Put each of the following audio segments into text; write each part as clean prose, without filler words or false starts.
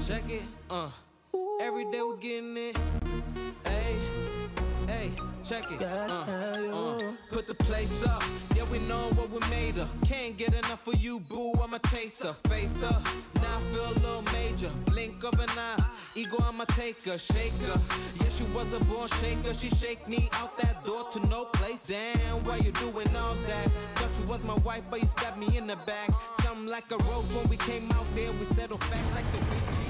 Check it, every day we're getting it. Hey, hey, check it, put the place up. Yeah, we know what we made of. Can't get enough of you, boo. I'm a chaser, face up. Now I feel a little major. Blink of an eye, ego I'ma take her, shake her. Yeah, she was a born shaker. She shake me out that door to no place. Damn, why you doing all that? Thought you was my wife, but you stabbed me in the back. Something like a rose when we came out there. We settled facts like the Ouija.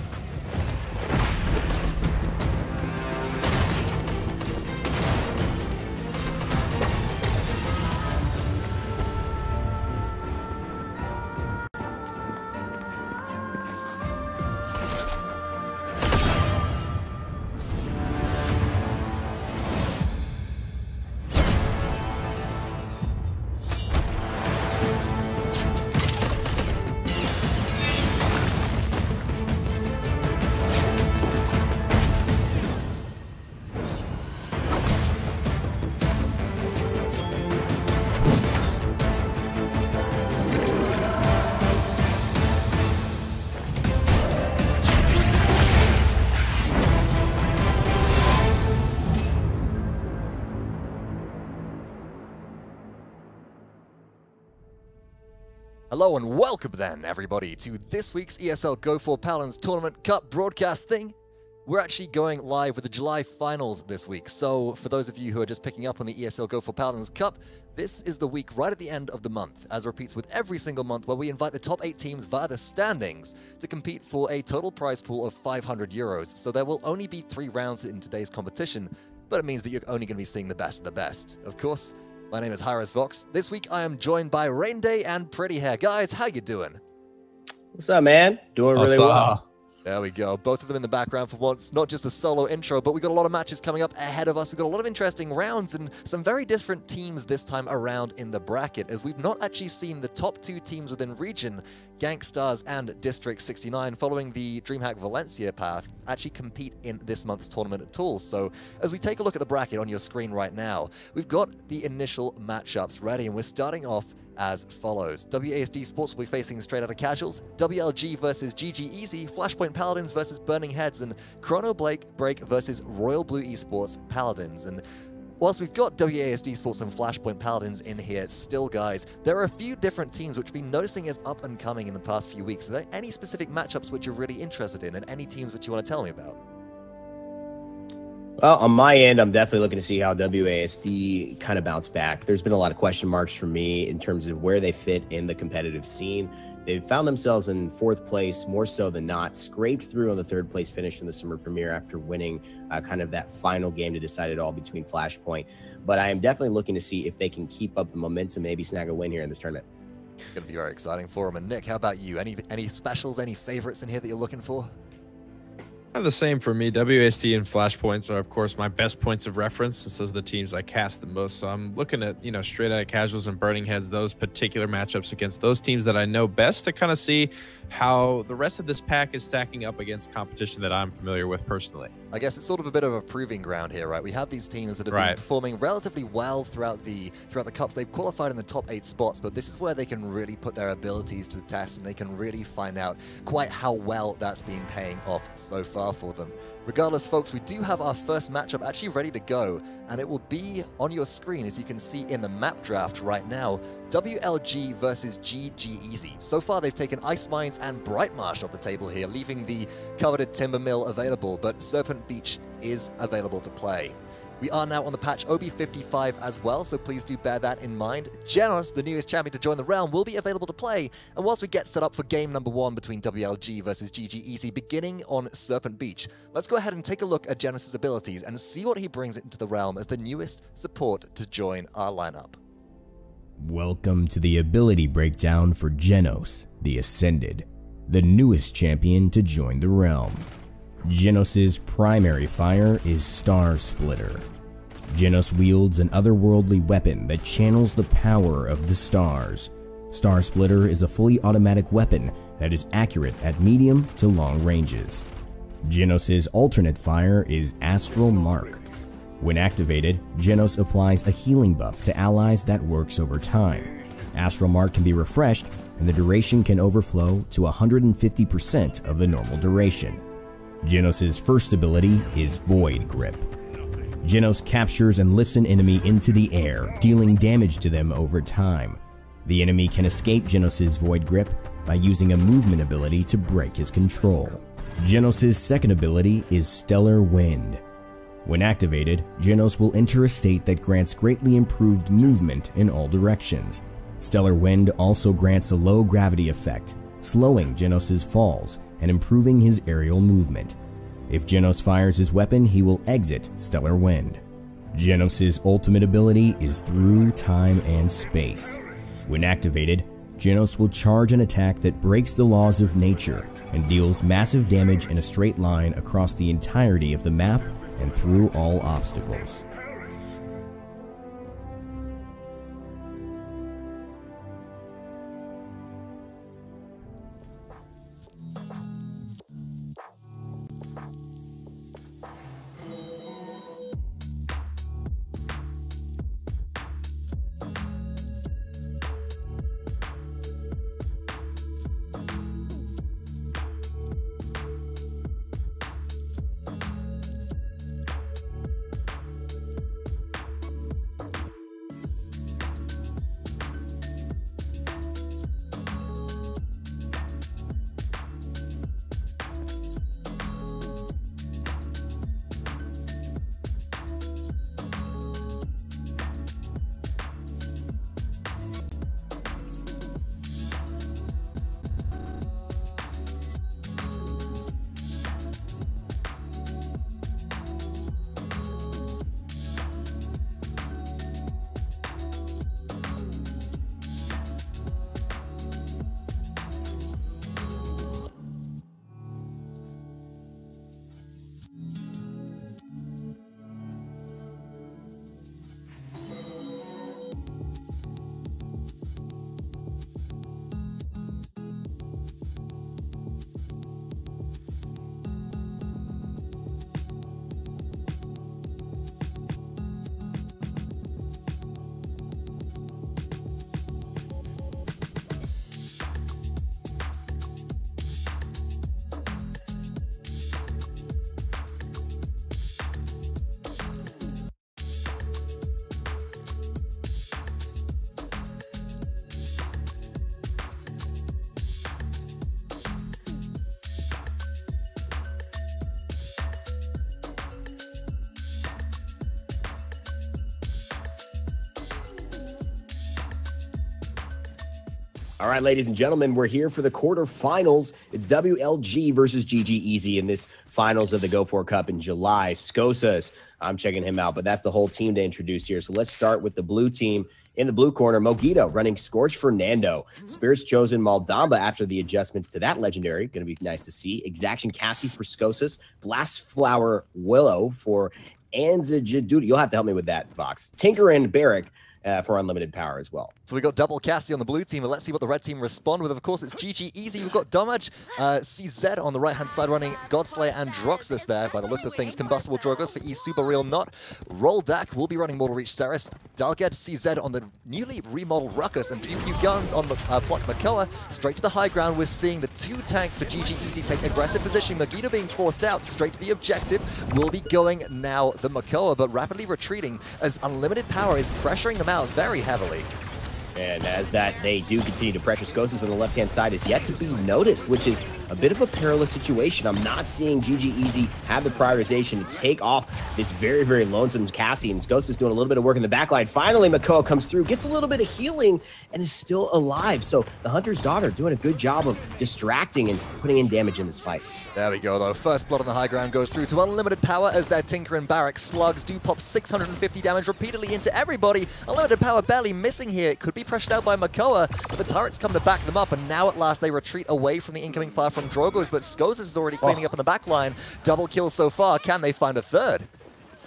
Hello and welcome then, everybody, to this week's ESL Go4Paladins Tournament Cup broadcast thing. We're actually going live with the July finals this week, so for those of you who are just picking up on the ESL Go4Paladins Cup, this is the week right at the end of the month, as repeats with every single month, where we invite the top 8 teams via the standings to compete for a total prize pool of 500 euros. So there will only be 3 rounds in today's competition, but it means that you're only going to be seeing the best of the best. Of course, my name is Hyres Vox. This week I am joined by Rain Day and Pretty Hair. Guys, how you doing? What's up, man? Doing really well. There we go. Both of them in the background for once. Not just a solo intro, but we've got a lot of matches coming up ahead of us. We've got a lot of interesting rounds and some very different teams this time around in the bracket, as we've not actually seen the top 2 teams within region, Gangstars and District 69, following the DreamHack Valencia path, actually compete in this month's tournament at all. So as we take a look at the bracket on your screen right now, we've got the initial matchups ready, and we're starting off as follows. WASD Sports will be facing Straight Outta Casuals, WLG versus GG Easy, Flashpoint Paladins versus Burning Heads, and Chrono Break versus Royal Blue Esports Paladins. And whilst we've got WASD Sports and Flashpoint Paladins in here still, guys, there are a few different teams which we've been noticing as up and coming in the past few weeks. Are there any specific matchups which you're really interested in, and any teams which you want to tell me about? Well, on my end, I'm definitely looking to see how WASD kind of bounce back. There's been a lot of question marks for me in terms of where they fit in the competitive scene. They've found themselves in 4th place more so than not, scraped through on the 3rd place finish in the Summer Premiere after winning kind of that final game to decide it all between Flashpoint. But I am definitely looking to see if they can keep up the momentum, maybe snag a win here in this tournament. Going to be very exciting for them. And Nick, how about you? Any specials, any favorites in here that you're looking for? The same for me. WASD and Flashpoints are, of course, my best points of reference, since those are the teams I cast the most. So I'm looking at, Straight Outta Casuals and Burning Heads, those particular matchups against those teams that I know best, to kind of see how the rest of this pack is stacking up against competition that I'm familiar with personally. I guess it's sort of a bit of a proving ground here, right? We have these teams that have been performing relatively well throughout the cups. They've qualified in the top 8 spots, but this is where they can really put their abilities to the test, and they can really find out quite how well that's been paying off so far for them. Regardless, folks, we do have our first matchup actually ready to go, and it will be on your screen, as you can see in the map draft right now. WLG versus GG Easy. So far, they've taken Ice Mines and Bright Marsh off the table here, leaving the coveted Timber Mill available, but Serpent Beach is available to play. We are now on the patch OB55 as well, so please do bear that in mind. Genos, the newest champion to join the realm, will be available to play. And whilst we get set up for game number 1 between WLG versus GG Easy, beginning on Serpent Beach, let's go ahead and take a look at Genos' abilities and see what he brings into the realm as the newest support to join our lineup. Welcome to the ability breakdown for Genos, the Ascended, the newest champion to join the realm. Genos' primary fire is Star Splitter. Genos wields an otherworldly weapon that channels the power of the stars. Star Splitter is a fully automatic weapon that is accurate at medium to long ranges. Genos' alternate fire is Astral Mark. When activated, Genos applies a healing buff to allies that works over time. Astral Mark can be refreshed, and the duration can overflow to 150% of the normal duration. Genos' first ability is Void Grip. Genos captures and lifts an enemy into the air, dealing damage to them over time. The enemy can escape Genos' Void Grip by using a movement ability to break his control. Genos' second ability is Stellar Wind. When activated, Genos will enter a state that grants greatly improved movement in all directions. Stellar Wind also grants a low gravity effect, slowing Genos' falls and improving his aerial movement. If Genos fires his weapon, he will exit Stellar Wind. Genos' ultimate ability is Through Time and Space. When activated, Genos will charge an attack that breaks the laws of nature and deals massive damage in a straight line across the entirety of the map and through all obstacles. All right, ladies and gentlemen, we're here for the quarterfinals. It's WLG versus GG Easy in this finals of the Go4 Cup in July. Skosas, I'm checking him out, but that's the whole team to introduce here. So let's start with the blue team. In the blue corner, Mogito running Scorch Fernando. Spirits chosen Maldamba after the adjustments to that legendary. Going to be nice to see. Exaction Cassie for Skosas. Blast Flower Willow for Anzajaduda. You'll have to help me with that, Fox. Tinker and Barrack for unlimited power as well. So we got double Cassie on the blue team, but let's see what the red team respond with. Of course, it's GG Easy. We've got Domaj, CZ on the right-hand side running Godslayer and Droxus there. By the looks of things, Combustible Drogos for E Super Real Not. Roldak will be running Mortal Reach Ceres. Dalged CZ on the newly remodeled Ruckus, and Pew Pew Guns on the block Makoa. Straight to the high ground, we're seeing the two tanks for GG Easy take aggressive positioning. Mogito being forced out straight to the objective. Will be going now the Makoa, but rapidly retreating as unlimited power is pressuring them out very heavily. And as that they do continue to pressure, Skosas on the left-hand side is yet to be noticed, which is a bit of a perilous situation. I'm not seeing GG Easy have the prioritization to take off this very, very lonesome Cassie, and Skosas doing a little bit of work in the backline. Finally, Makoa comes through, gets a little bit of healing, and is still alive. So the Hunter's Daughter doing a good job of distracting and putting in damage in this fight. There we go, though. First blood on the high ground goes through to unlimited power as their Tinker and Barrack slugs do pop 650 damage repeatedly into everybody. Unlimited power barely missing here. It could be pressured out by Makoa, but the turrets come to back them up, and now at last they retreat away from the incoming fire from Drogos, but Skosas is already cleaning up in the back line. Double kill so far. Can they find a third?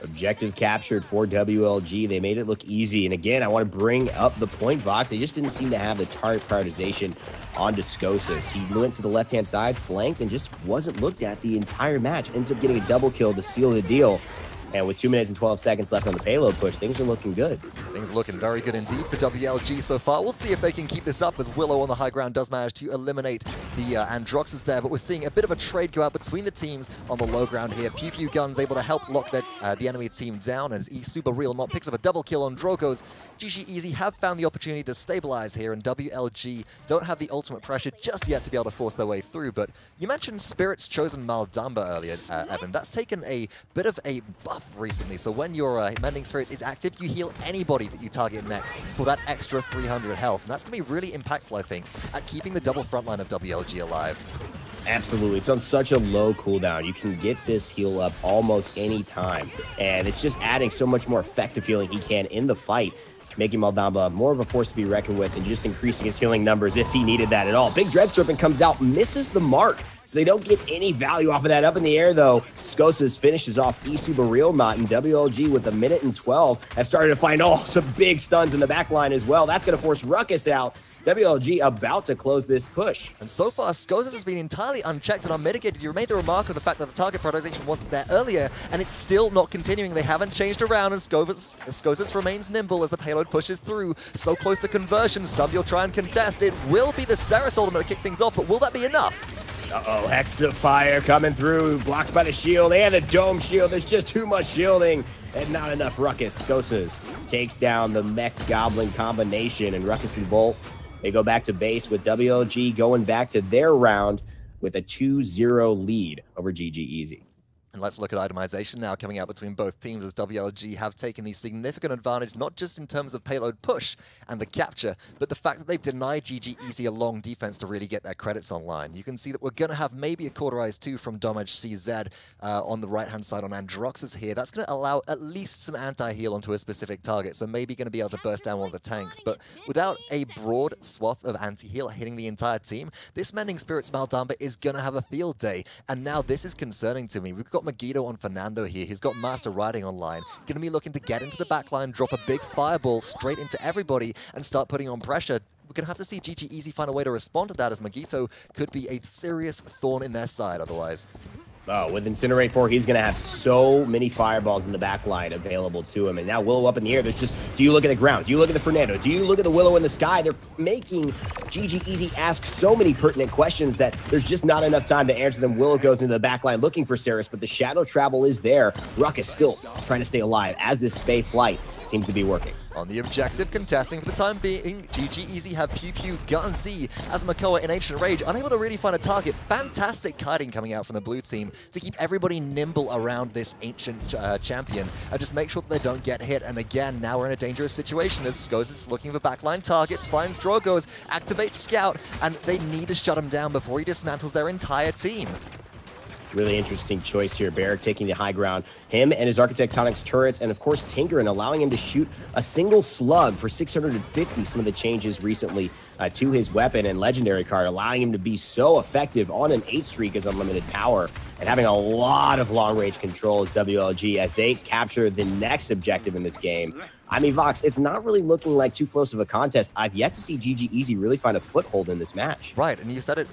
Objective captured for WLG. They made it look easy. And again, I want to bring up the point box. They just didn't seem to have the target prioritization onto Skosas. He went to the left-hand side, flanked, and just wasn't looked at the entire match. Ends up getting a double kill to seal the deal. And with 2 minutes and 12 seconds left on the payload push, things are looking good. Things are looking very good indeed for WLG so far. We'll see if they can keep this up as Willow on the high ground does manage to eliminate the Androxus there. But we're seeing a bit of a trade go out between the teams on the low ground here. Pew Pew Guns able to help lock the enemy team down as E Super Real Not picks up a double kill on Drogos. GG Easy have found the opportunity to stabilize here, and WLG don't have the ultimate pressure just yet to be able to force their way through. But you mentioned Spirits chosen Maldamba earlier, Evan. That's taken a bit of a buff recently. So when your Mending Spirits is active, you heal anybody that you target next for that extra 300 health. And that's going to be really impactful, I think, at keeping the double frontline of WLG alive. Absolutely. It's on such a low cooldown. You can get this heal up almost any time. And it's just adding so much more effective healing he can in the fight, making Maldamba more of a force to be reckoned with and just increasing his healing numbers if he needed that at all. Big Dread Serpent comes out, misses the mark, so they don't get any value off of that. Up in the air, though, Skosas finishes off E Super Real Not, and WLG with 1 minute and 12 have started to find some big stuns in the back line as well. That's going to force Ruckus out. WLG about to close this push. And so far, Skosas has been entirely unchecked and unmitigated. You made the remark of the fact that the target prioritization wasn't there earlier, and it's still not continuing. They haven't changed around, and Skosas remains nimble as the payload pushes through. So close to conversion, some you'll try and contest. It will be the Ceres ultimate to kick things off, but will that be enough? Uh-oh, Hex of Fire coming through, blocked by the shield and the Dome Shield. There's just too much shielding and not enough Ruckus. Skosas takes down the Mech Goblin combination, and Ruckus and Bolt, they go back to base with WLG going back to their round with a 2-0 lead over GG Easy. And let's look at itemization now coming out between both teams as WLG have taken the significant advantage, not just in terms of payload push and the capture, but the fact that they've denied GG Easy a long defense to really get their credits online. You can see that we're going to have maybe a Cauterized 2 from Domaj CZ on the right-hand side on Androxus here. That's going to allow at least some anti-heal onto a specific target, so maybe going to be able to burst down one of the tanks. But without a broad swath of anti-heal hitting the entire team, this Mending Spirits Maldamba is going to have a field day. And now this is concerning to me. We've got Mogito on Fernando here. He's got Master Riding online. Going to be looking to get into the backline, drop a big fireball straight into everybody, and start putting on pressure. We're going to have to see GG Easy find a way to respond to that, as Mogito could be a serious thorn in their side otherwise. Oh, with Incinerate 4, he's going to have so many fireballs in the back line available to him. And now Willow up in the air. There's just, do you look at the ground? Do you look at the Fernando? Do you look at the Willow in the sky? They're making GG Easy ask so many pertinent questions that there's just not enough time to answer them. Willow goes into the back line looking for Ceres, but the shadow travel is there. Ruckus still trying to stay alive as this Fae flight seems to be working. On the objective, contesting for the time being, GG Easy have Pew Pew Gun Z as Makoa in Ancient Rage, unable to really find a target. Fantastic kiting coming out from the blue team to keep everybody nimble around this Ancient champion and just make sure that they don't get hit. And again, now we're in a dangerous situation as Skos is looking for backline targets, finds Drogoz, activates Scout, and they need to shut him down before he dismantles their entire team. Really interesting choice here. Barrick taking the high ground. Him and his Architectonics turrets, and of course Tinkerin allowing him to shoot a single slug for 650. Some of the changes recently to his weapon and legendary card, allowing him to be so effective on an 8 streak as unlimited power, and having a lot of long-range control as WLG as they capture the next objective in this game. I mean, Vox, it's not really looking like too close of a contest. I've yet to see GG Easy really find a foothold in this match. Right, and you said it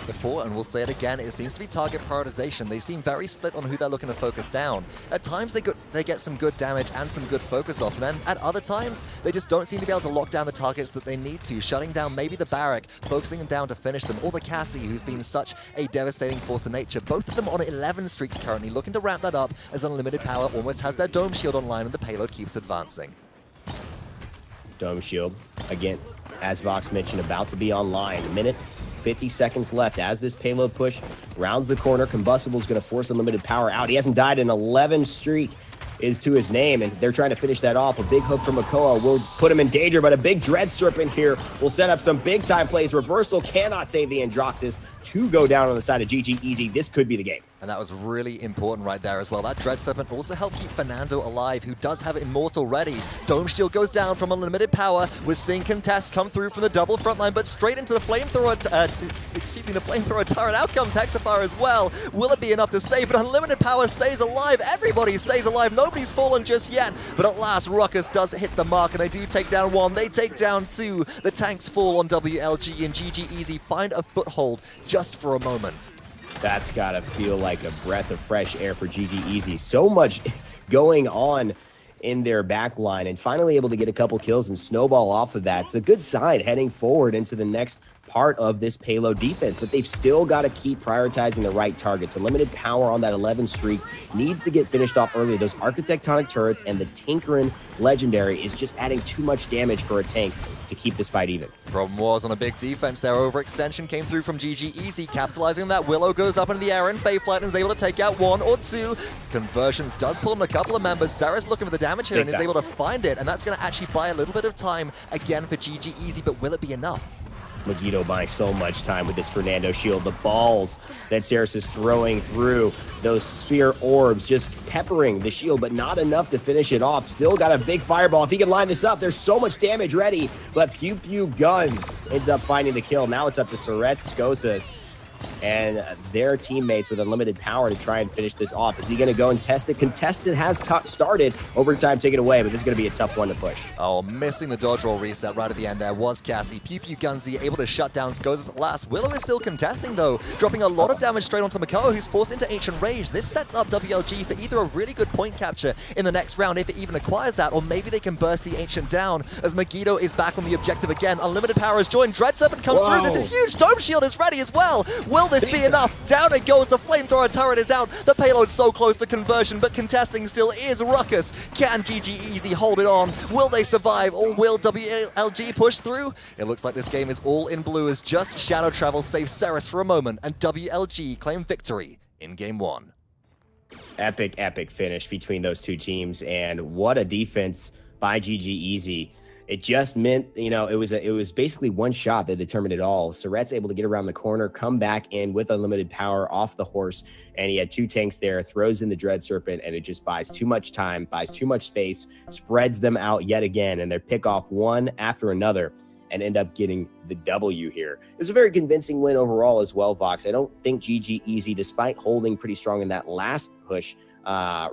before, and we'll say it again, it seems to be target prioritization. They seem very split on who they're looking to focus down. At times, they get some good damage and some good focus off, and then at other times, they just don't seem to be able to lock down the targets that they need to, shutting down maybe the Barrack, focusing them down to finish them, or the Cassie, who's been such a devastating force of nature. Both of them on 11 streaks currently, looking to ramp that up as Unlimited Power almost has their Dome Shield online and the payload keeps advancing. Dome Shield, again, as Vox mentioned, about to be online. A minute, 50 seconds left as this payload push rounds the corner. Combustible's going to force Unlimited Power out. He hasn't died in 11 streak is to his name, and they're trying to finish that off. A big hook from Makoa will put him in danger, but a big Dread Serpent here will set up some big-time plays. Reversal cannot save the Androxus to go down on the side of GG Easy. This could be the game. And that was really important right there as well. That Dread Serpent also helped keep Fernando alive, who does have Immortal ready. Dome Shield goes down from Unlimited Power. We're seeing Contest come through from the double front line, but straight into the Flamethrower, the Flamethrower turret. Out comes Hexafire as well. Will it be enough to save? But Unlimited Power stays alive. Everybody stays alive. Nobody's fallen just yet. But at last, Ruckus does hit the mark, and they do take down 1. They take down 2. The tanks fall on WLG, and GG Easy find a foothold just for a moment. That's got to feel like a breath of fresh air for GG Easy. So much going on in their back line, and finally able to get a couple kills and snowball off of that. It's a good sign heading forward into the next part of this payload defense, but they've still got to keep prioritizing the right targets. Unlimited Power on that 11 streak needs to get finished off early. Those Architectonic turrets and the Tinkerin legendary is just adding too much damage for a tank to keep this fight even. Problem was on a big defense there. Overextension came through from GG Easy, capitalizing on that. Willow goes up into the air, and Fayflight is able to take out 1 or 2. Conversions does pull in a couple of members. Sarah's looking for the damage here and is able to find it, and that's going to actually buy a little bit of time again for GG Easy, but will it be enough? Megiddo buying so much time with this Fernando shield. The balls that Ceres is throwing through those sphere orbs, just peppering the shield, but not enough to finish it off. Still got a big fireball. If he can line this up, there's so much damage ready, but Pew Pew Guns ends up finding the kill. Now it's up to Surets, Skosas, and their teammates with Unlimited Power to try and finish this off. Is he going to go and test it? Contested has started. Overtime taken away, but this is going to be a tough one to push. Oh, missing the dodge roll reset right at the end there was Cassie. Pew Pew Gunzy able to shut down Skos at last. Willow is still contesting though, dropping a lot of damage straight onto Makoa, who's forced into Ancient Rage. This sets up WLG for either a really good point capture in the next round if it even acquires that, or maybe they can burst the Ancient down as Megiddo is back on the objective again. Unlimited Power has joined. Dread Serpent comes through. This is huge. Dome Shield is ready as well. Will this be enough? Down it goes. The Flamethrower turret is out. The payload's so close to conversion, but contesting still is Ruckus. Can GG Easy hold it on? Will they survive, or will WLG push through? It looks like this game is all in blue as just Shadow Travel saves Ceres for a moment, and WLG claim victory in Game 1. Epic finish between those two teams, and what a defense by GG Easy. It just meant, you know, it was basically one shot that determined it all. Surret's able to get around the corner, come back in with Unlimited Power off the horse, and he had 2 tanks there, throws in the Dread Serpent, and it just buys too much time, buys too much space, spreads them out yet again, and they pick off one after another and end up getting the W here. It was a very convincing win overall as well, Vox. I don't think GG Easy, despite holding pretty strong in that last push,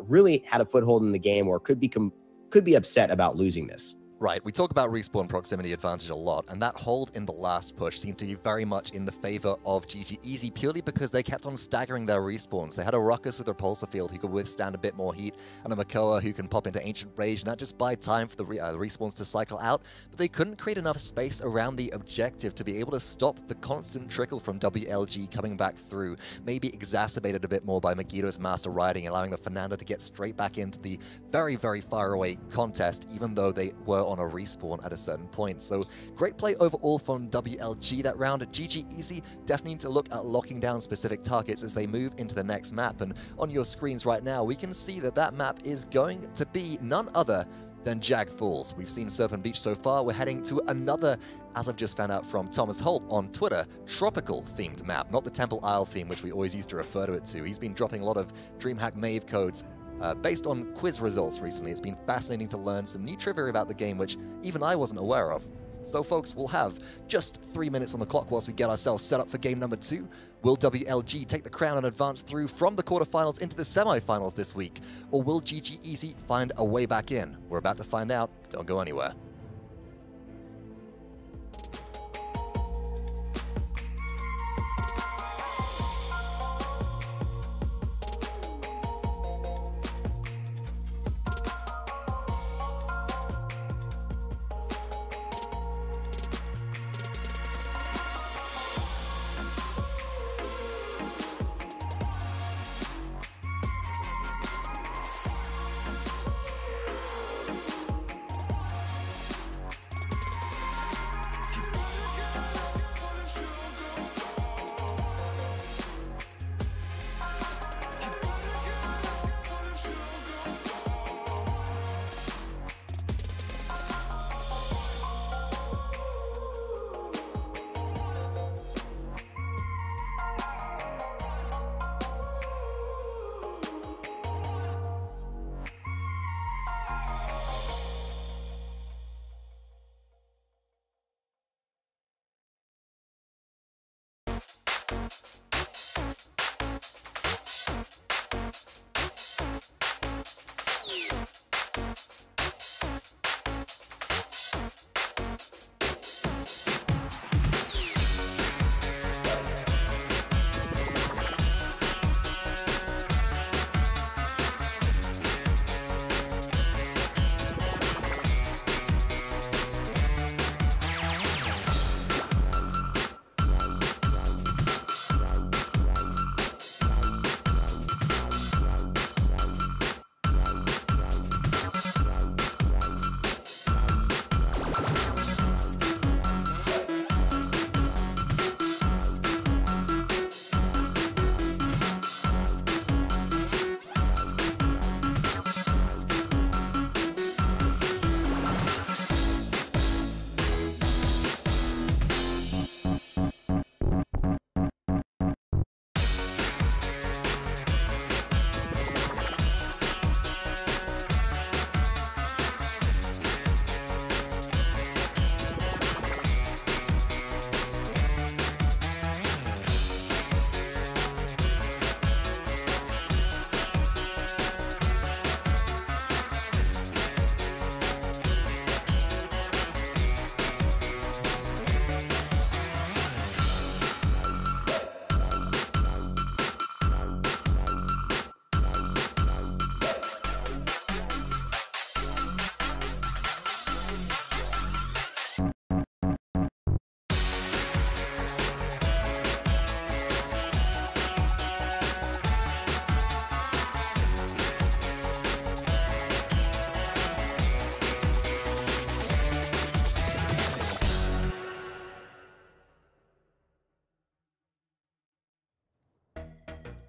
really had a foothold in the game, or could be upset about losing this. Right, we talk about respawn proximity advantage a lot, and that hold in the last push seemed to be very much in the favor of GG Easy, purely because they kept on staggering their respawns. They had a Ruckus with Repulsor Field who could withstand a bit more heat, and a Makoa who can pop into Ancient Rage, and that just buy time for the respawns to cycle out, but they couldn't create enough space around the objective to be able to stop the constant trickle from WLG coming back through, maybe exacerbated a bit more by Megiddo's Master Riding, allowing the Fernando to get straight back into the very, very far away contest, even though they were on a respawn at a certain point. So great play overall from WLG that round. GG Easy definitely need to look at locking down specific targets as they move into the next map. And on your screens right now, we can see that that map is going to be none other than Jag Falls. We've seen Serpent Beach so far. We're heading to another, as I've just found out from Thomas Holt on Twitter, tropical-themed map, not the Temple Isle theme, which we always used to refer to it to. He's been dropping a lot of DreamHack Mave codes based on quiz results recently. It's been fascinating to learn some new trivia about the game, which even I wasn't aware of. So folks, we'll have just 3 minutes on the clock whilst we get ourselves set up for game number 2. Will WLG take the crown and advance through from the quarterfinals into the semifinals this week? Or will GG Easy find a way back in? We're about to find out. Don't go anywhere.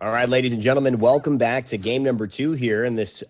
All right, ladies and gentlemen, welcome back to game number 2 here in this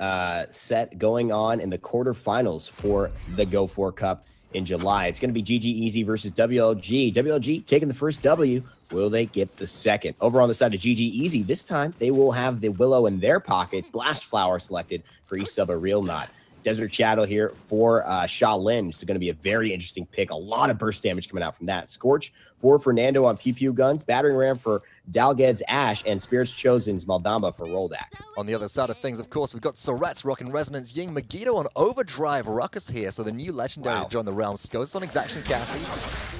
set going on in the quarterfinals for the Go4 Cup in July. It's going to be GG Easy versus WLG. WLG taking the first W. Will they get the second? Over on the side of GG Easy, this time they will have the Willow in their pocket. Blast Flower selected for Sub a Real Knot. Desert Shadow here for Shaolin. It's going to be a very interesting pick. A lot of burst damage coming out from that. Scorch for Fernando on Pew Pew Guns. Battering Ram for Dalged's Ash. And Spirits Chosen's Maldamba for Roldak. On the other side of things, of course, we've got Soret's rocking Resonance Ying. Megiddo on Overdrive Ruckus here. So the new legendary to join the realm. Skos on Exaction Cassie.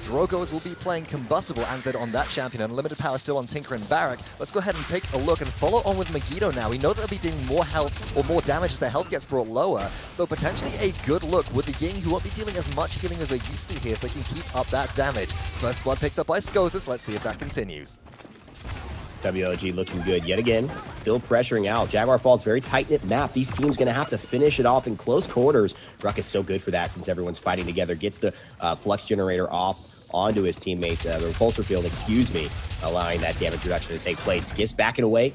Drogos will be playing Combustible Anzed on that champion. Unlimited Power still on Tinker and Barak. Let's go ahead and take a look and follow on with Megiddo now. We know that they'll be doing more health or more damage as their health gets brought lower. So potentially a good look with the Ying, who won't be dealing as much healing as we're used to here, so they can keep up that damage. First blood picked up by Skosis. Let's see if that continues. WLG looking good yet again, still pressuring out. Jaguar Falls, very tight-knit map. These teams going to have to finish it off in close quarters. Ruck is so good for that since everyone's fighting together. Gets the Flux Generator off onto his teammates, the Repulsor Field, excuse me, allowing that damage reduction to take place. Gets backing away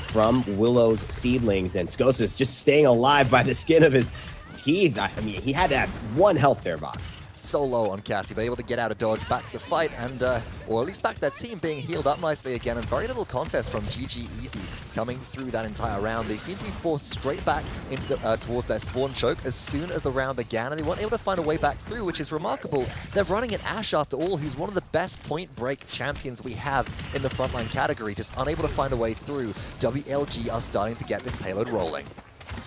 from Willow's Seedlings, and Skosis just staying alive by the skin of his teeth. I mean, he had to have 1 health there, Vox. So low on Cassie, but able to get out of dodge, back to the fight, and or at least back to their team being healed up nicely again, and very little contest from GG Easy coming through that entire round. They seem to be forced straight back into the, towards their spawn choke as soon as the round began, and they weren't able to find a way back through, which is remarkable. They're running at Ashe after all, who's one of the best point break champions we have in the frontline category, just unable to find a way through. WLG are starting to get this payload rolling.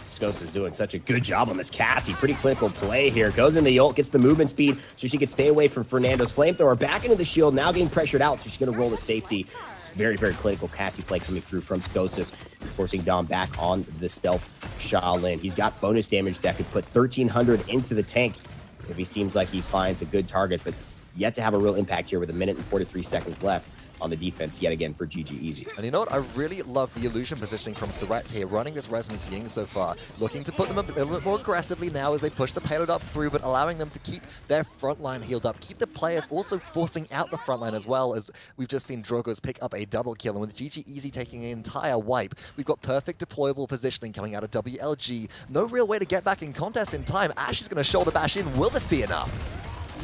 Skosis is doing such a good job on this Cassie. Pretty clinical play here. Goes in the ult, gets the movement speed so she can stay away from Fernando's flamethrower. Back into the shield, now getting pressured out, so she's going to roll to safety. It's very, very clinical Cassie play coming through from Skosis, forcing Dom back on the stealth Shaolin. He's got bonus damage that could put 1,300 into the tank if he seems like he finds a good target, but yet to have a real impact here with 1 minute and 43 seconds left on the defense yet again for GG Easy. And you know what? I really love the illusion positioning from Surratt's here, running this Resonance Ying so far, looking to put them a little bit more aggressively now as they push the payload up through, but allowing them to keep their front line healed up, keep the players also forcing out the front line as well, as we've just seen Drogos pick up a double kill, and with GG Easy taking an entire wipe, we've got perfect deployable positioning coming out of WLG. No real way to get back in contest in time. Ashe is going to shoulder bash in. Will this be enough?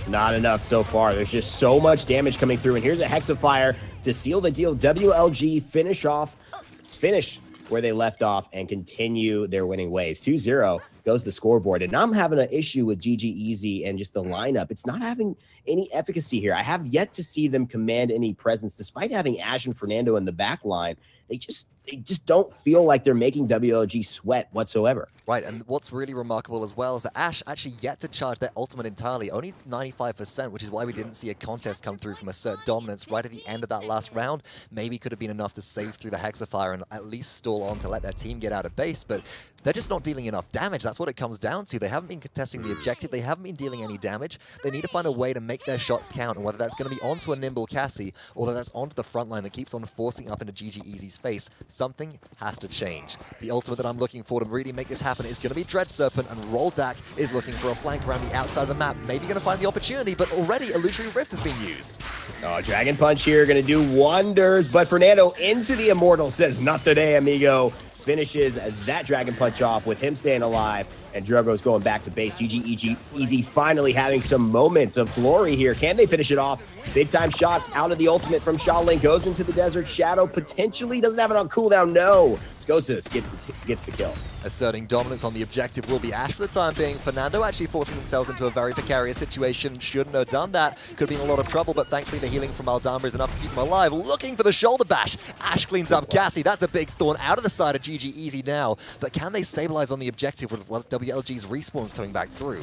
Not enough so far. There's just so much damage coming through, and here's a Hexafire to seal the deal. WLG finish where they left off and continue their winning ways. 2-0 goes the scoreboard, and I'm having an issue with GG Easy and just the lineup. It's not having any efficacy here. I have yet to see them command any presence, despite having Ashe and Fernando in the back line. They just don't feel like they're making WLG sweat whatsoever. Right, and what's really remarkable as well is that Ashe actually yet to charge their ultimate entirely, only 95%, which is why we didn't see a contest come through from Assert Dominance right at the end of that last round. Maybe could have been enough to save through the Hexafire and at least stall on to let their team get out of base, but they're just not dealing enough damage. That's what it comes down to. They haven't been contesting the objective. They haven't been dealing any damage. They need to find a way to make their shots count, and whether that's going to be onto a nimble Cassie or whether that's onto the front line that keeps on forcing up into GG Easy's face, something has to change. The ultimate that I'm looking for to really make this happen is going to be Dread Serpent, and Roldak is looking for a flank around the outside of the map. Maybe going to find the opportunity, but already Illusory Rift has been used. Oh, Dragon Punch here going to do wonders, but Fernando into the Immortal says, not today, amigo. Finishes that Dragon Punch off with him staying alive, and Drogo's going back to base. GG Easy finally having some moments of glory here. Can they finish it off? Big time shots out of the ultimate from Shaolin, goes into the Desert Shadow, potentially doesn't have it on cooldown. No, Skosis gets the kill. Asserting dominance on the objective will be Ashe for the time being. Fernando actually forcing themselves into a very precarious situation. Shouldn't have done that. Could have been in a lot of trouble, but thankfully the healing from Aldama is enough to keep him alive. Looking for the shoulder bash. Ashe cleans up Cassie. That's a big thorn out of the side of GG Easy now. But can they stabilize on the objective with WLG's respawns coming back through?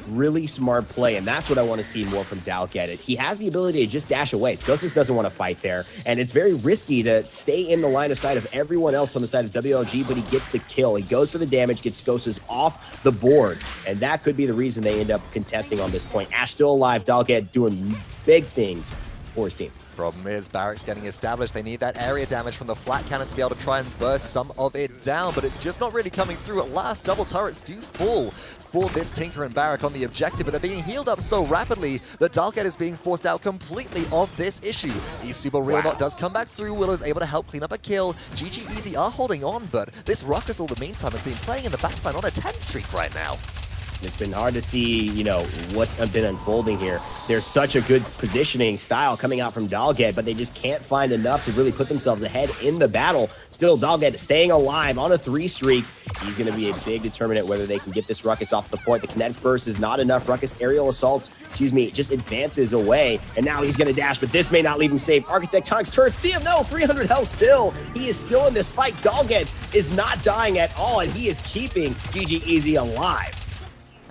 Really smart play, and that's what I want to see more from Dalget. He has the ability to just dash away. Skosis doesn't want to fight there, and it's very risky to stay in the line of sight of everyone else on the side of WLG, but he gets the kill. He goes for the damage, gets Skosis off the board, and that could be the reason they end up contesting on this point. Ashe still alive, Dalget doing big things for his team. Problem is, Barracks getting established. They need that area damage from the flat cannon to be able to try and burst some of it down, but it's just not really coming through. At last, double turrets do fall for this Tinker and Barrack on the objective, but they're being healed up so rapidly that Dalget is being forced out completely of this issue. The Super Real Knot does come back through. Willow's able to help clean up a kill. GG Easy are holding on, but this Ruckus all the meantime has been playing in the backline on a 10 streak right now. It's been hard to see, you know, what's been unfolding here. There's such a good positioning style coming out from Dalget, but they just can't find enough to really put themselves ahead in the battle. Still, Dalget staying alive on a 3 streak. He's going to be a big determinant whether they can get this Ruckus off the point. The kinetic burst is not enough. Ruckus aerial assaults, just advances away. And now he's going to dash, but this may not leave him safe. Architectonic's turret, see him, no, 300 health still. He is still in this fight. Dalget is not dying at all, and he is keeping GG Easy alive.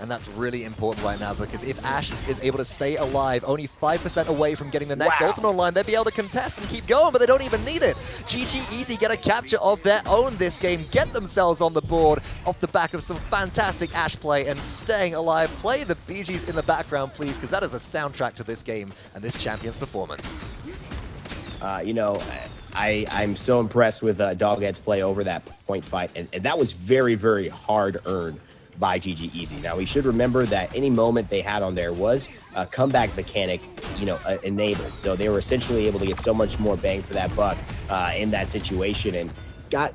And that's really important right now, because if Ashe is able to stay alive, only 5% away from getting the next ultimate online, they'll be able to contest and keep going, but they don't even need it. GG Easy get a capture of their own this game, get themselves on the board off the back of some fantastic Ashe play and staying alive. Play the Bee Gees in the background, please, because that is a soundtrack to this game and this champion's performance. You know, I'm so impressed with Doghead's play over that point fight, and that was very, very hard earned by GG Easy. Now, we should remember that any moment they had on there was a comeback mechanic, enabled. So they were essentially able to get so much more bang for that buck in that situation, and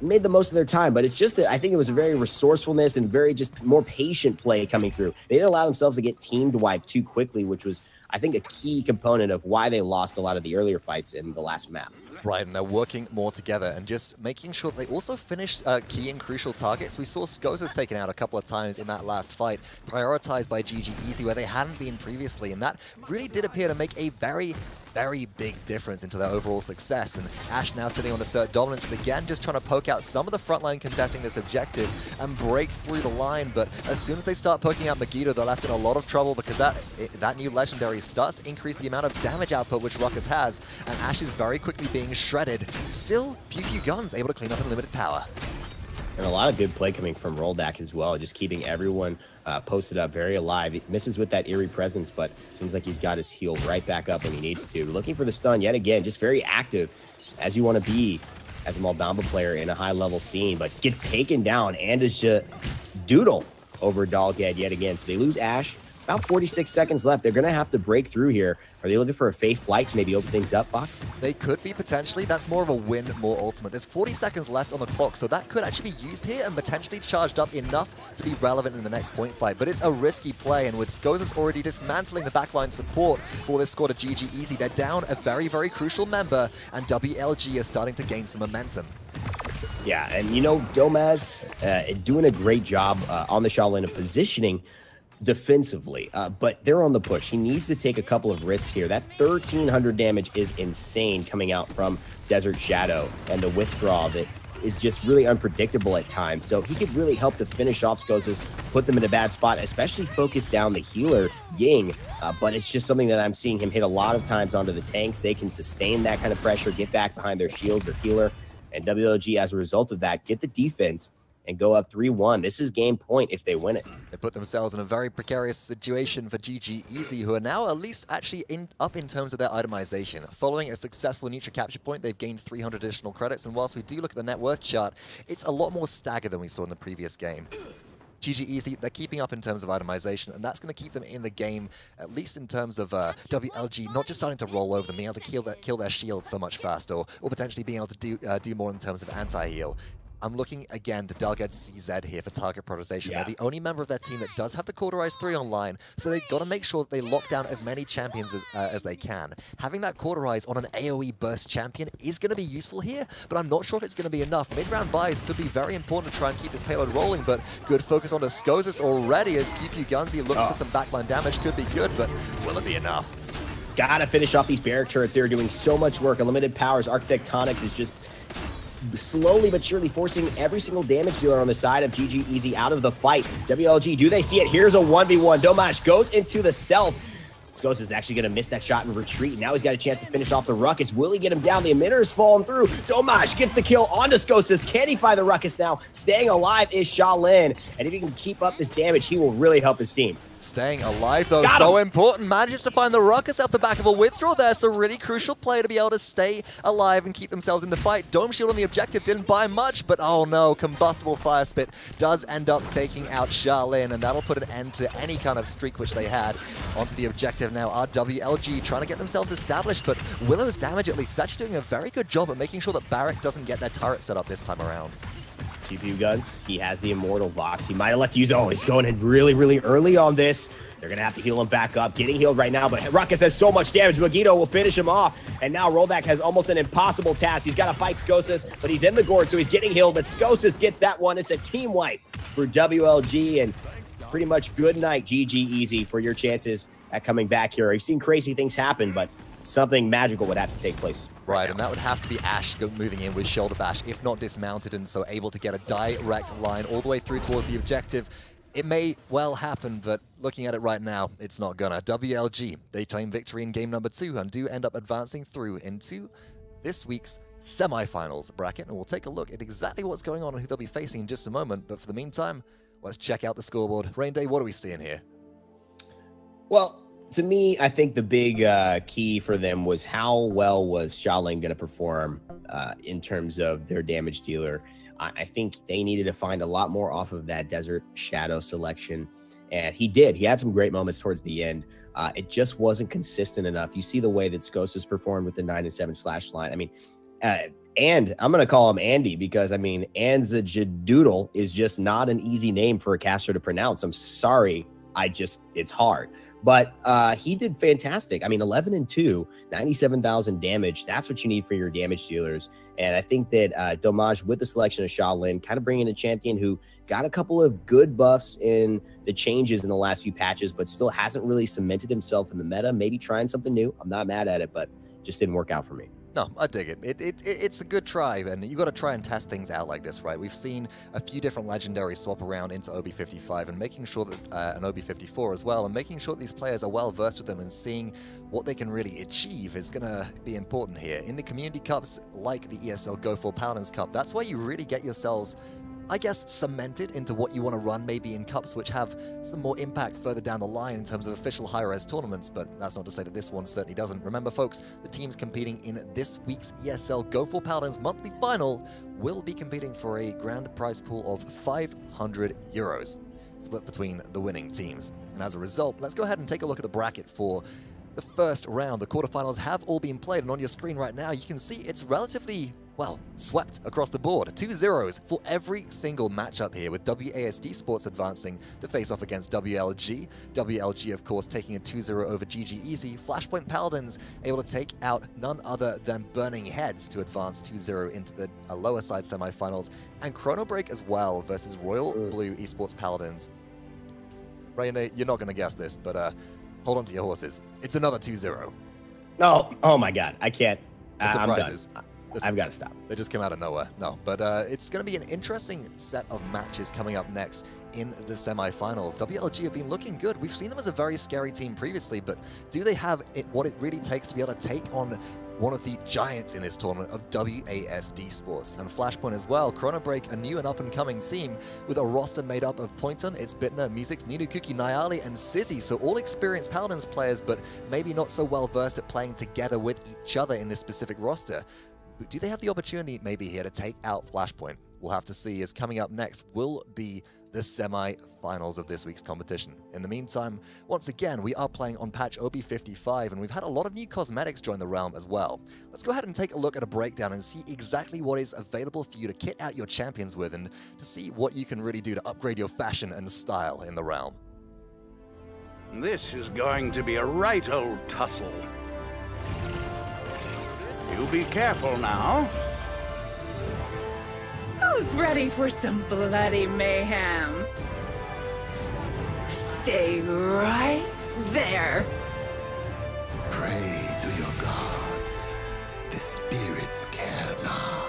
made the most of their time. But it's just that I think it was a very resourcefulness and very just more patient play coming through. They didn't allow themselves to get teamed wiped too quickly, which was, I think, a key component of why they lost a lot of the earlier fights in the last map. Right, and they're working more together and just making sure that they also finish key and crucial targets. We saw Skozas taken out a couple of times in that last fight, prioritized by GG Easy, where they hadn't been previously, and that really did appear to make a very, very big difference into their overall success. And Ash now sitting on assert dominance again, just trying to poke out some of the frontline contesting this objective and break through the line. But as soon as they start poking out Megiddo, they're left in a lot of trouble, because that new legendary starts to increase the amount of damage output which Ruckus has, and Ash is very quickly being shredded. Still, Pew Pew Guns able to clean up in limited power. And a lot of good play coming from Roldak as well, just keeping everyone posted up, very alive. He misses with that eerie presence, but seems like he's got his heal right back up when he needs to. Looking for the stun yet again, just very active as you want to be as a Moldamba player in a high-level scene, but gets taken down and is just doodle over Doghead yet again. So they lose Ash. About 46 seconds left. They're going to have to break through here. Are they looking for a Faith Flight to maybe open things up, Fox? They could be, potentially. That's more of a win, more ultimate. There's 40 seconds left on the clock, so that could actually be used here and potentially charged up enough to be relevant in the next point fight. But it's a risky play, and with Skozas already dismantling the backline support for this squad of GG Easy, they're down a very, very crucial member, and WLG is starting to gain some momentum. Yeah, and Domaz doing a great job on the Shaolin of positioning defensively, but they're on the push. He needs to take a couple of risks here. That 1,300 damage is insane coming out from Desert Shadow, and the withdrawal that is just really unpredictable at times. So he could really help to finish off Skozas, put them in a bad spot, especially focus down the healer, Ying. But it's just something that I'm seeing him hit a lot of times onto the tanks. They can sustain that kind of pressure, get back behind their shield, their healer, and WLG, as a result of that, get the defense and go up 3-1. This is game point if they win it. They put themselves in a very precarious situation for GG Easy, who are now at least actually up in terms of their itemization. Following a successful neutral capture point, they've gained 300 additional credits, and whilst we do look at the net worth chart, it's a lot more staggered than we saw in the previous game. GG Easy, they're keeping up in terms of itemization, and that's going to keep them in the game, at least in terms of WLG not just starting to roll over them, being able to kill their shield so much faster, or potentially being able to do more in terms of anti-heal. I'm looking again to Doghead CZ here for target prioritization. Yeah. They're the only member of their team that does have the Cauterize 3 online, so they've got to make sure that they lock down as many champions as they can. Having that Cauterize on an AoE burst champion is going to be useful here, but I'm not sure if it's going to be enough. Mid-round buys could be very important to try and keep this payload rolling, but good focus on Skozas already as Pew Pew Gunzy looks for some backline damage. Could be good, but will it be enough? Gotta finish off these barrack turrets. They're doing so much work. Unlimited Powers, Architectonics is just slowly but surely forcing every single damage dealer on the side of GG Easy out of the fight. WLG, do they see it? Here's a 1v1. Domash goes into the stealth. Skozas is actually going to miss that shot and retreat. Now he's got a chance to finish off the Ruckus. Will he get him down? The emitter is falling through. Domash gets the kill onto Skozas. Can he find the Ruckus now? Staying alive is Shaolin. And if he can keep up this damage, he will really help his team. Staying alive, though, so important. Manages to find the Ruckus out the back of a withdrawal there, so really crucial play to be able to stay alive and keep themselves in the fight. Dome Shield on the objective didn't buy much, but oh no, Combustible Fire Spit does end up taking out Shaolin, and that'll put an end to any kind of streak which they had. Onto the objective now are WLG, trying to get themselves established, but Willow's damage at least is actually doing a very good job at making sure that Barrack doesn't get their turret set up this time around. GPU Guns, he has the Immortal Vox. He might have let to use, oh, he's going in really, really early on this. They're going to have to heal him back up. Getting healed right now, but Ruckus has so much damage. Megiddo will finish him off. And now Roldak has almost an impossible task. He's got to fight Skozas, but he's in the gourd, so he's getting healed. But Skozas gets that one. It's a team wipe for WLG, and pretty much good night, GG Easy, for your chances at coming back here. I've seen crazy things happen, but something magical would have to take place. Right, and that would have to be Ash moving in with Shoulder Bash, if not dismounted, and so able to get a direct line all the way through towards the objective. It may well happen, but looking at it right now, it's not gonna. WLG, they claim victory in game number 2 and do end up advancing through into this week's semi-finals bracket, and we'll take a look at exactly what's going on and who they'll be facing in just a moment. But for the meantime, let's check out the scoreboard. Rain Day, what are we seeing here? Well, to me, I think the big key for them was how well was Shaolin going to perform in terms of their damage dealer. I think they needed to find a lot more off of that Desert Shadow selection. And he did. He had some great moments towards the end. It just wasn't consistent enough. You see the way that Skos performed with the 9 and 7 slash line. I mean, and I'm going to call him Andy because, I mean, Anzajadoodle is just not an easy name for a caster to pronounce. I'm sorry. It's hard. But he did fantastic. I mean, 11 and 2, 97,000 damage. That's what you need for your damage dealers. And I think that Domage, with the selection of Shaolin, kind of bringing a champion who got a couple of good buffs in the changes in the last few patches, but still hasn't really cemented himself in the meta. Maybe trying something new. I'm not mad at it, but just didn't work out for me. No, I dig it. It's a good try, and you got to try and test things out like this, right? We've seen a few different legendaries swap around into OB55 and making sure that, and OB54 as well, and making sure that these players are well versed with them and seeing what they can really achieve is going to be important here. In the community cups, like the ESL Go4Paladins Cup, that's where you really get yourselves, I guess, cemented into what you want to run, maybe in cups which have some more impact further down the line in terms of official high-res tournaments, but that's not to say that this one certainly doesn't. Remember, folks, the teams competing in this week's ESL Go4Paladins monthly final will be competing for a grand prize pool of 500 euros, split between the winning teams. And as a result, let's go ahead and take a look at the bracket for the first round. The quarterfinals have all been played, and on your screen right now, you can see it's relatively, well, swept across the board. 2 zeros for every single matchup here, with WASD Sports advancing to face off against WLG. WLG, of course, taking a 2-0 over GG Easy. Flashpoint Paladins able to take out none other than Burning Heads to advance 2-0 into the lower side semifinals. And Chrono Break as well versus Royal Blue Esports Paladins. Rainer, you're not going to guess this, but hold on to your horses. It's another 2-0. Oh my God. I can't. I'm done. I've got to stop. They just came out of nowhere. No, but it's going to be an interesting set of matches coming up next in the semifinals. WLG have been looking good. We've seen them as a very scary team previously, but do they have what it really takes to be able to take on one of the giants in this tournament of WASD Sports? And Flashpoint as well. Chrono Break, a new and up-and-coming team with a roster made up of Pointon, It's Bitner, Musics, Ninu Kuki, Nyali, and Sizzy. So all experienced Paladins players, but maybe not so well versed at playing together with each other in this specific roster. Do they have the opportunity maybe here to take out Flashpoint? We'll have to see, as coming up next will be the semi-finals of this week's competition. In the meantime, once again, we are playing on patch OB55, and we've had a lot of new cosmetics join the realm as well. Let's go ahead and take a look at a breakdown and see exactly what is available for you to kit out your champions with, and to see what you can really do to upgrade your fashion and style in the realm. This is going to be a right old tussle. You be careful now. Who's ready for some bloody mayhem? Stay right there. Pray to your gods. The spirits care not.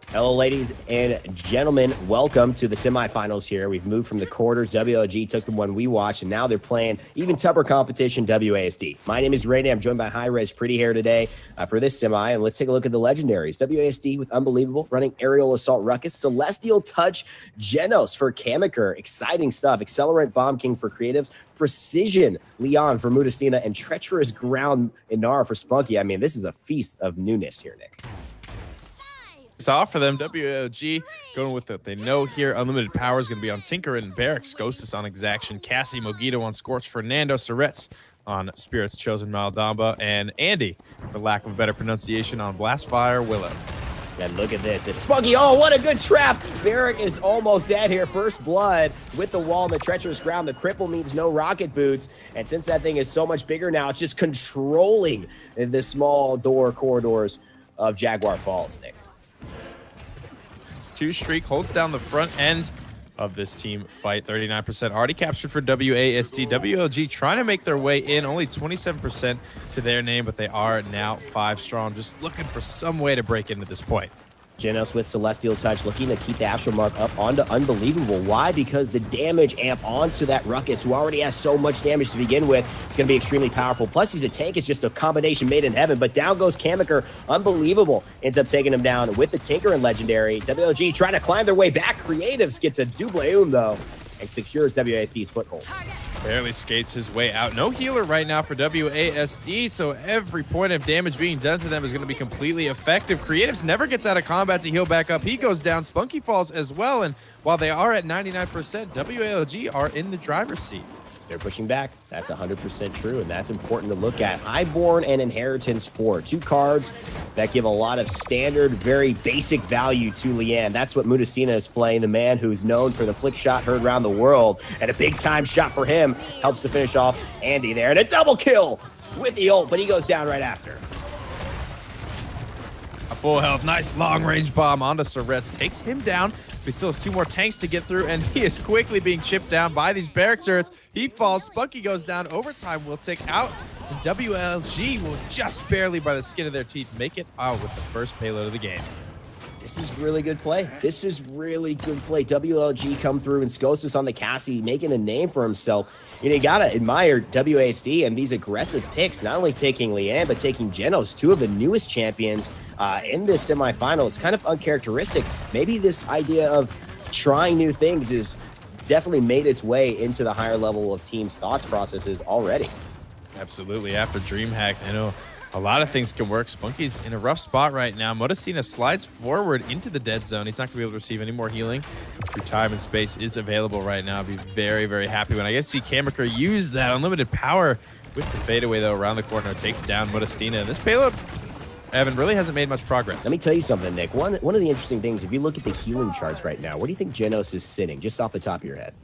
Hello, ladies and gentlemen. Welcome to the semifinals here. We've moved from the quarters. WLG took the one we watched, and now they're playing even tougher competition, WASD. My name is Rainy. I'm joined by High-Res Pretty Hair today for this semi, and let's take a look at the legendaries. WASD with Unbelievable, running Aerial Assault Ruckus, Celestial Touch, Genos for Kamiker. Exciting stuff. Accelerant Bomb King for Creatives, Precision Leon for Mudastina, and Treacherous Ground Inara for Spunky. I mean, this is a feast of newness here, Nick. It's off for them. WLG going with what they know here. Unlimited Power is going to be on Tinker and Barracks. Ghostus on Exaction. Cassie Mogito on Scorch. Fernando Surretz on Spirit's Chosen Maldamba. And Andy, for lack of a better pronunciation, on Blastfire Willow. And look at this. It's Spunky. Oh, what a good trap. Barrack is almost dead here. First blood with the wall and the treacherous ground. The cripple means no rocket boots. And since that thing is so much bigger now, it's just controlling the small door corridors of Jaguar Falls, Nick. Two Streak holds down the front end of this team fight. 39% already captured for WASD. WLG trying to make their way in. Only 27% to their name, but they are now 5 strong. Just looking for some way to break into this point. Genos with Celestial Touch looking to keep the Astral Mark up onto Unbelievable. Why? Because the damage amp onto that Ruckus, who already has so much damage to begin with, is going to be extremely powerful. Plus, he's a tank. It's just a combination made in heaven. But down goes Kamiker. Unbelievable ends up taking him down with the Tinker and Legendary. WLG trying to climb their way back. Creatives gets a double though, and secures WASD's foothold. Barely skates his way out. No healer right now for WASD, so every point of damage being done to them is going to be completely effective. Creatives never gets out of combat to heal back up. He goes down. Spunky falls as well, and while they are at 99%, WLG are in the driver's seat. They're pushing back. That's 100% true, and that's important to look at. Highborn and Inheritance 4, 2 cards that give a lot of standard, very basic value to Leanne. That's what Mudastina is playing, the man who's known for the flick shot heard around the world, and a big-time shot for him helps to finish off Andy there, and a double kill with the ult, but he goes down right after. A full health, nice long-range bomb onto Surretz, takes him down. He still has 2 more tanks to get through, and he is quickly being chipped down by these barrack turrets. He falls. Spunky goes down. Overtime will tick out. And WLG will just barely, by the skin of their teeth, make it out with the first payload of the game. This is really good play. This is really good play. WLG come through and Scosus on the Cassie, making a name for himself. You know, you gotta admire WASD and these aggressive picks, not only taking Leanne, but taking Genos, 2 of the newest champions in this semifinal. It's kind of uncharacteristic. Maybe this idea of trying new things is definitely made its way into the higher level of teams' thoughts processes already. Absolutely. After DreamHack, I know a lot of things can work. Spunky's in a rough spot right now. Mudastina slides forward into the dead zone. He's not going to be able to receive any more healing. Through time and space is available right now. I'd be very, very happy when I get to see Kamiker use that unlimited power with the fadeaway, though, around the corner. Takes down Mudastina. This payload, Evan, really hasn't made much progress. Let me tell you something, Nick. One of the interesting things, if you look at the healing charts right now, where do you think Genos is sitting, just off the top of your head?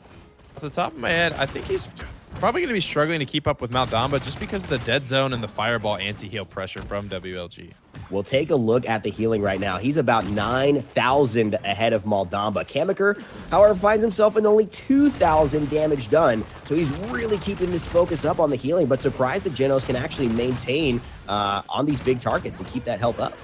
Off the top of my head, I think he's probably going to be struggling to keep up with Maldamba just because of the dead zone and the fireball anti-heal pressure from WLG. We'll take a look at the healing right now. He's about 9,000 ahead of Maldamba. Kamiker, however, finds himself in only 2,000 damage done. So he's really keeping this focus up on the healing, but surprised that Genos can actually maintain on these big targets and keep that health up.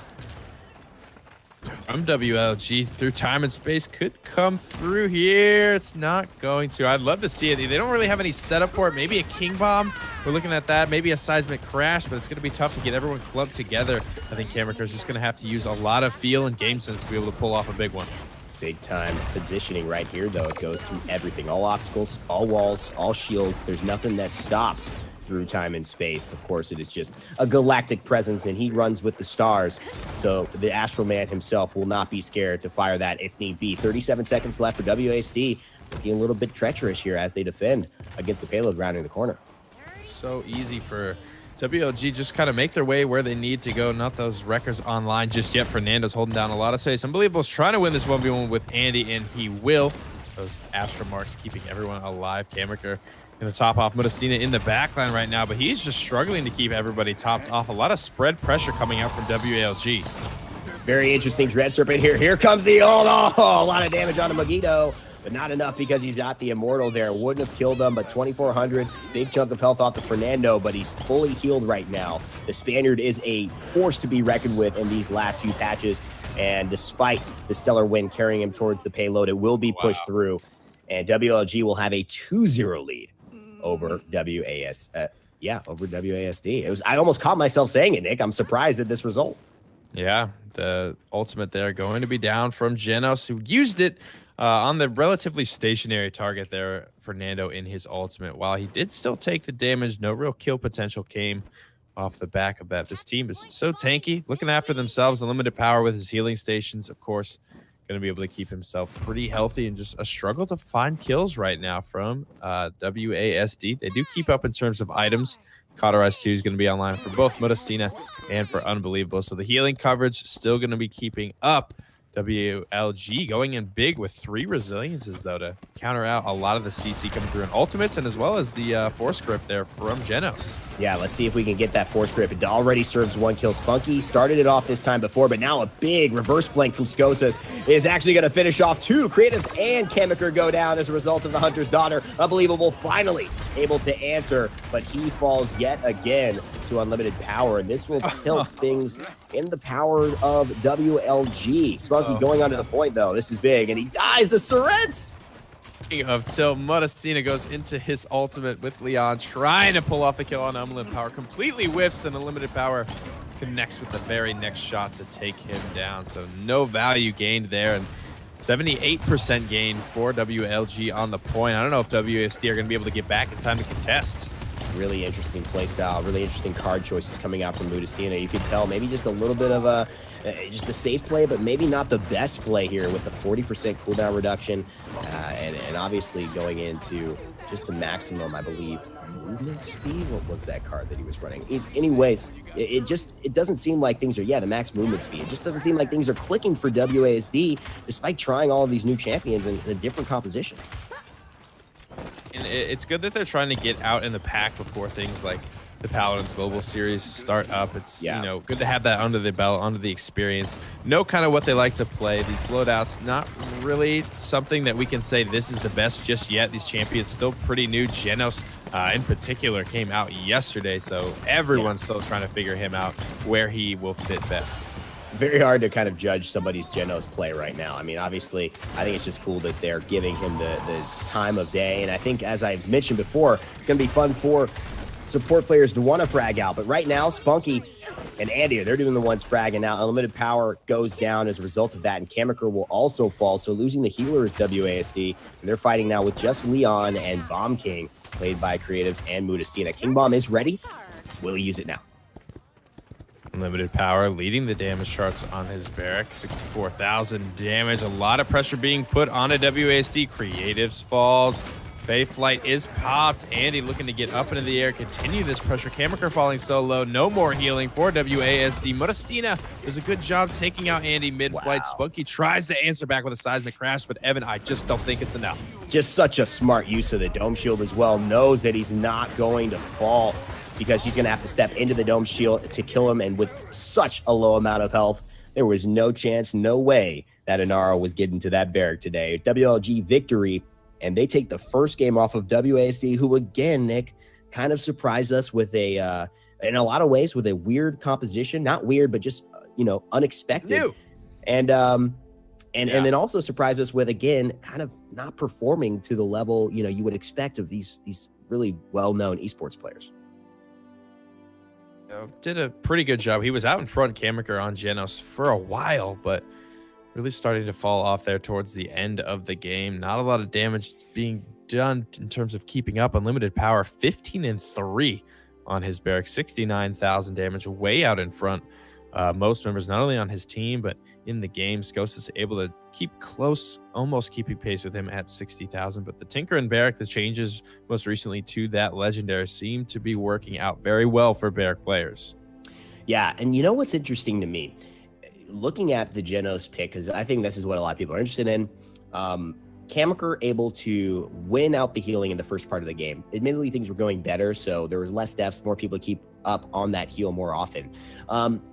From WLG through time and space could come through here. It's not going to. I'd love to see it. They don't really have any setup for it. Maybe a King Bomb. We're looking at that. Maybe a Seismic Crash, but it's going to be tough to get everyone clubbed together. I think Kamiker's just going to have to use a lot of feel and game sense to be able to pull off a big one. Big time positioning right here, though. It goes through everything, all obstacles, all walls, all shields. There's nothing that stops through time and space. Of course, it is just a galactic presence, and he runs with the stars. So the Astral Man himself will not be scared to fire that if need be. 37 seconds left for WASD. Looking a little bit treacherous here as they defend against the payload rounding the corner. So easy for WLG just kind of make their way where they need to go. Not those wreckers online just yet. Fernando's holding down a lot of space. Unbelievable's trying to win this 1v1 with Andy, and he will. Those Astral Marks keeping everyone alive. Kammerker going to top off Modestina in the backline right now, but he's just struggling to keep everybody topped off. A lot of spread pressure coming out from WLG. Very interesting Dread Serpent here. Here comes the ult. Oh, a lot of damage on the Megiddo, but not enough because he's got the Immortal there. Wouldn't have killed them, but 2,400. Big chunk of health off the Fernando, but he's fully healed right now. The Spaniard is a force to be reckoned with in these last few patches, and despite the stellar win carrying him towards the payload, it will be pushed through, and WLG will have a 2-0 lead over WASD. I almost caught myself saying it, Nick. I'm surprised at this result. Yeah, the ultimate there going to be down from Genos, who used it on the relatively stationary target there, Fernando, in his ultimate. While he did still take the damage, no real kill potential came off the back of that. This team is so tanky, looking after themselves, unlimited power with his healing stations, of course, going to be able to keep himself pretty healthy, and just a struggle to find kills right now from WASD. They do keep up in terms of items. Cauterize 2 is going to be online for both Modestina and for Unbelievable. So the healing coverage still going to be keeping up. WLG going in big with 3 resiliences, though, to counter out a lot of the CC coming through in ultimates, and as well as the force grip there from Genos. Yeah, let's see if we can get that force grip. It already serves 1 kill. Spunky started it off this time before, but now a big reverse flank from Skosas is actually going to finish off 2. Creatives and Kammerker go down as a result of the Hunter's Daughter. Unbelievable, finally able to answer, but he falls yet again to unlimited power, and this will tilt things in the power of WLG. Spunky going onto the point, though. This is big, and he dies to Surrets. Speaking of tilt, Modestina goes into his ultimate with Leon, trying to pull off the kill on unlimited power. Completely whiffs, and unlimited power connects with the very next shot to take him down. So no value gained there, and 78% gain for WLG on the point. I don't know if WASD are going to be able to get back in time to contest. Really interesting playstyle, really interesting card choices coming out from Modestina. You could tell maybe just a little bit of a just a safe play, but maybe not the best play here with the 40% cooldown reduction, and obviously going into just the maximum, I believe, movement speed. What was that card that he was running? Anyways, it doesn't seem like things are, the max movement speed. It just doesn't seem like things are clicking for WASD, despite trying all of these new champions in a different composition. And it's good that they're trying to get out in the pack before things like the Paladins Global Series start up. It's you know, good to have that under the belt, under the experience. Know kind of what they like to play. These loadouts, not really something that we can say this is the best just yet. These champions still pretty new. Genos in particular came out yesterday, so everyone's still trying to figure him out where he will fit best. Very hard to kind of judge somebody's Genos play right now. I mean, obviously, I think it's just cool that they're giving him the time of day. And I think, as I've mentioned before, it's going to be fun for support players to want to frag out. But right now, Spunky and Andy, they're doing the ones fragging out. Unlimited power goes down as a result of that, and Kammerker will also fall. So losing the healer is WASD, and they're fighting now with just Leon and Bomb King, played by Creatives and Modestina. King Bomb is ready. Will he use it now? Unlimited power leading the damage charts on his barrack. 64,000 damage. A lot of pressure being put on a WASD. Creatives falls. Bayflight is popped. Andy looking to get up into the air, continue this pressure. Kammerker falling so low. No more healing for WASD. Modestina does a good job taking out Andy mid-flight. Spunky tries to answer back with a seismic crash, but Evan, I just don't think it's enough. Just such a smart use of the Dome Shield as well. Knows that he's not going to fall, because he's going to have to step into the Dome Shield to kill him, and with such a low amount of health, there was no chance, no way that Inara was getting to that barrack today. WLG victory, and they take the first game off of WASD, who again, Nick, kind of surprised us with a, in a lot of ways, with a weird composition. Not weird, but just, unexpected. New. And then also surprised us with, again, kind of not performing to the level, you would expect of these really well-known esports players. Did a pretty good job. He was out in front, Kammerker on Genos, for a while, but really starting to fall off there towards the end of the game. Not a lot of damage being done in terms of keeping up. Unlimited power, 15-3 on his barrack, 69,000 damage, way out in front. Most members, not only on his team, but in the game. Skos is able to keep close, almost keeping pace with him at 60,000. But the Tinker and Barrack, the changes most recently to that legendary, seem to be working out very well for Barrack players. Yeah, and you know what's interesting to me? Looking at the Genos pick, because I think this is what a lot of people are interested in. Kamikaze able to win out the healing in the first part of the game. Admittedly, things were going better, so there was less deaths, more people to keep up on that heal more often.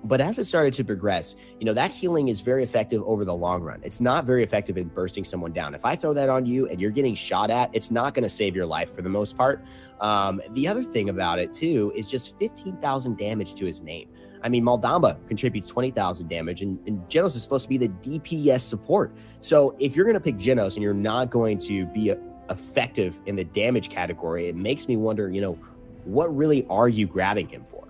But as it started to progress, you know, that healing is very effective over the long run. It's not very effective in bursting someone down. If I throw that on you and you're getting shot at, it's not going to save your life for the most part. The other thing about it, too, is just 15,000 damage to his name. I mean, Maldamba contributes 20,000 damage, and Genos is supposed to be the DPS support. So if you're going to pick Genos and you're not going to be effective in the damage category, it makes me wonder, you know, what really are you grabbing him for?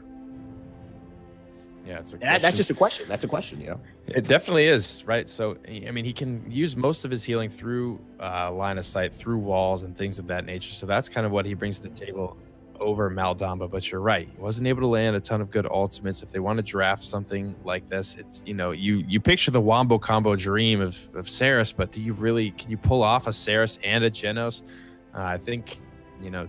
Yeah, it's that's just a question. That's a question, you know? It definitely is, right? So, I mean, he can use most of his healing through line of sight, through walls and things of that nature. So that's kind of what he brings to the table over Maldamba. But you're right, he wasn't able to land a ton of good ultimates. If they want to draft something like this, it's, you know, you picture the wombo combo dream of Saris, but can you pull off a Saris and a Genos? I think, you know,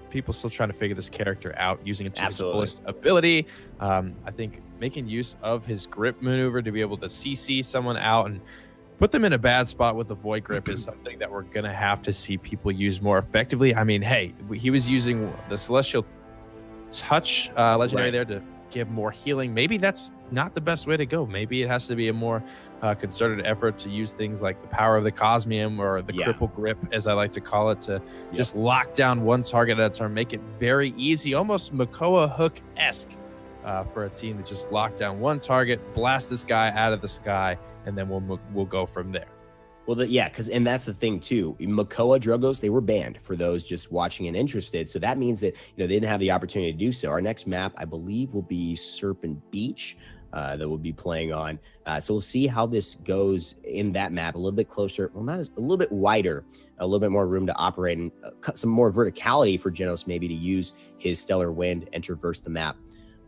people still trying to figure this character out, using it to his fullest ability. I think making use of his grip maneuver to be able to CC someone out and put them in a bad spot with a void grip is something that we're going to have to see people use more effectively. I mean, hey, he was using the Celestial Touch legendary there to give more healing. Maybe that's not the best way to go. Maybe it has to be a more concerted effort to use things like the power of the Cosmium or the cripple grip, as I like to call it, to just lock down one target at a time, make it very easy, almost Makoa Hook-esque for a team to just lock down one target, blast this guy out of the sky, and then we'll go from there. Well, and that's the thing too. Makoa Drogos, they were banned for those just watching and interested. So that means that, you know, they didn't have the opportunity to do so. Our next map, I believe, will be Serpent Beach that we'll be playing on. So we'll see how this goes in that map. A little bit closer, well, a little bit wider, a little bit more room to operate, and some more verticality for Genos maybe to use his Stellar Wind and traverse the map.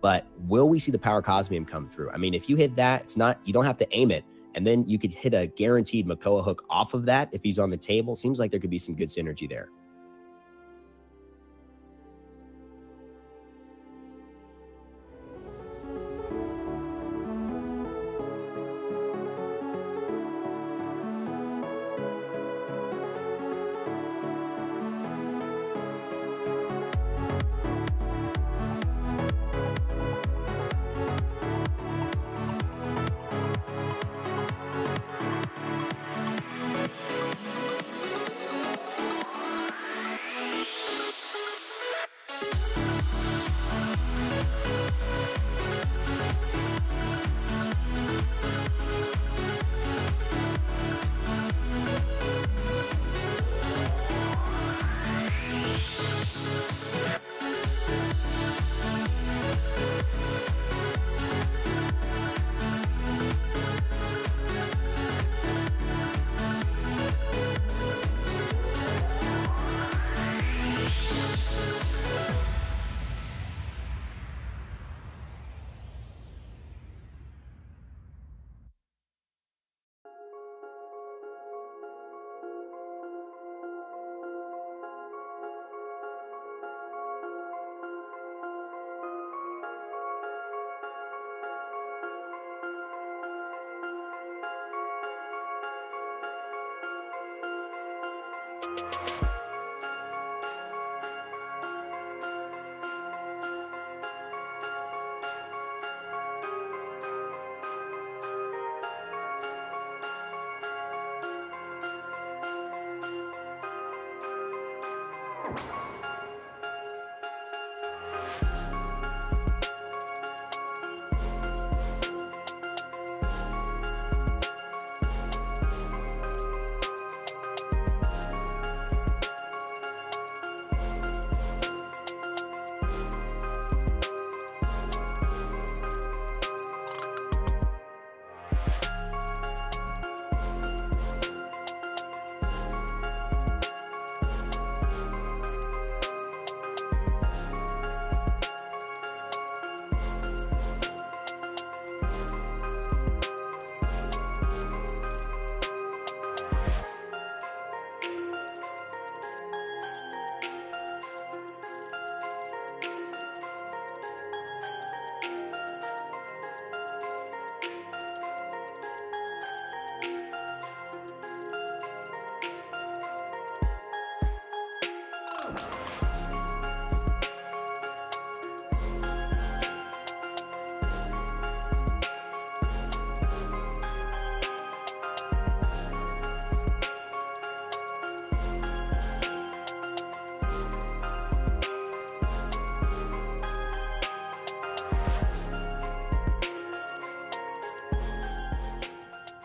But will we see the Power Cosmium come through? I mean, if you hit that, it's not, you don't have to aim it. And then you could hit a guaranteed Makoa hook off of that if he's on the table. Seems like there could be some good synergy there.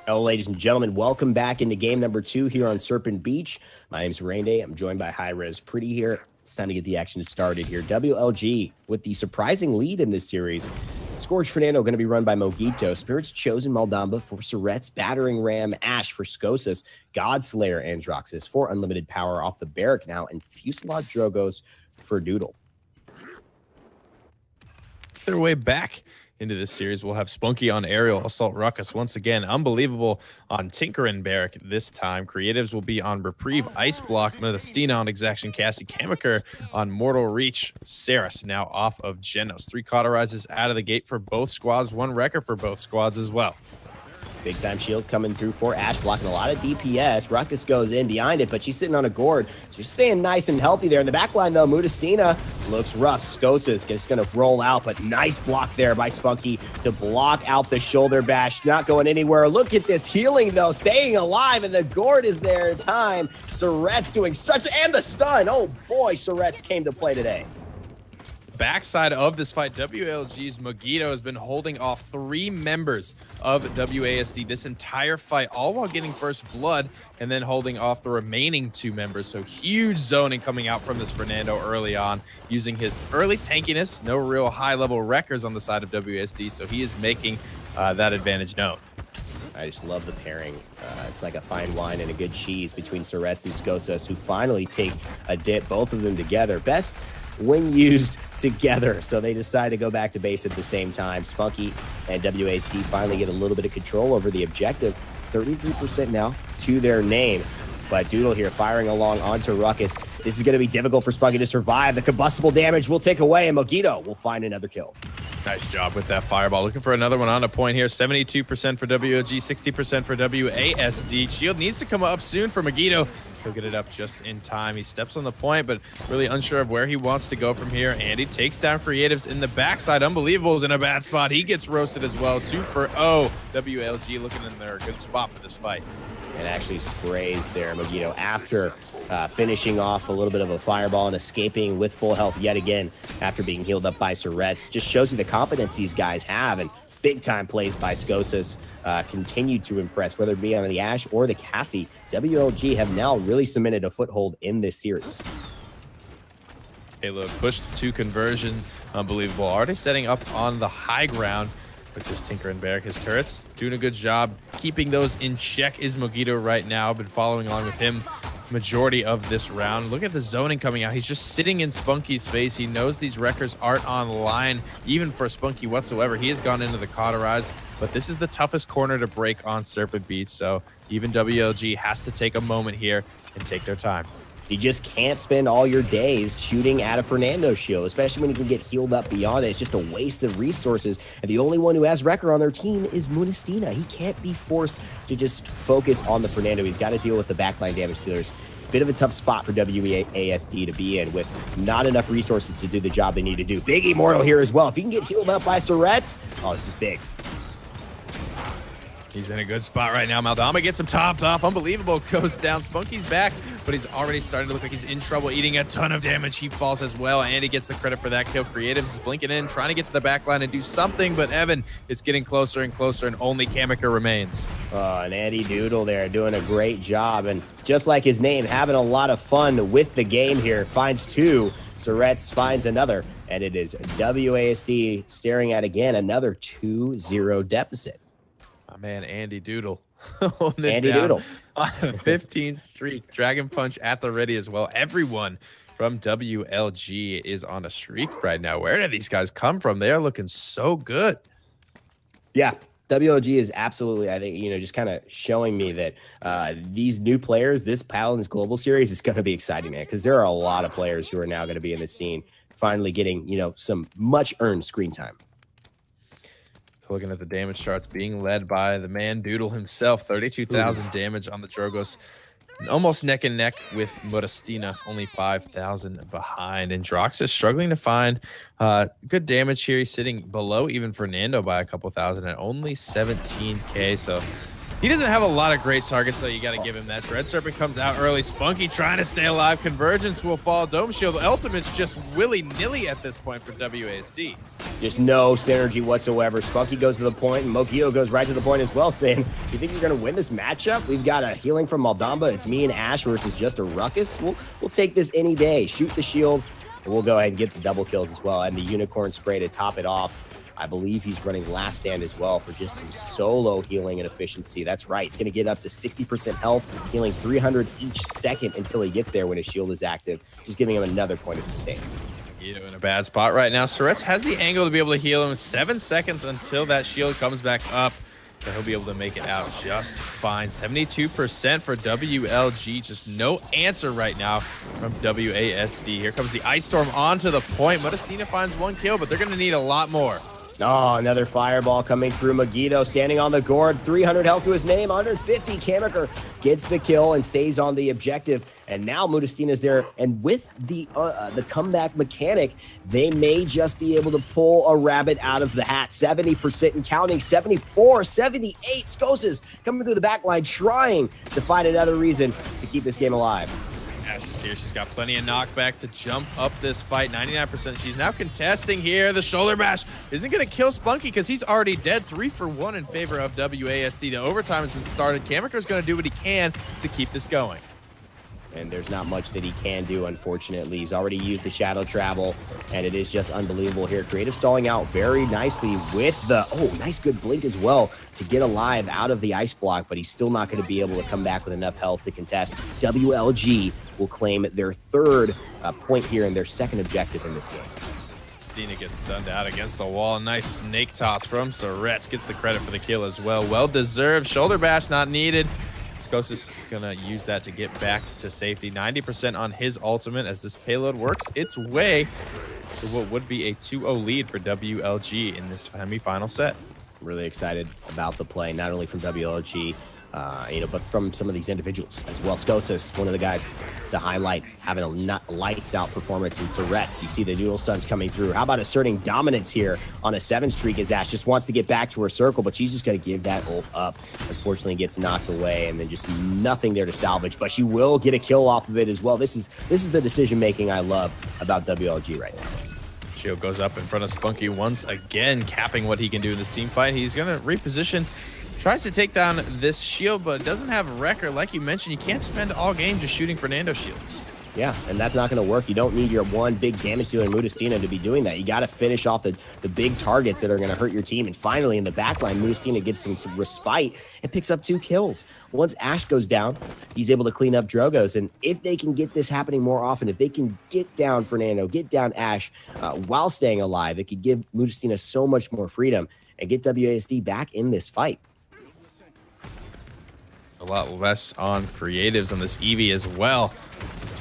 Hello, ladies and gentlemen. Welcome back into game number 2 here on Serpent Beach. My name's Rainday. I'm joined by High Res Pretty here. It's time to get the action started here. WLG with the surprising lead in this series. Scourge Fernando going to be run by Mogito. Spirits Chosen Maldamba for Surret's, Battering Ram Ash for Skosas, Godslayer Androxus for Unlimited Power off the Barrack now, and Fuselage Drogos for Doodle. Their way back into this series, we'll have Spunky on Aerial, Assault Ruckus once again, Unbelievable on Tinker and Barrack this time. Creatives will be on Reprieve, Ice Block, Medestina on Exaction, Cassie Kamaker on Mortal Reach, Saris now off of Genos. 3 cauterizes out of the gate for both squads, 1 wrecker for both squads as well. Big time shield coming through for Ash, blocking a lot of DPS. Ruckus goes in behind it, but she's sitting on a gourd. She's staying nice and healthy there. In the back line, though, Modestina looks rough. Skosas is going to roll out, but nice block there by Spunky to block out the shoulder bash. Not going anywhere. Look at this healing, though, staying alive, and the gourd is there in time. Surret's doing such, and the stun. Oh, boy, Surret's came to play today. Backside of this fight, WLG's Mogito has been holding off 3 members of WASD this entire fight, all while getting first blood and then holding off the remaining 2 members. So huge zoning coming out from this Fernando early on, using his early tankiness. No real high-level wreckers on the side of WASD, so he is making that advantage known. I just love the pairing. It's like a fine wine and a good cheese between Surret's and Skosas, who finally take a dip, both of them together. Best when used together, so they decide to go back to base at the same time. Spunky and WASD finally get a little bit of control over the objective. 33% now to their name. But Doodle here firing along onto Ruckus. This is going to be difficult for Spunky to survive. The combustible damage will take away, and Mogito will find another kill. Nice job with that fireball. Looking for another one on a point here. 72% for WOG, 60% for WASD. Shield needs to come up soon for Mogito. He'll get it up just in time. He steps on the point, but really unsure of where he wants to go from here. And he takes down Creatives in the backside. Unbelievable's in a bad spot. He gets roasted as well. 2 for 0. WLG looking in their good spot for this fight. And actually sprays there, Mogito, after finishing off a little bit of a fireball and escaping with full health yet again after being healed up by Surret's. Just shows you the confidence these guys have, and big time plays by Skosas continued to impress, whether it be on the Ash or the Cassie. WLG have now really cemented a foothold in this series. Halo pushed to conversion. Unbelievable. Already setting up on the high ground with this Tinker and Barrack. His turrets doing a good job keeping those in check is Mogito right now. Been following along with him majority of this round. Look at the zoning coming out. He's just sitting in Spunky's face. He knows these wreckers aren't online, even for Spunky whatsoever. He has gone into the cauterize, but this is the toughest corner to break on Serpent Beach, so even WLG has to take a moment here and take their time. You just can't spend all your days shooting at a Fernando shield, especially when you can get healed up beyond it. It's just a waste of resources. And the only one who has Wrecker on their team is Modestina. He can't be forced to just focus on the Fernando. He's got to deal with the backline damage dealers. Bit of a tough spot for WASD to be in with not enough resources to do the job they need to do. Big Immortal here as well. If he can get healed up by Surret's, oh, this is big. He's in a good spot right now. Maldama gets him topped off. Unbelievable goes down. Spunky's back, but he's already starting to look like he's in trouble, eating a ton of damage. He falls as well, and he gets the credit for that kill. Creatives is blinking in, trying to get to the back line and do something, but Evan, it's getting closer and closer, and only Kamaker remains. And Andy Doodle there doing a great job, and just like his name, having a lot of fun with the game here. Finds 2. Surret's finds another, and it is WASD staring at, again, another 2-0 deficit. My man, Andy Doodle. Andy Doodle. On a 15th streak. Dragon Punch at the ready as well. Everyone from WLG is on a streak right now. Where did these guys come from? They are looking so good. Yeah. WLG is absolutely, I think, just kind of showing me that these new players, this Paladins Global Series is going to be exciting, man, because there are a lot of players who are now going to be in the scene, finally getting, some much-earned screen time. Looking at the damage charts, being led by the man Doodle himself, 32,000 damage on the Drogos. Almost neck and neck with Modestina, only 5,000 behind. And Drox is struggling to find good damage here. He's sitting below even Fernando by a couple thousand at only 17K. So He doesn't have a lot of great targets, though. You got to give him that. Dread Serpent comes out early. Spunky trying to stay alive. Convergence will fall. Dome Shield. Ultimate's just willy-nilly at this point for WASD. Just no synergy whatsoever. Spunky goes to the point, and Mogito goes right to the point as well, saying, you think you're going to win this matchup? We've got a healing from Maldamba. It's me and Ash versus just a Ruckus. We'll take this any day. Shoot the shield, and we'll go ahead and get the double kills as well. And the Unicorn Spray to top it off. I believe he's running Last Stand as well for just some solo healing and efficiency. That's right. It's going to get up to 60% health, healing 300 each second until he gets there when his shield is active, just giving him another point of sustain. In a bad spot right now. Surret's has the angle to be able to heal him. 7 seconds until that shield comes back up. So he'll be able to make it out just fine. 72% for WLG. Just no answer right now from WASD. Here comes the Ice Storm onto the point. Modestina finds 1 kill, but they're going to need a lot more. Oh, another fireball coming through. Mogito standing on the gourd. 300 health to his name. 150. Kamiker gets the kill and stays on the objective. And now Modestina's there. And with the comeback mechanic, they may just be able to pull a rabbit out of the hat. 70% and counting. 74, 78. Skosas coming through the back line, trying to find another reason to keep this game alive. Ash is here. She's got plenty of knockback to jump up this fight. 99%. She's now contesting here. The shoulder bash isn't going to kill Spunky because he's already dead. 3 for 1 in favor of WASD. The overtime has been started. Kamiker's going to do what he can to keep this going. And there's not much that he can do, unfortunately. He's already used the shadow travel, and it is just unbelievable here. Creative stalling out very nicely with the, nice good blink as well to get alive out of the ice block, but he's still not going to be able to come back with enough health to contest. WLG will claim their 3rd point here and their 2nd objective in this game. Stina gets stunned out against the wall. Nice snake toss from Surret. Gets the credit for the kill as well. Well-deserved. Shoulder bash not needed. Skos is going to use that to get back to safety. 90% on his ultimate as this payload works its way to what would be a 2-0 lead for WLG in this semi-final set. Really excited about the play, not only from WLG, but from some of these individuals as well. Skosas, one of the guys to highlight, having a lights-out performance in Surret's. You see the noodle stuns coming through. How about asserting dominance here on a 7 streak as Ash just wants to get back to her circle, but she's just going to give that ult up. Unfortunately, gets knocked away, and then just nothing there to salvage, but she will get a kill off of it as well. This is the decision-making I love about WLG right now. Shield goes up in front of Spunky once again, capping what he can do in this team fight. He's going to reposition. Tries to take down this shield, but doesn't have a record. Like you mentioned, you can't spend all game just shooting Fernando shields. Yeah, and that's not going to work. You don't need your one big damage dealer Modestina to be doing that. You got to finish off the big targets that are going to hurt your team. And finally, in the backline, Modestina gets some respite and picks up 2 kills. Once Ash goes down, he's able to clean up Drogos. And if they can get this happening more often, if they can get down Fernando, get down Ash while staying alive, it could give Modestina so much more freedom and get WASD back in this fight. A lot less on creatives on this Eevee as well.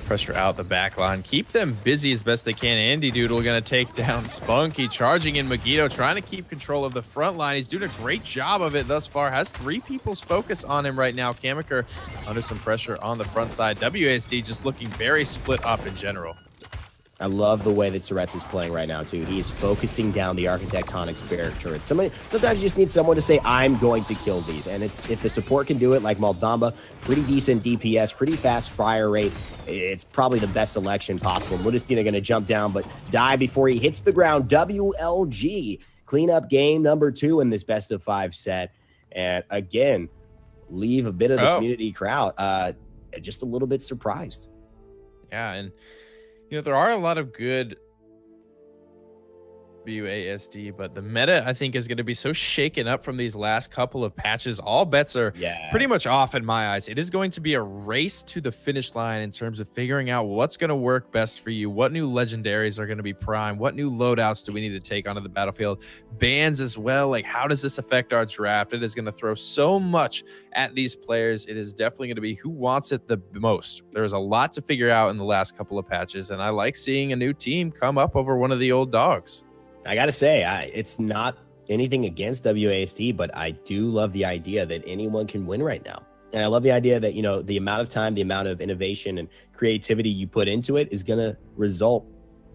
Pressure out the back line. Keep them busy as best they can. Andy Doodle going to take down Spunky. Charging in Mogito, trying to keep control of the front line. He's doing a great job of it thus far. Has 3 people's focus on him right now. Kamiker under some pressure on the front side. WASD just looking very split up in general. I love the way that Surret's is playing right now, too. He is focusing down the Architectonics barrier turrets. Sometimes you just need someone to say, I'm going to kill these. And if the support can do it, like Maldamba, pretty decent DPS, pretty fast fire rate, it's probably the best selection possible. Modestina going to jump down, but die before he hits the ground. WLG, cleanup game number 2 in this best-of-5 set. And again, leave a bit of the community crowd just a little bit surprised. Yeah, and there are a lot of good WASD, but the meta, I think, is going to be so shaken up from these last couple of patches. All bets are pretty much off in my eyes. It is going to be a race to the finish line in terms of figuring out what's going to work best for you, what new legendaries are going to be prime, what new loadouts do we need to take onto the battlefield, bans as well. Like, how does this affect our draft? It is going to throw so much at these players. It is definitely going to be who wants it the most. There's a lot to figure out in the last couple of patches, and I like seeing a new team come up over one of the old dogs. I got to say, it's not anything against WASD, but I do love the idea that anyone can win right now. And I love the idea that, the amount of time, the amount of innovation and creativity you put into it is going to result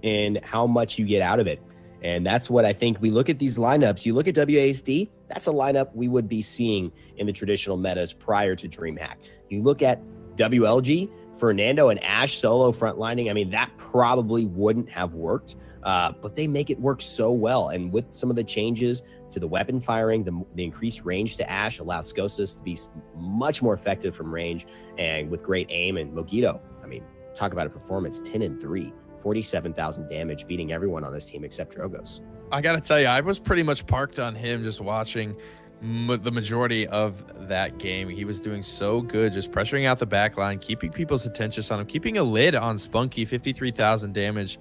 in how much you get out of it. And that's what I think we look at these lineups. You look at WASD, that's a lineup we would be seeing in the traditional metas prior to DreamHack. You look at WLG, Fernando and Ashe solo frontlining, I mean, that probably wouldn't have worked, but they make it work so well. And with some of the changes to the weapon firing, the increased range to Ashe allows Skosas to be much more effective from range and with great aim. And Mogito, I mean, talk about a performance, 10-3, 47,000 damage, beating everyone on this team except Drogos. I got to tell you, I was pretty much parked on him just watching the majority of that game. He was doing so good, just pressuring out the back line, keeping people's attention on him, keeping a lid on Spunky. 53,000 damage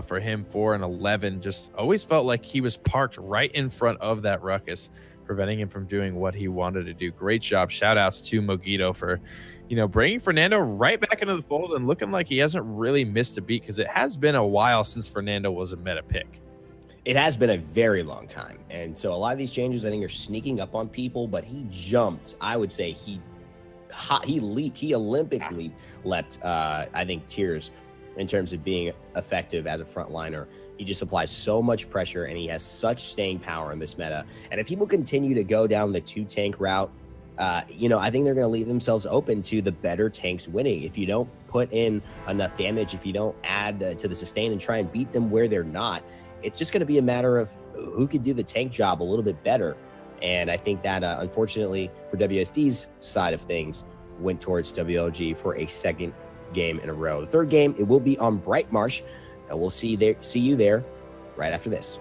for him, 4-11. Just always felt like he was parked right in front of that Ruckus, preventing him from doing what he wanted to do. Great job. Shout outs to Mogito for, you know, bringing Fernando right back into the fold and looking like he hasn't really missed a beat, because it has been a while since Fernando was a meta pick. It has been a very long time. And so a lot of these changes, I think, are sneaking up on people, but he jumped. I would say he leaped. He Olympic leapt, I think, tiers in terms of being effective as a frontliner. He just applies so much pressure, and he has such staying power in this meta. And if people continue to go down the 2-tank route, you know, I think they're going to leave themselves open to the better tanks winning. If you don't put in enough damage, if you don't add to the sustain and try and beat them where they're not, it's just going to be a matter of who could do the tank job a little bit better. And I think that, unfortunately, for WSD's side of things, went towards WLG for a second game in a row. The third game, it will be on Bright Marsh, and we'll see you there right after this.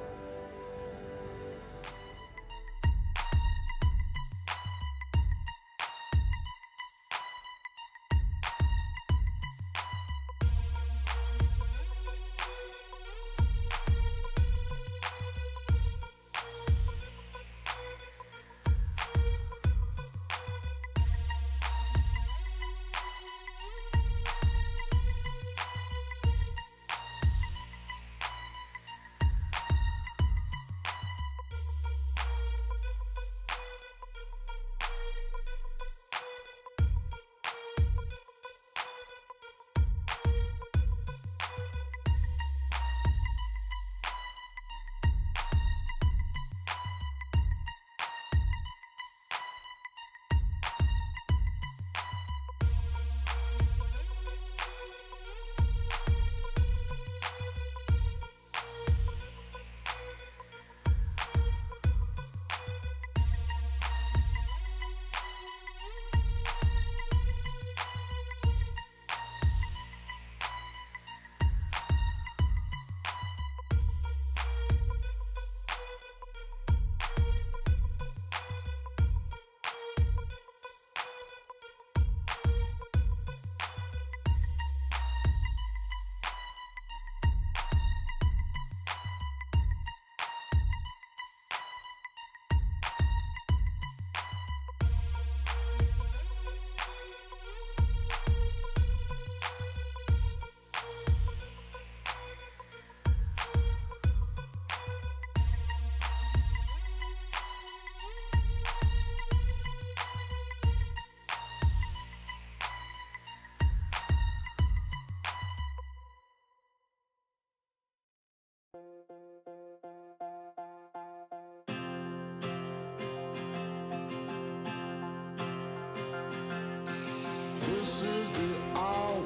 This is the hour,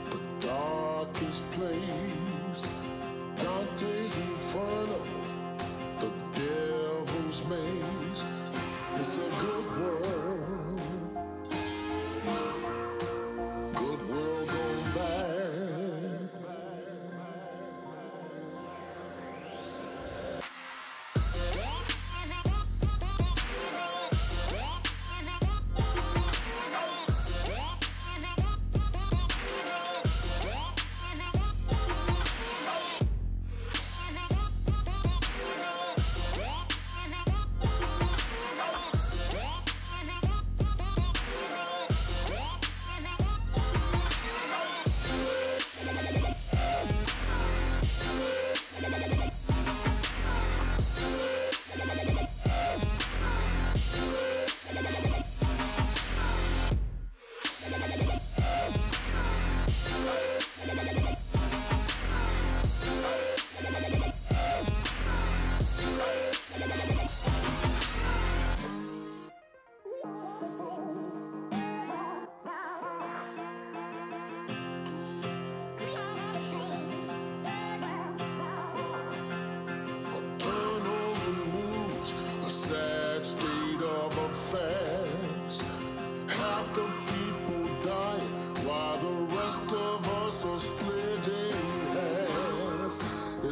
the darkest place. Dante's Inferno, the devil's maze. It's a good world, good world gone bad.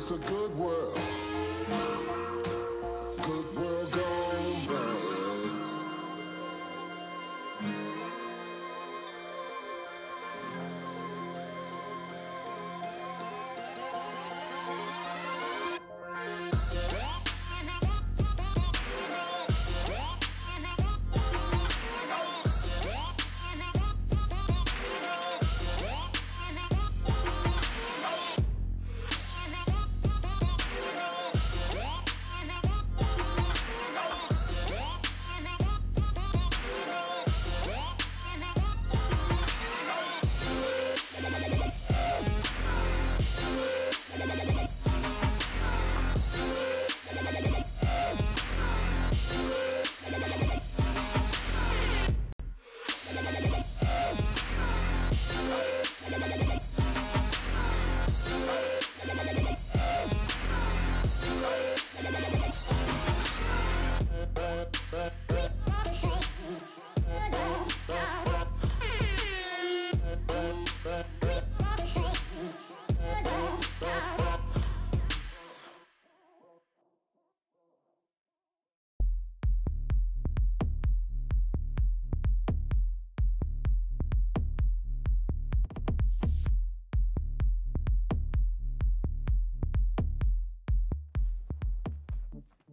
It's a good world. Good world gone bad.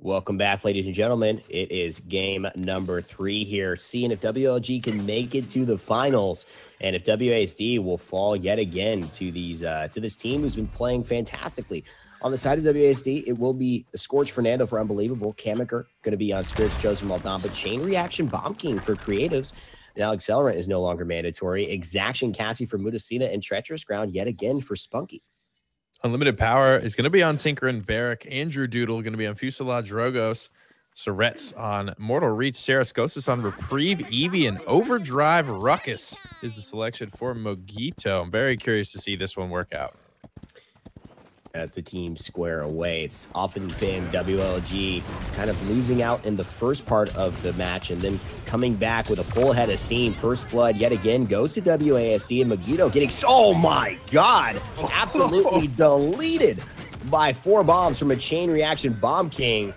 Welcome back, ladies and gentlemen. It is game number 3 here, seeing if WLG can make it to the finals and if WASD will fall yet again to this team who's been playing fantastically. On the side of WASD, it will be Scorch Fernando for Unbelievable, Kamiker going to be on Spirits Chosen Maldon, Chain Reaction Bomb King for Creatives. Now Accelerant is no longer mandatory. Exaction Cassie for Mudasina, and Treacherous Ground yet again for Spunky. Unlimited Power is going to be on Tinker and Barrack. Andrew Doodle going to be on Fuselage Drogos. Surret's on Mortal Reach. Sarascosis on Reprieve. Eevee and Overdrive. Ruckus is the selection for Mogito. I'm very curious to see this one work out. As the team square away, it's often been WLG kind of losing out in the first part of the match and then coming back with a full head of steam. First blood yet again goes to WASD, and Mogito getting, oh my god, absolutely deleted by 4 bombs from a Chain Reaction Bomb King.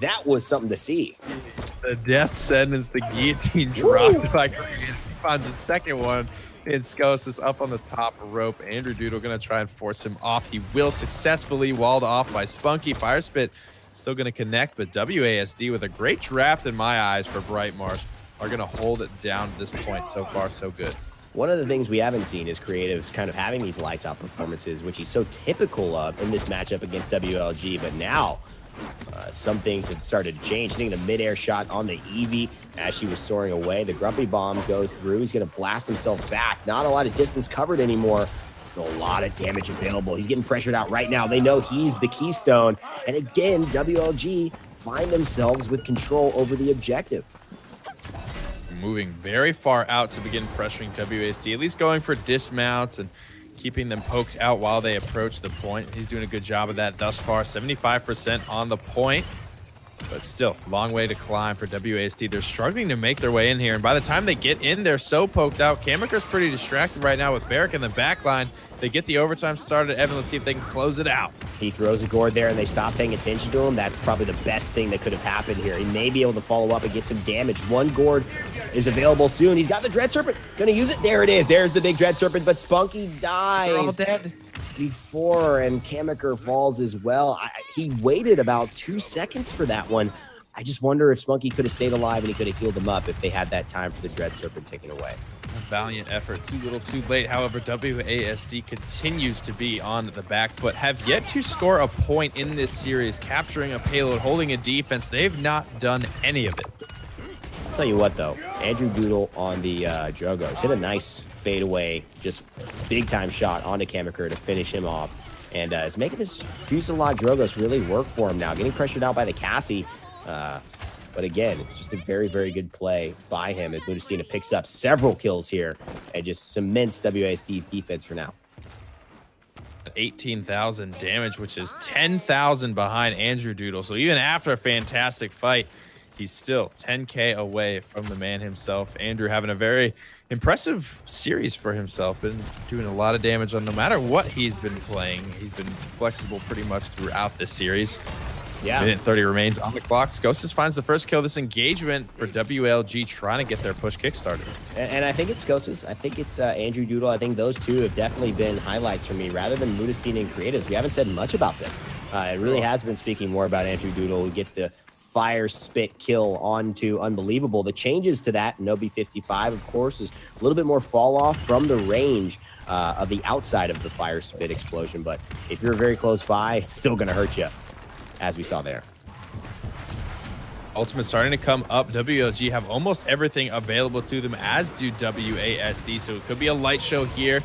That was something to see. The death sentence, the guillotine dropped by Creative. He found the second one. And Skos is up on the top rope. Andrew Doodle going to try and force him off. He will successfully, walled off by Spunky. Fire Spit still going to connect, but WASD with a great draft in my eyes for Bright Marsh are going to hold it down at this point. So far, so good. One of the things we haven't seen is Creatives kind of having these lights out performances, which he's so typical of in this matchup against WLG, but now some things have started to change. Hitting the midair shot on the Eevee as she was soaring away. The Grumpy Bomb goes through. He's going to blast himself back. Not a lot of distance covered anymore. Still a lot of damage available. He's getting pressured out right now. They know he's the keystone. And again, WLG find themselves with control over the objective. Moving very far out to begin pressuring WASD, at least going for dismounts and keeping them poked out while they approach the point. He's doing a good job of that thus far. 75% on the point, but still long way to climb for WASD. They're struggling to make their way in here, and by the time they get in, they're so poked out. Kamiker's pretty distracted right now with Barrack in the back line. They get the overtime started. Evan, let's see if they can close it out. He throws a gourd there and they stop paying attention to him. That's probably the best thing that could have happened here. He may be able to follow up and get some damage. One gourd is available soon. He's got the Dread Serpent. Gonna use it. There it is. There's the big Dread Serpent, but Spunky dies. They're all dead before, and Kamiker falls as well. He waited about 2 seconds for that one. I just wonder if Spunky could have stayed alive and he could have healed him up if they had that time for the Dread Serpent taken away. A valiant effort, too little too late. However, WASD continues to be on the back foot, have yet to score a point in this series, capturing a payload, holding a defense. They've not done any of it. I'll tell you what, though, Andrew Doodle on the Drogos hit a nice fadeaway, just big-time shot onto Kamiker to finish him off, and is making this Fuselage Drogos really work for him now, getting pressured out by the Cassie. But again, it's just a very, very good play by him as Mudasina picks up several kills here and just cements WASD's defense for now. 18,000 damage, which is 10,000 behind Andrew Doodle. So even after a fantastic fight, he's still 10K away from the man himself. Andrew having a very impressive series for himself. Been doing a lot of damage on no matter what he's been playing. He's been flexible pretty much throughout this series. Yeah. Minute 30 remains on the clock. Skosas finds the first kill of this engagement for WLG, trying to get their push kickstarted. And I think it's Skosas. I think it's Andrew Doodle. I think those two have definitely been highlights for me rather than Mudastine and Creatives. We haven't said much about them. It really has been speaking more about Andrew Doodle, who gets the fire spit kill onto Unbelievable. The changes to that, Nobi 55, of course, is a little bit more fall off from the range of the outside of the fire spit explosion. But if you're very close by, it's still going to hurt you, as we saw there. Ultimate starting to come up. WLG have almost everything available to them, as do WASD. So it could be a light show here.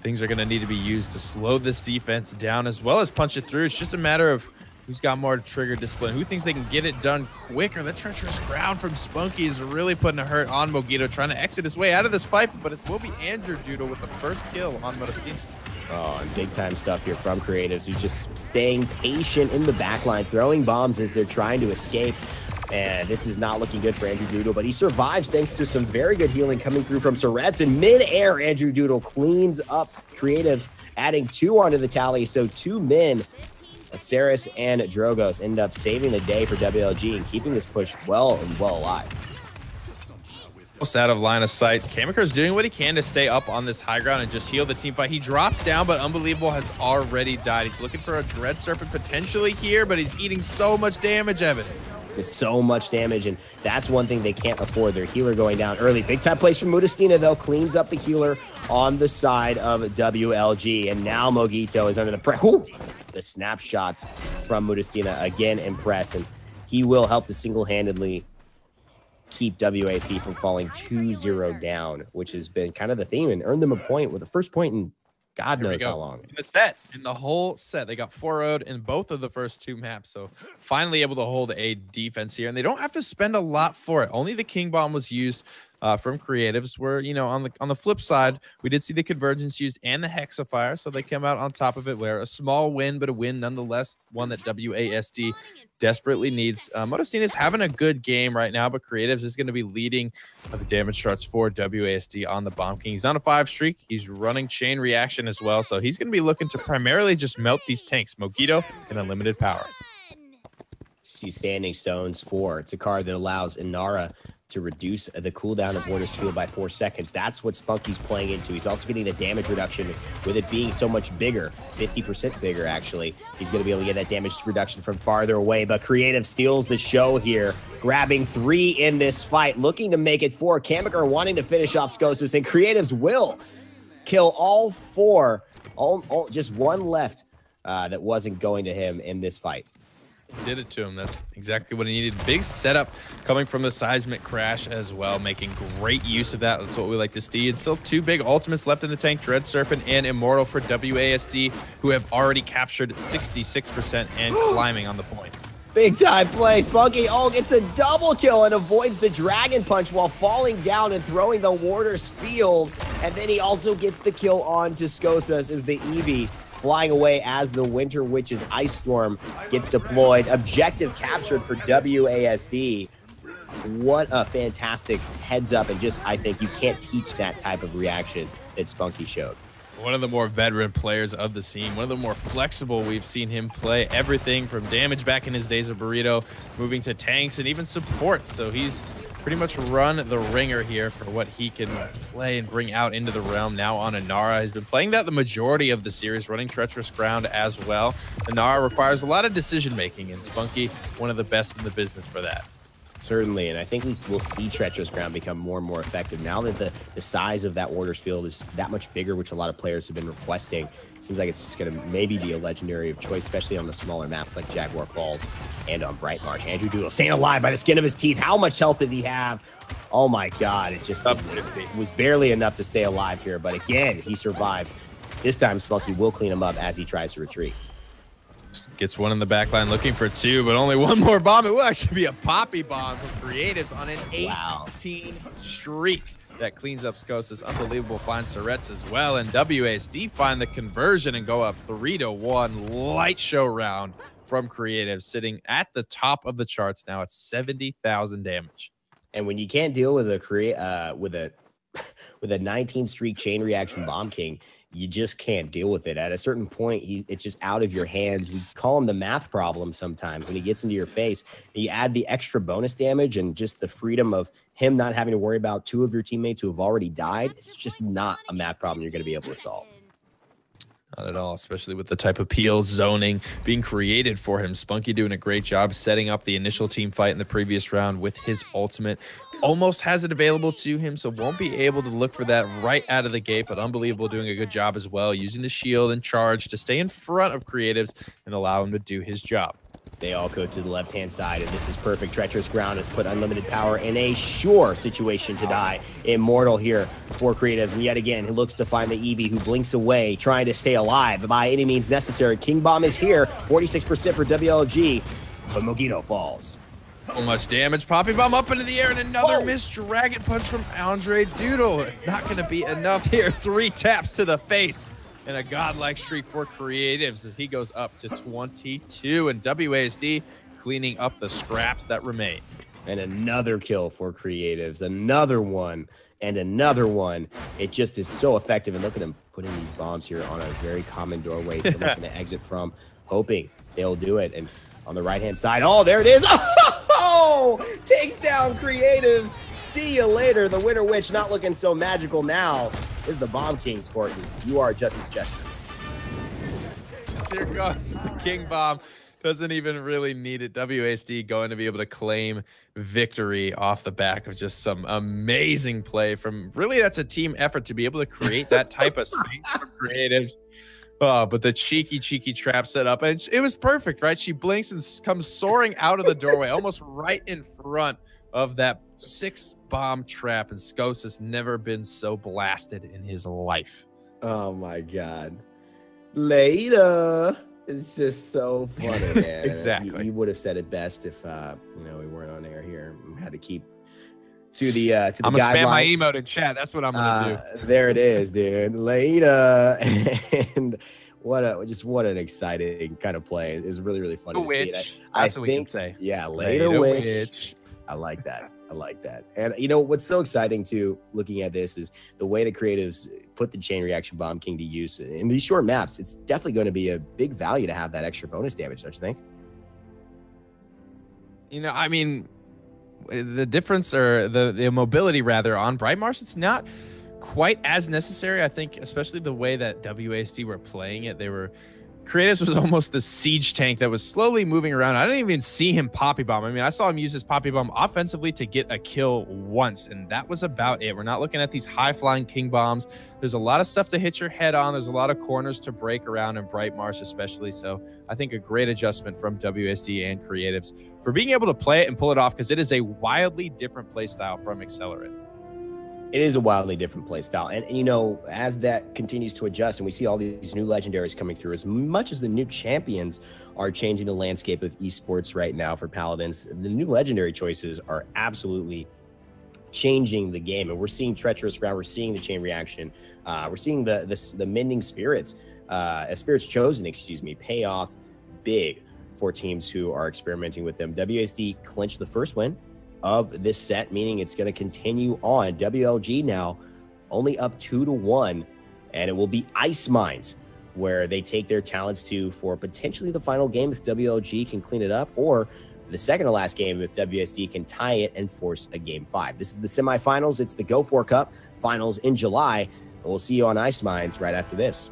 Things are going to need to be used to slow this defense down as well as punch it through. It's just a matter of who's got more trigger discipline, who thinks they can get it done quicker. The treacherous ground from Spunky is really putting a hurt on Mogito, trying to exit his way out of this fight, but it will be Andrew Doodle with the first kill on Modestin. Oh, and big time stuff here from Creatives, who's just staying patient in the backline, throwing bombs as they're trying to escape. And this is not looking good for Andrew Doodle, but he survives thanks to some very good healing coming through from Surets. In mid-air, Andrew Doodle cleans up Creatives, adding 2 onto the tally. So 2 men, Aceris and Drogos, end up saving the day for WLG and keeping this push well alive. Almost out of line of sight. Kamaker's doing what he can to stay up on this high ground and just heal the team fight. He drops down, but Unbelievable has already died. He's looking for a Dread Serpent potentially here, but he's eating so much damage, Evan. There's so much damage, and that's one thing they can't afford. Their healer going down early. Big time place from Mudastina, though. Cleans up the healer on the side of WLG, and now Mogito is under the pressure. The snapshots from Mudastina again impress, and he will help to single-handedly keep WASD from falling 2-0 down, which has been kind of the theme, and earned them a point with the first point in God knows how long. In the set, in the whole set, they got 4-0'd in both of the first 2 maps. So finally able to hold a defense here, and they don't have to spend a lot for it. Only the King Bomb was used from Creatives, where, you know, on the flip side, we did see the Convergence used and the Hexafire, so they came out on top of it, where a small win, but a win nonetheless, one that WASD desperately needs. Modestin is having a good game right now, but Creatives is going to be leading the damage charts for WASD on the Bomb King. He's on a 5 streak. He's running Chain Reaction as well, so he's going to be looking to primarily just melt these tanks. Mogito in unlimited power. See Standing Stones 4. It's a card that allows Inara to reduce the cooldown of Warder's Field by 4 seconds. That's what Spunky's playing into. He's also getting the damage reduction with it being so much bigger, 50% bigger, actually. He's going to be able to get that damage reduction from farther away, but Creative steals the show here, grabbing 3 in this fight, looking to make it 4. Kamaker wanting to finish off Skosas, and Creatives will kill all 4, just 1 left that wasn't going to him in this fight. Did it to him. That's exactly what he needed. Big setup coming from the seismic crash as well, making great use of that. That's what we like to see. It's still 2 big ultimates left in the tank, Dread Serpent and Immortal for WASD, who have already captured 66% and climbing on the point. Big time play. Spunky gets a double kill and avoids the Dragon Punch while falling down and throwing the Warder's Field. And then he also gets the kill on to Skosas as the Eevee flying away as the Winter Witch's Ice Storm gets deployed. Objective captured for WASD. What a fantastic heads up, and just, I think you can't teach that type of reaction that Spunky showed. One of the more veteran players of the scene, one of the more flexible we've seen him play. Everything from damage back in his days of Burrito, moving to tanks and even support. So he's pretty much run the ringer here for what he can play and bring out into the realm. Now on Inara, he's been playing that the majority of the series, running Treacherous Ground as well. Inara requires a lot of decision making, and Spunky, one of the best in the business for that. Certainly, and I think we'll see Treacherous Ground become more and more effective now that the size of that Warder's Field is that much bigger, which a lot of players have been requesting. It seems like it's just going to maybe be a legendary of choice, especially on the smaller maps like Jaguar Falls and on Bright Marsh. Andrew Doodle staying alive by the skin of his teeth. How much health does he have? Oh my God, it was barely enough to stay alive here, but again, he survives. This time, Spunky will clean him up as he tries to retreat. Gets 1 in the back line, looking for 2, but only 1 more bomb. It will actually be a Poppy Bomb from Creatives on an 18 streak. That cleans up Skosas. Unbelievable find Surets as well, and WASD find the conversion and go up 3-1. Light show round from Creatives, sitting at the top of the charts now at 70,000 damage. And when you can't deal with a with a 19 streak chain reaction Bomb King, you just can't deal with it. At a certain point, it's just out of your hands. We call him the math problem sometimes when he gets into your face. You add the extra bonus damage and just the freedom of him not having to worry about 2 of your teammates who have already died. It's just not a math problem you're going to be able to solve. Not at all, especially with the type of peel zoning being created for him. Spunky doing a great job setting up the initial team fight in the previous round with his ultimate. Almost has it available to him, so won't be able to look for that right out of the gate, but Unbelievable doing a good job as well, using the shield and charge to stay in front of Creatives and allow him to do his job. They all go to the left-hand side, and this is perfect. Treacherous Ground has put Unlimited Power in a sure situation to die. Immortal here for Creatives, and yet again, he looks to find the Eevee, who blinks away, trying to stay alive by any means necessary. King Bomb is here, 46% for WLG, but Mogito falls. So much damage. Poppy Bomb up into the air, and another missed Dragon Punch from Andre Doodle. It's not going to be enough here. 3 taps to the face. And a godlike streak for Creatives as he goes up to 22, and WASD cleaning up the scraps that remain. And another kill for Creatives, another one, and another one. It just is so effective, and look at them putting these bombs here on a very common doorway someone's going to exit from, hoping they'll do it. And on the right-hand side, oh, there it is. Oh, takes down Creatives. See you later. The Winter Witch not looking so magical now. Is the Bomb Kings, Courtney. You are Justice Jester. Here comes the King Bomb. Doesn't even really need it. WASD going to be able to claim victory off the back of just some amazing play from, really, that's a team effort to be able to create that type of space for Creatives. Oh, but the cheeky trap set up, and it was perfect, right? She blinks and comes soaring out of the doorway, almost right in front of that 6-bomb trap, and Skos has never been so blasted in his life. Oh my God. Later. It's just so funny, man. Exactly. You would have said it best if you know, we weren't on air here. We had to keep to the I'm gonna spam my emote in chat. That's what I'm gonna do. There it is, dude. Later. And what an exciting kind of play. It was really funny to see it. That's what we can say. Yeah, later witch. I like that. I like that. And you know what's so exciting too, looking at this, is the way the Creatives put the chain reaction Bomb King to use in these short maps. It's definitely going to be a big value to have that extra bonus damage, don't you think? You know, I mean, the difference, or the mobility rather, on Bright Marsh, it's not quite as necessary. I think, especially the way that WASD were playing it, Creatives was almost the siege tank that was slowly moving around. I didn't even see him Poppy Bomb. I mean, I saw him use his Poppy Bomb offensively to get a kill once, and that was about it. We're not looking at these high-flying King Bombs. There's a lot of stuff to hit your head on. There's a lot of corners to break around in Bright Marsh especially, so I think a great adjustment from WSD and Creatives for being able to play it and pull it off, because it is a wildly different play style from Accelerate. It is a wildly different play style. And, you know, as that continues to adjust and we see all these new legendaries coming through, as much as the new champions are changing the landscape of esports right now for Paladins, the new legendary choices are absolutely changing the game. And we're seeing Treacherous Ground, we're seeing the chain reaction, we're seeing the Mending Spirits, Spirits Chosen, excuse me, pay off big for teams who are experimenting with them. WSD clinched the first win of this set, meaning it's going to continue on. WLG now only up 2-1, and it will be Ice Mines where they take their talents to for potentially the final game if WLG can clean it up, or the second to last game if WSD can tie it and force a game 5. This is the semifinals. It's the Go4 Cup finals in July, and we'll see you on Ice Mines right after this.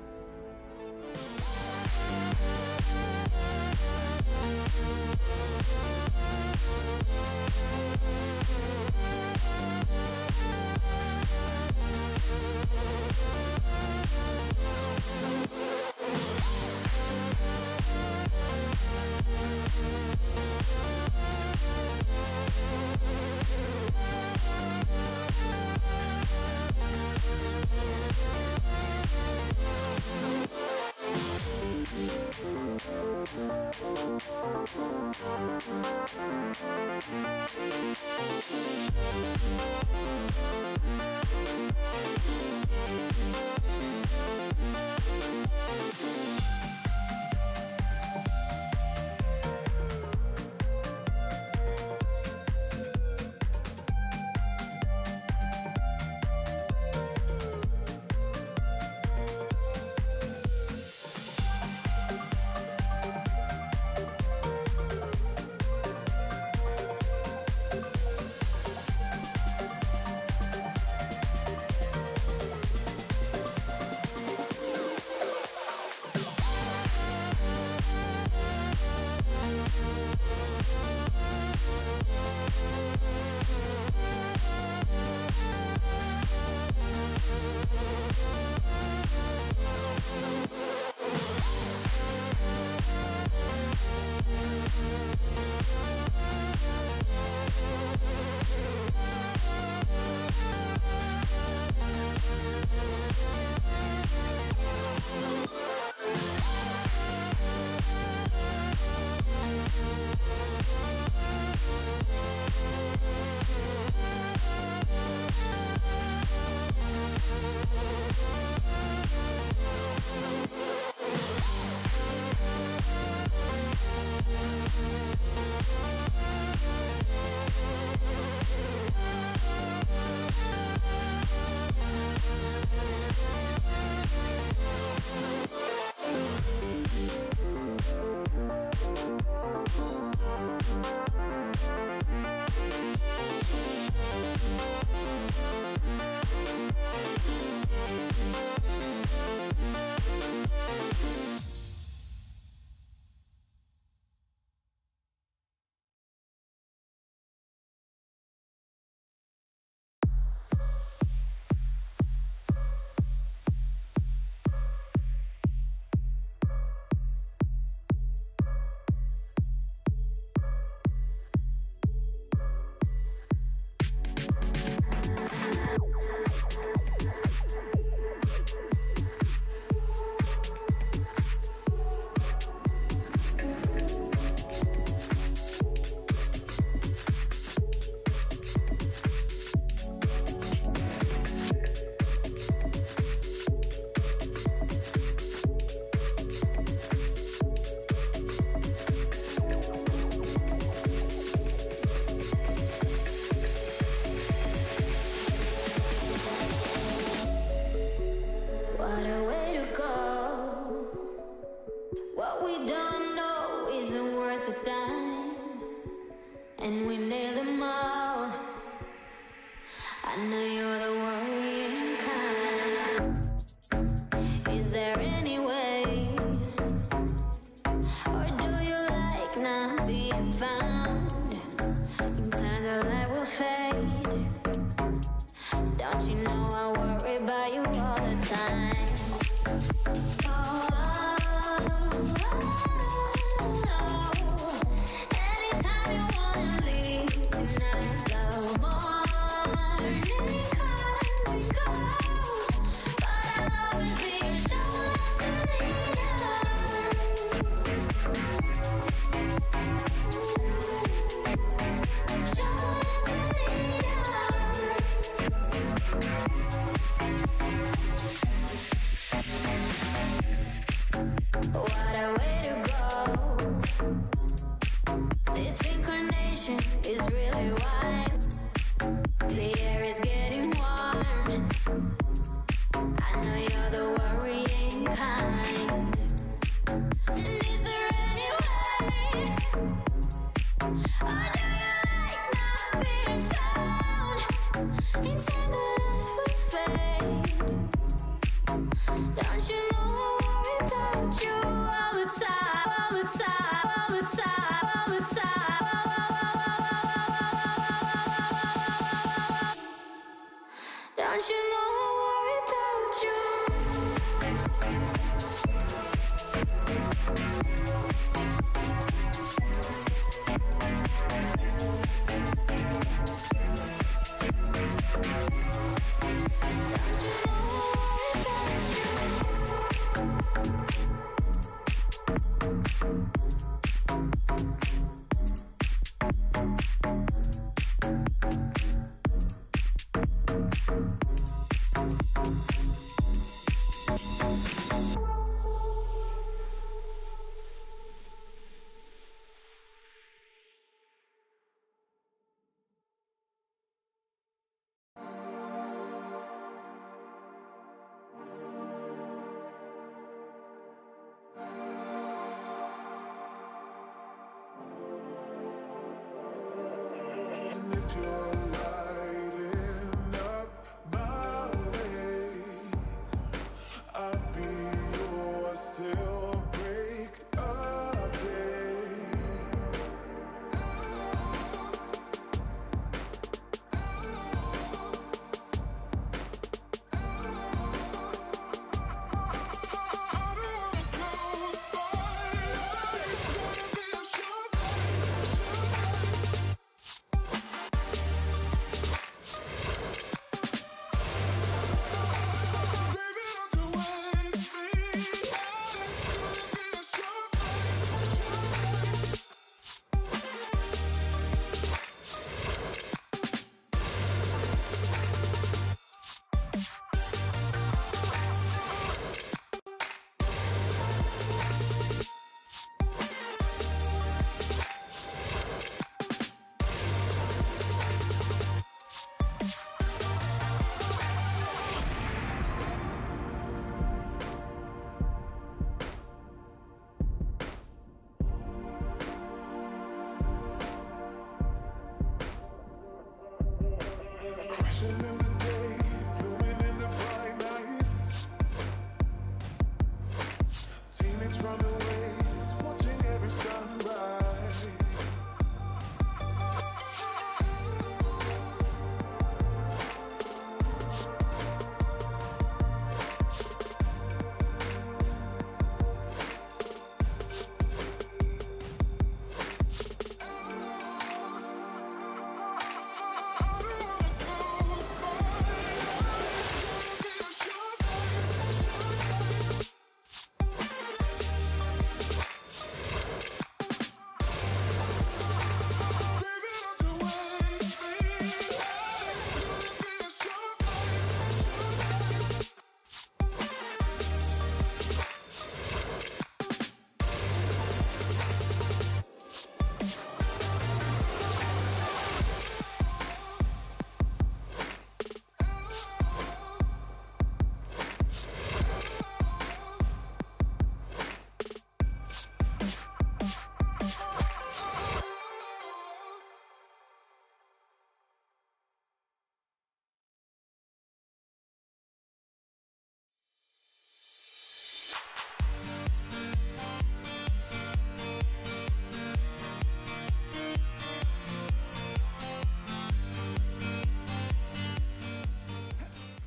What we don't know isn't worth a dime, and we nail them all. I know you're the worrying kind. Is there any way, or do you like not being found? In time the light will fade. Don't you know I worry about you all the time?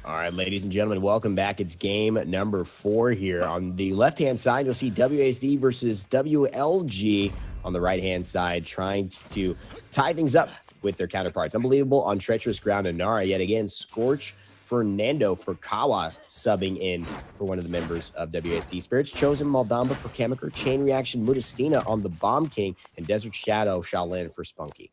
All right, ladies and gentlemen, welcome back. It's game number 4 here. On the left-hand side, you'll see WASD versus WLG. On the right-hand side, trying to tie things up with their counterparts. Unbelievable on treacherous ground. Nara yet again. Scorch Fernando for Kawa subbing in for one of the members of WASD. Spirits Chosen Maldamba for Chemiker. Chain Reaction Mudastina on the Bomb King. And Desert Shadow Shaolin for Spunky.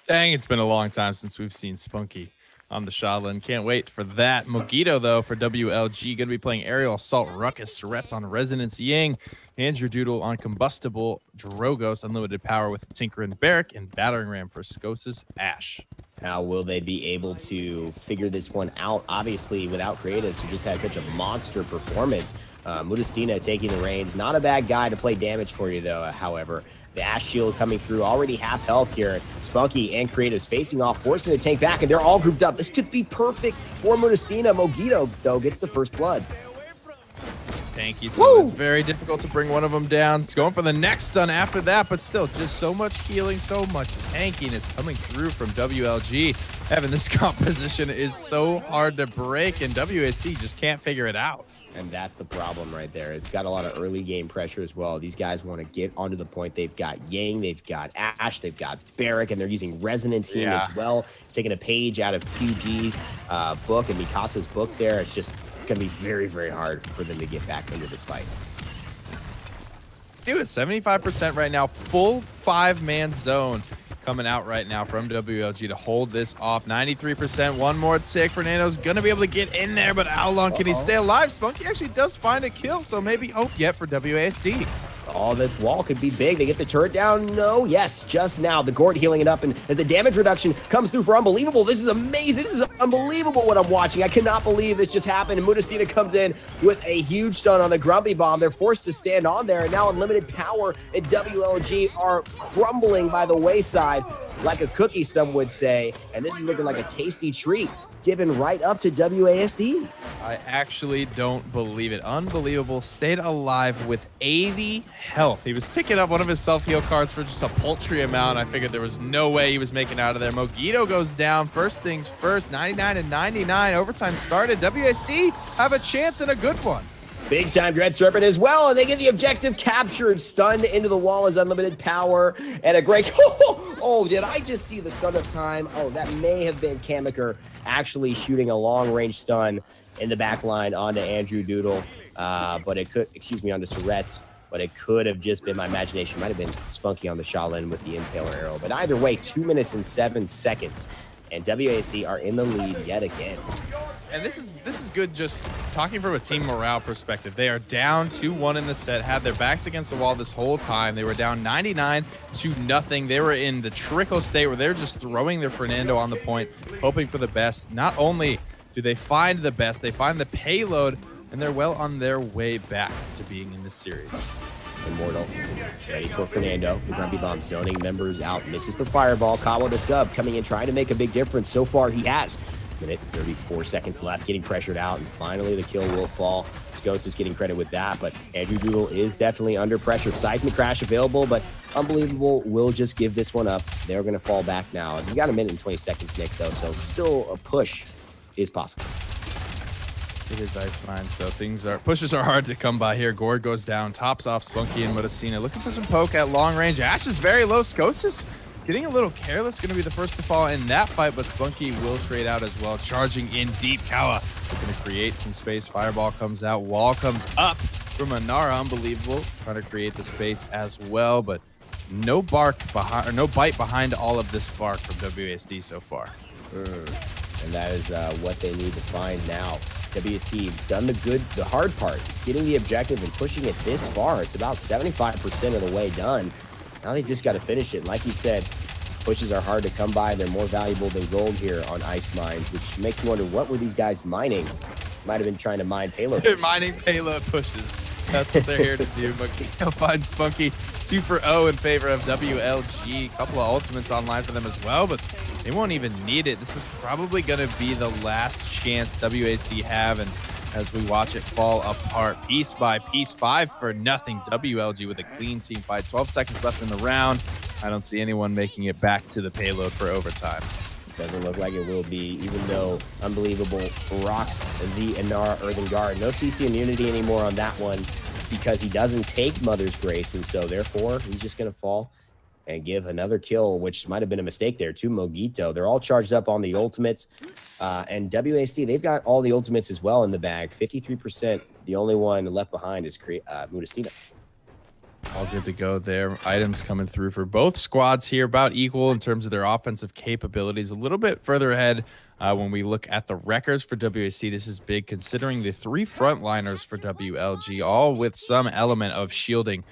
Dang, it's been a long time since we've seen Spunky on the Shaolin. Can't wait for that. Mogito, though, for WLG, going to be playing Aerial Assault, Ruckus, Surretts on Resonance Ying, Andrew Doodle on Combustible, Drogos, Unlimited Power with Tinker and Barrack, and Battering Ram for Skosis Ash. How will they be able to figure this one out? Obviously, without creatives, who just had such a monster performance. Mudastina taking the reins. Not a bad guy to play damage for you, though, however. The Ash Shield coming through, already half health here. Spunky and Creatives facing off, forcing the tank back, and they're all grouped up. This could be perfect for Mudastina. Mogito, though, gets the first blood. Tanky, so it's very difficult to bring one of them down. It's going for the next stun after that, but still, just so much healing, so much tankiness coming through from WLG. Evan, this composition is so hard to break, and WAC just can't figure it out. And that's the problem right there. It's got a lot of early game pressure as well. These guys want to get onto the point. They've got Yang, they've got Ash, they've got Barrack, and they're using Resonance Team as well. Taking a page out of QG's book and Mikasa's book there. It's just going to be very, very hard for them to get back into this fight. Do it, 75% right now. Full 5-man zone coming out right now from WLG to hold this off. 93%, one more tick. Fernando's going to be able to get in there, but how long can he stay alive? Spunky actually does find a kill, so maybe hope yet for WASD. Oh, this wall could be big. They get the turret down. No, yes, just now. The Gort healing it up, and the damage reduction comes through for Unbelievable. This is amazing. This is unbelievable what I'm watching. I cannot believe this just happened. And Mudastina comes in with a huge stun on the Grumpy Bomb. They're forced to stand on there, and now Unlimited Power and WLG are crumbling by the wayside like a cookie, some would say. And this is looking like a tasty treat given right up to WASD. I actually don't believe it. Unbelievable. Stayed alive with 80 health. He was ticking up one of his self-heal cards for just a paltry amount. I figured there was no way he was making out of there. Mogito goes down. First things first, 99 and 99. Overtime started. WASD have a chance and a good one. Big time Dread Serpent as well, and they get the objective captured. Stunned into the wall is Unlimited Power, and a great... Oh, did I just see the stun of time? Oh, that may have been Chemiker actually shooting a long-range stun in the back line onto Andrew Doodle, but it could... Excuse me, onto Surretts, but it could have just been my imagination. Might have been Spunky on the Shaolin with the Impaler Arrow, but either way, 2 minutes and 7 seconds, and WASD are in the lead yet again. And this is good just talking from a team morale perspective. They are down 2-1 in the set, had their backs against the wall this whole time. They were down 99-0. They were in the trickle state where they're just throwing their Fernando on the point, hoping for the best. Not only do they find the best, they find the payload, and they're well on their way back to being in this series. Immortal ready for Fernando. The Grumpy Bomb zoning members out, misses the fireball. Kawa the sub coming in, trying to make a big difference. So far he has. Minute 34 seconds left, getting pressured out, and finally the kill will fall. Skos is getting credit with that, but Andrew Doodle is definitely under pressure. Seismic Crash available, but Unbelievable will just give this one up. They're going to fall back now. You got a minute and 20 seconds, Nick, though, so still a push is possible. It is Ice Mine, so pushes are hard to come by here. Gord goes down, tops off Spunky and Mudastina, looking for some poke at long range. Ash is very low. Skosis getting a little careless, going to be the first to fall in that fight, but Spunky will trade out as well, charging in deep. Kawa looking to create some space. Fireball comes out, wall comes up from Anara. Unbelievable, trying to create the space as well, but no bark behind, or no bite behind all of this bark from WASD so far. And that is what they need to find now. WSD done the hard part. It's getting the objective and pushing it this far. It's about 75% of the way done. Now they've just got to finish it. Like you said, pushes are hard to come by. They're more valuable than gold here on Ice Mines, which makes you wonder, what were these guys mining? Might have been trying to mine payload pushes. Mining payload pushes. That's what they're here to do. But he'll find Spunky 2 for 0 in favor of WLG. A couple of ultimates online for them as well, but they won't even need it. This is probably going to be the last chance WASD have, and as we watch it fall apart piece by piece, 5-0 WLG with a clean team fight. 12 seconds left in the round. I don't see anyone making it back to the payload for overtime. Doesn't look like it will be, even though Unbelievable rocks the Inara Earthen Guard. No CC immunity anymore on that one because he doesn't take Mother's Grace, and so therefore he's just going to fall and give another kill, which might have been a mistake there, to Mogito. They're all charged up on the ultimates, and WASD, they've got all the ultimates as well in the bag. 53%. The only one left behind is Mudastina. All good to go there. Items coming through for both squads here, about equal in terms of their offensive capabilities. A little bit further ahead when we look at the records for WAC. This is big considering the 3 frontliners for WLG, all with some element of shielding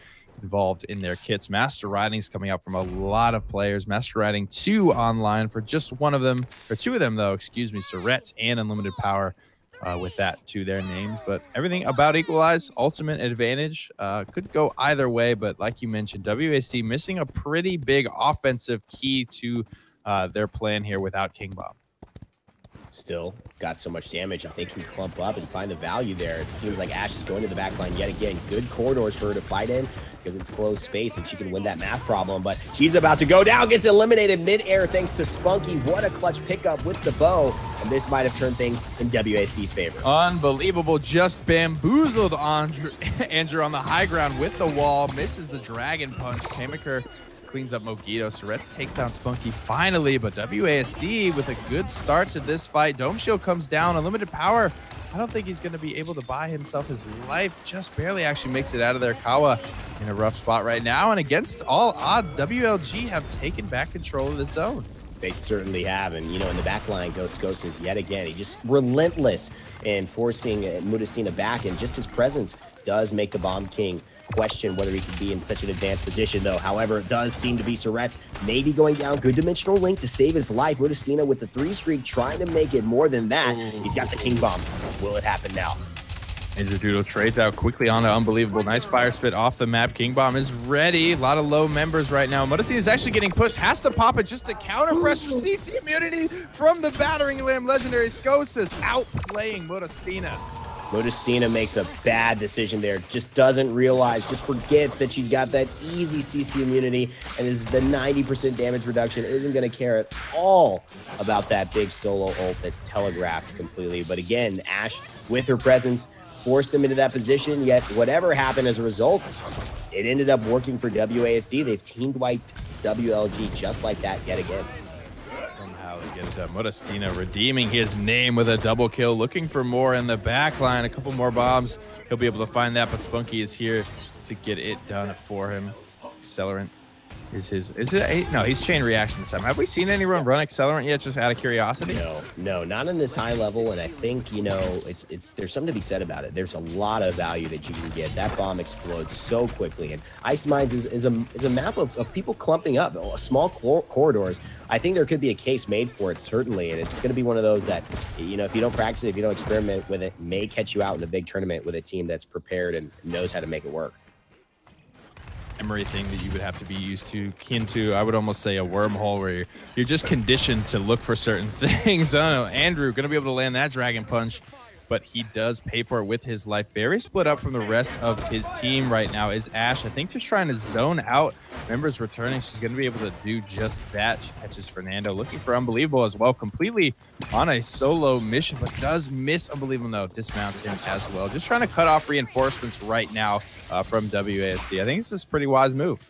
involved in their kits. Master Riding's coming out from a lot of players. Master Riding 2 online for just one of them, or 2 of them though, excuse me, Surrettes and Unlimited Power. With that to their names, but everything about equalize. Ultimate advantage could go either way, but like you mentioned, WAC missing a pretty big offensive key to their plan here without King Bomb. Still got so much damage. I think he can clump up and find the value there. It seems like Ash is going to the back line yet again. Good corridors for her to fight in because it's closed space and she can win that math problem, but she's about to go down, gets eliminated mid-air thanks to Spunky. What a clutch pickup with the bow, and this might have turned things in WASD's favor. Unbelievable, just bamboozled Andrew on the high ground with the wall, misses the dragon punch. Kamaker cleans up Mogito. Surrettes takes down Spunky finally, but WASD with a good start to this fight. Dome Shield comes down, Unlimited Power. I don't think he's going to be able to buy himself his life. Just barely actually makes it out of there. Kawa in a rough spot right now, and against all odds, WLG have taken back control of the zone. They certainly have, and you know, in the back line, Ghost is yet again. He just relentless in forcing Mudastina back, and just his presence does make the Bomb King question whether he could be in such an advanced position, though. However, it does seem to be Surrettes maybe going down. Good dimensional link to save his life. Mudastina with the 3 streak trying to make it more than that. He's got the King Bomb. Will it happen now? Ninja Doodle trades out quickly onto Unbelievable. Nice fire spit off the map. King Bomb is ready. A lot of low members right now. Mudastina is actually getting pushed. Has to pop it just to counter pressure. CC immunity from the battering ram. Legendary Skosis outplaying Mudastina. Mudastina makes a bad decision there. Just doesn't realize, just forgets that she's got that easy CC immunity, and is the 90% damage reduction. Isn't going to care at all about that big solo ult that's telegraphed completely. But again, Ash, with her presence, forced him into that position, yet whatever happened as a result, it ended up working for WASD. They've team wiped WLG just like that yet again. Somehow they get it done. Mudastina redeeming his name with a double kill, looking for more in the back line. A couple more bombs. He'll be able to find that, but Spunky is here to get it done for him. Accelerant is his. No, he's chain reaction this time. Have we seen anyone run Accelerant yet, just out of curiosity? No, not in this high level, and I think, you know, there's something to be said about it. There's a lot of value that you can get. That bomb explodes so quickly, and Ice Mines is a map of people clumping up, small corridors. I think there could be a case made for it, certainly, and it's going to be one of those that, you know, if you don't practice it, if you don't experiment with it, may catch you out in a big tournament with a team that's prepared and knows how to make it work. Memory thing that you would have to be used to, akin to, I would almost say, a wormhole where you're just conditioned to look for certain things. I don't know, Andrew gonna be able to land that dragon punch, but he does pay for it with his life. Very split up from the rest of his team right now is Ash. I think just trying to zone out. Members returning, she's gonna be able to do just that. She catches Fernando, looking for Unbelievable as well, completely on a solo mission, but does miss Unbelievable. No, dismounts him as well. Just trying to cut off reinforcements right now from WASD. I think this is a pretty wise move.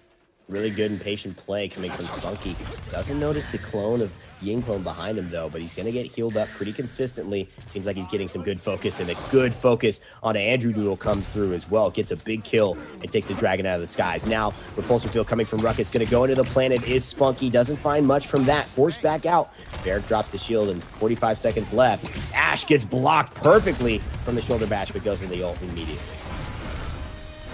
Really good and patient play coming from Spunky. Doesn't notice the clone of Ying clone behind him, though, but he's going to get healed up pretty consistently. Seems like he's getting some good focus, and a good focus on Andrew Doodle comes through as well. Gets a big kill and takes the dragon out of the skies. Now, repulsor field coming from Ruckus, going to go into the planet is Spunky. Doesn't find much from that. Forced back out. Barrick drops the shield, and 45 seconds left. Ash gets blocked perfectly from the shoulder bash, but goes in the ult immediately.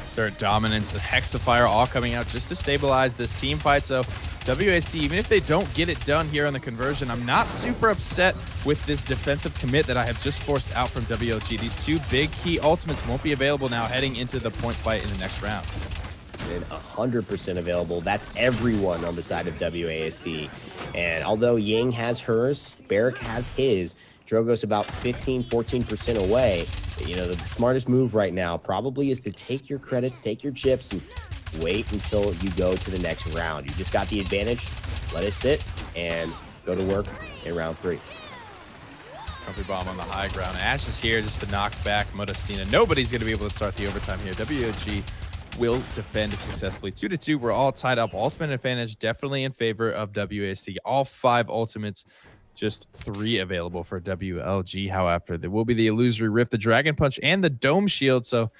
Start dominance, the Hexafire all coming out just to stabilize this team fight. So WAC, even if they don't get it done here on the conversion, I'm not super upset with this defensive commit that I have just forced out from WLG. These 2 big key ultimates won't be available now heading into the point fight in the next round. And 100% available. That's everyone on the side of WASD. And although Ying has hers, Barrick has his, Drogo's about 14% away. You know, the smartest move right now probably is to take your credits, take your chips, and wait until you go to the next round. You just got the advantage, let it sit, and go to work in round 3. Comfy bomb on the high ground. Ash is here just to knock back Modestina. Nobody's going to be able to start the overtime here. WLG will defend successfully. 2-2. We're all tied up. Ultimate advantage definitely in favor of WASD. All 5 ultimates, just 3 available for WLG. However, there will be the Illusory Rift, the Dragon Punch, and the Dome Shield. So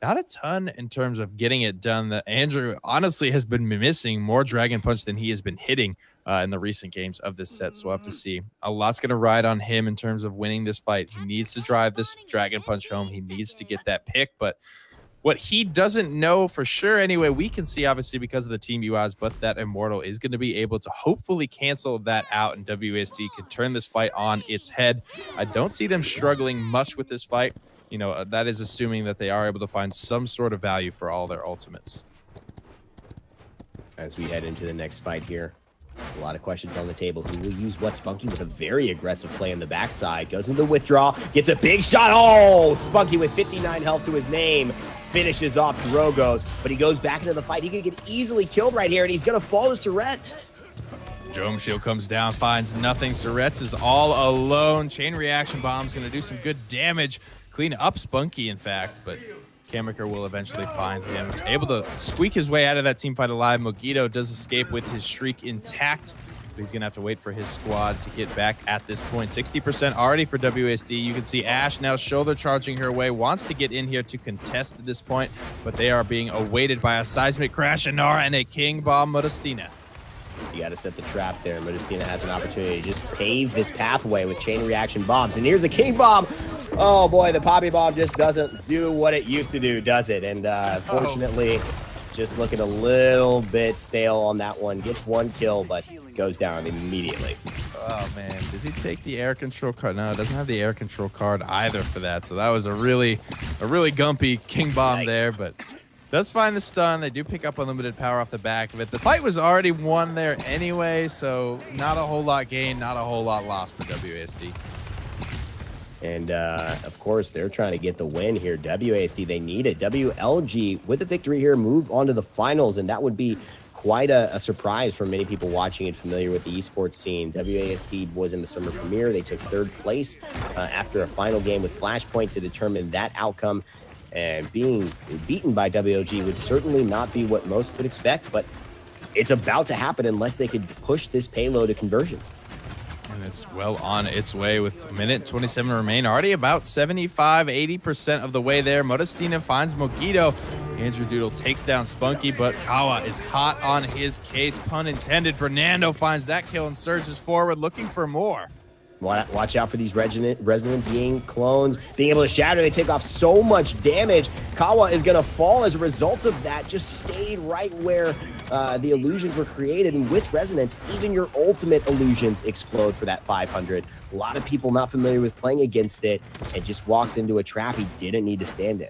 not a ton in terms of getting it done. Andrew honestly has been missing more Dragon Punch than he has been hitting in the recent games of this set. So we'll have to see. A lot's going to ride on him in terms of winning this fight. He needs to drive this Dragon Punch home. He needs to get that pick. But what he doesn't know for sure, anyway, we can see obviously because of the team UIs, but that Immortal is going to be able to hopefully cancel that out, and WASD can turn this fight on its head. I don't see them struggling much with this fight. You know, that is assuming that they are able to find some sort of value for all their ultimates. As we head into the next fight here, a lot of questions on the table. Who will use what? Spunky with a very aggressive play on the backside. Goes into the withdraw. Gets a big shot. Oh, Spunky with 59 health to his name. Finishes off Drogos, but he goes back into the fight. He could get easily killed right here, and he's going to fall to Surretts. Dome Shield comes down, finds nothing. Surretts is all alone. Chain Reaction Bomb's going to do some good damage. Clean up Spunky, in fact, but Kamiker will eventually find him. Able to squeak his way out of that team fight alive. Mogito does escape with his streak intact, but he's going to have to wait for his squad to get back at this point. 60% already for WASD. You can see Ash now shoulder charging her way, wants to get in here to contest at this point, but they are being awaited by a Seismic Crash, Inara, and a King Bomb Modestina. You got to set the trap there. Modestina has an opportunity to just pave this pathway with chain reaction bombs. And here's a King Bomb. Oh, boy, the Poppy Bomb just doesn't do what it used to do, does it? And fortunately, just looking a little bit stale on that one. Gets 1 kill, but goes down immediately. Oh, man. Did he take the air control card? No, it doesn't have the air control card either for that. So that was a really gumpy King Bomb there, but does find the stun. They do pick up unlimited power off the back of it. The fight was already won there anyway, so not a whole lot gained, not a whole lot lost for WASD. And, of course, they're trying to get the win here. WASD, they need it. WLG, with the victory here, move on to the finals, and that would be quite a surprise for many people watching and familiar with the esports scene. WASD was in the summer premiere. They took 3rd place after a final game with Flashpoint to determine that outcome. And being beaten by WLG would certainly not be what most would expect, but it's about to happen unless they could push this payload to conversion. And it's well on its way with 1:27 remain. Already about 75–80% of the way there. Modestina finds Mogito. Andrew Doodle takes down Spunky, but Kawa is hot on his case, pun intended. Fernando finds that kill and surges forward, looking for more. Watch out for these Resonance Ying clones being able to shatter. They take off so much damage. Kawa is going to fall as a result of that. Just stayed right where the illusions were created. And with Resonance, even your ultimate illusions explode for that 500. A lot of people not familiar with playing against it and just walks into a trap he didn't need to stand in.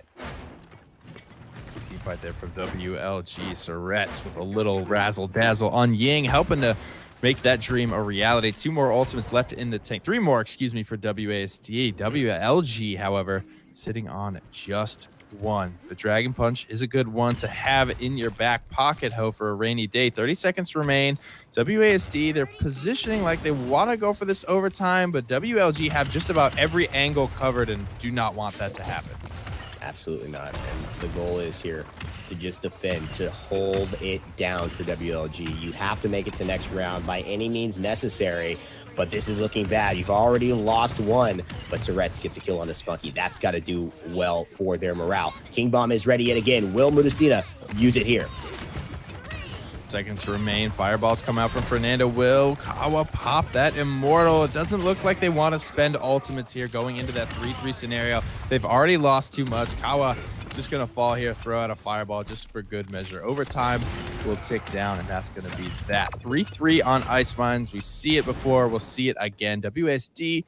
Team fight there from WLG. Surretts with a little razzle-dazzle on Ying, helping to make that dream a reality. 2 more ultimates left in the tank. 3 more, excuse me, for WASD. WLG, however, sitting on just 1. The Dragon Punch is a good one to have in your back pocket, ho, for a rainy day. 30 seconds remain. WASD, they're positioning like they want to go for this overtime, but WLG have just about every angle covered and do not want that to happen. Absolutely not. And the goal is here to just defend, to hold it down for WLG. You have to make it to next round by any means necessary, but this is looking bad. You've already lost 1, but Surretts gets a kill on the Spunky. That's got to do well for their morale. King Bomb is ready yet again. Will Modestina use it here? Seconds remain. Fireballs come out from Fernando. Will Kawa pop that Immortal? It doesn't look like they want to spend ultimates here going into that 3-3 scenario. They've already lost too much. Kawa just going to fall here, throw out a fireball just for good measure. Overtime will tick down, and that's going to be that. 3-3 on Ice Mines. We see it before. We'll see it again. WSD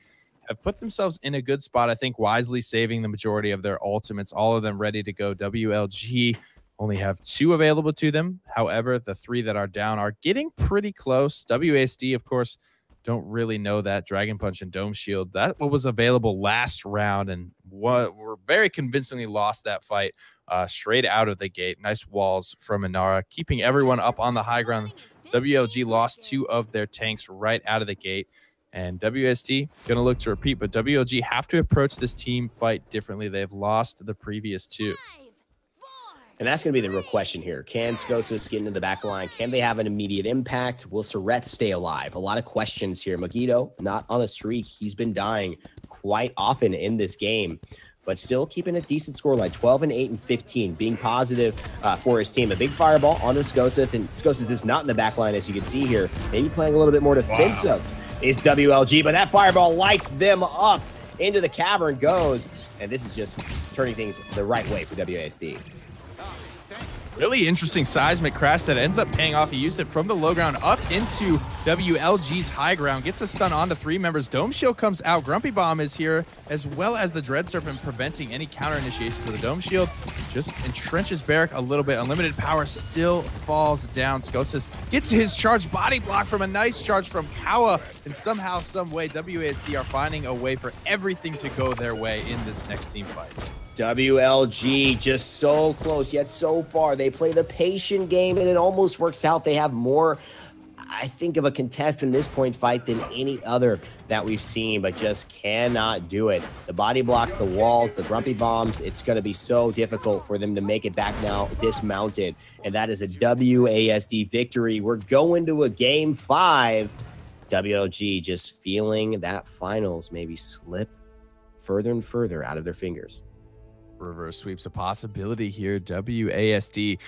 have put themselves in a good spot, I think, wisely saving the majority of their ultimates, all of them ready to go. WLG only have 2 available to them. However, the 3 that are down are getting pretty close. WASD, of course, don't really know that. Dragon Punch and Dome Shield, that what was available last round, and what were very convincingly lost that fight straight out of the gate. Nice walls from Inara, keeping everyone up on the high ground. WLG lost 2 of their tanks right out of the gate. And WSD going to look to repeat, but WLG have to approach this team fight differently. They've lost the previous 2. And that's going to be the real question here. Can Skosas get into the back line? Can they have an immediate impact? Will Surrett stay alive? A lot of questions here. Magito, not on a streak. He's been dying quite often in this game, but still keeping a decent scoreline, 12 and 8 and 15, being positive for his team. A big fireball onto Skosas, and Skosas is not in the back line, as you can see here. Maybe playing a little bit more defensive is WLG, but that fireball lights them up. Into the cavern goes, and this is just turning things the right way for WASD. Really interesting seismic crash that ends up paying off. He used it from the low ground up into WLG's high ground. Gets a stun onto 3 members. Dome Shield comes out. Grumpy Bomb is here, as well as the Dread Serpent preventing any counter initiation. So the Dome Shield just entrenches Barrack a little bit. Unlimited power still falls down. Skosas gets his charged body block from a nice charge from Kawa. And somehow, some way, WASD are finding a way for everything to go their way in this next team fight. WLG just so close, yet so far. They play the patient game, and it almost works out. They have more, I think, of a contest in this point fight than any other that we've seen, but just cannot do it. The body blocks, the walls, the Grumpy Bombs, it's going to be so difficult for them to make it back now dismounted, and that is a WASD victory. We're going to a game 5. WLG just feeling that finals maybe slip further and further out of their fingers. Reverse sweep's a possibility here. WASD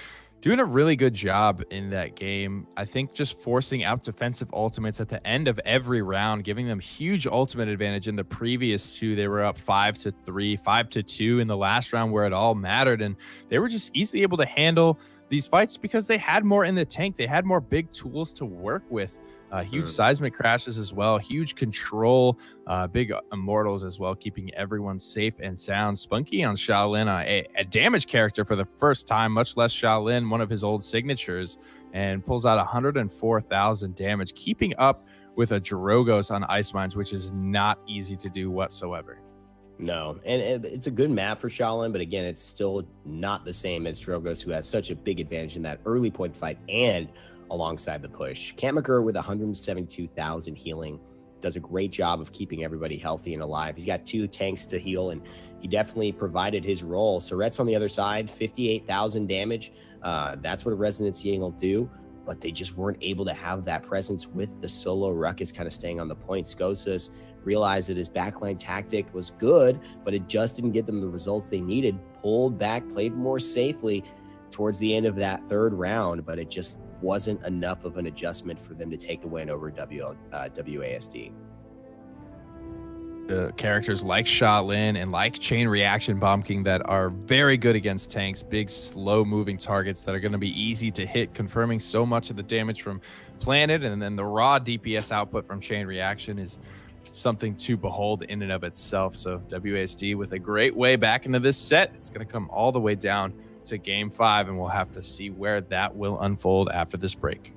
doing a really good job in that game. I think just forcing out defensive ultimates at the end of every round, giving them huge ultimate advantage. In the previous 2, they were up 5-3, 5-2 in the last round where it all mattered. And they were just easily able to handle these fights because they had more in the tank. They had more big tools to work with. Huge seismic crashes as well, huge control, big immortals as well, keeping everyone safe and sound. Spunky on Shaolin, a damage character for the first time, much less Shaolin, one of his old signatures, and pulls out 104,000 damage, keeping up with a Drogos on Ice Mines, which is not easy to do whatsoever. No, and it's a good map for Shaolin, but again, it's still not the same as Drogos, who has such a big advantage in that early point fight and alongside the push. Kamaker with 172,000 healing does a great job of keeping everybody healthy and alive. He's got 2 tanks to heal, and he definitely provided his role. Surrett's on the other side, 58,000 damage. That's what a Resonance Ying will do, but they just weren't able to have that presence with the solo Ruckus kind of staying on the point. Skosas realized that his backline tactic was good, but it just didn't get them the results they needed. Pulled back, played more safely towards the end of that 3rd round, but it just wasn't enough of an adjustment for them to take the win over WASD. Characters like Shaolin and like Chain Reaction Bomb King that are very good against tanks, big slow moving targets that are going to be easy to hit, confirming so much of the damage from Planet, and then the raw DPS output from Chain Reaction is something to behold in and of itself. So WASD with a great way back into this set. It's going to come all the way down to game 5, and we'll have to see where that will unfold after this break.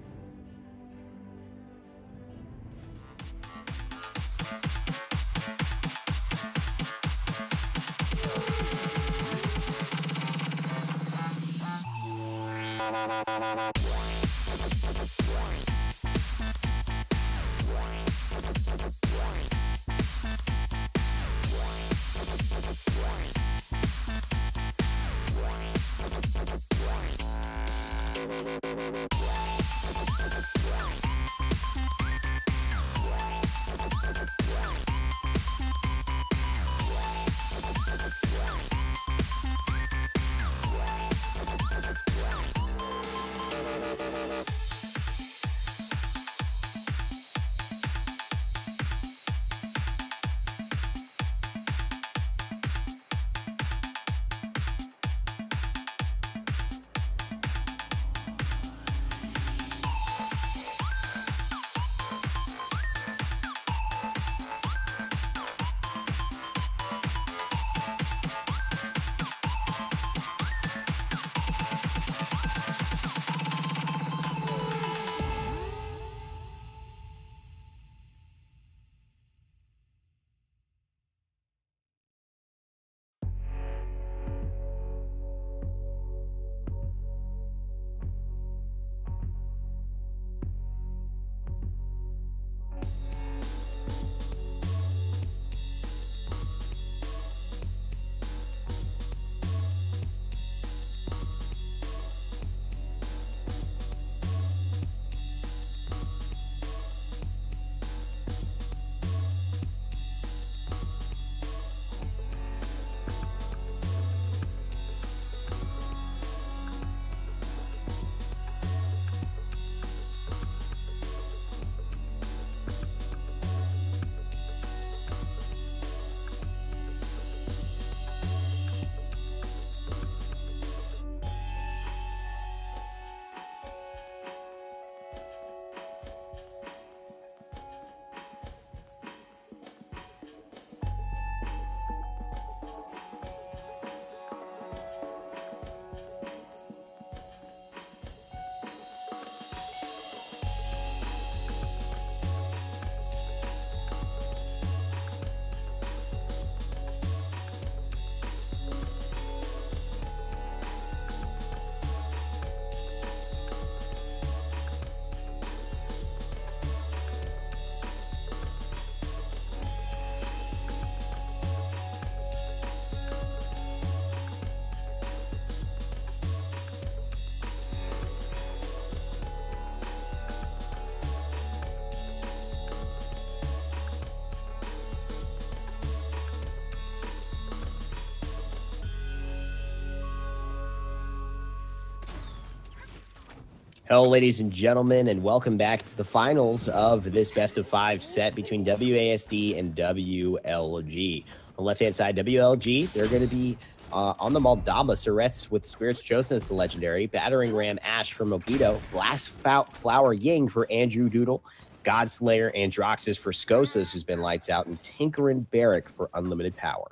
Hello, ladies and gentlemen, and welcome back to the finals of this best-of-5 set between WASD and WLG. On the left-hand side, WLG, they're going to be on the Moldava Surets with Spirits Chosen as the legendary, Battering Ram Ash for Mogito, Blast Flower Ying for Andrew Doodle, Godslayer Androxus for Skosas, who's been lights out, and Tinkerin Barrack for Unlimited Power.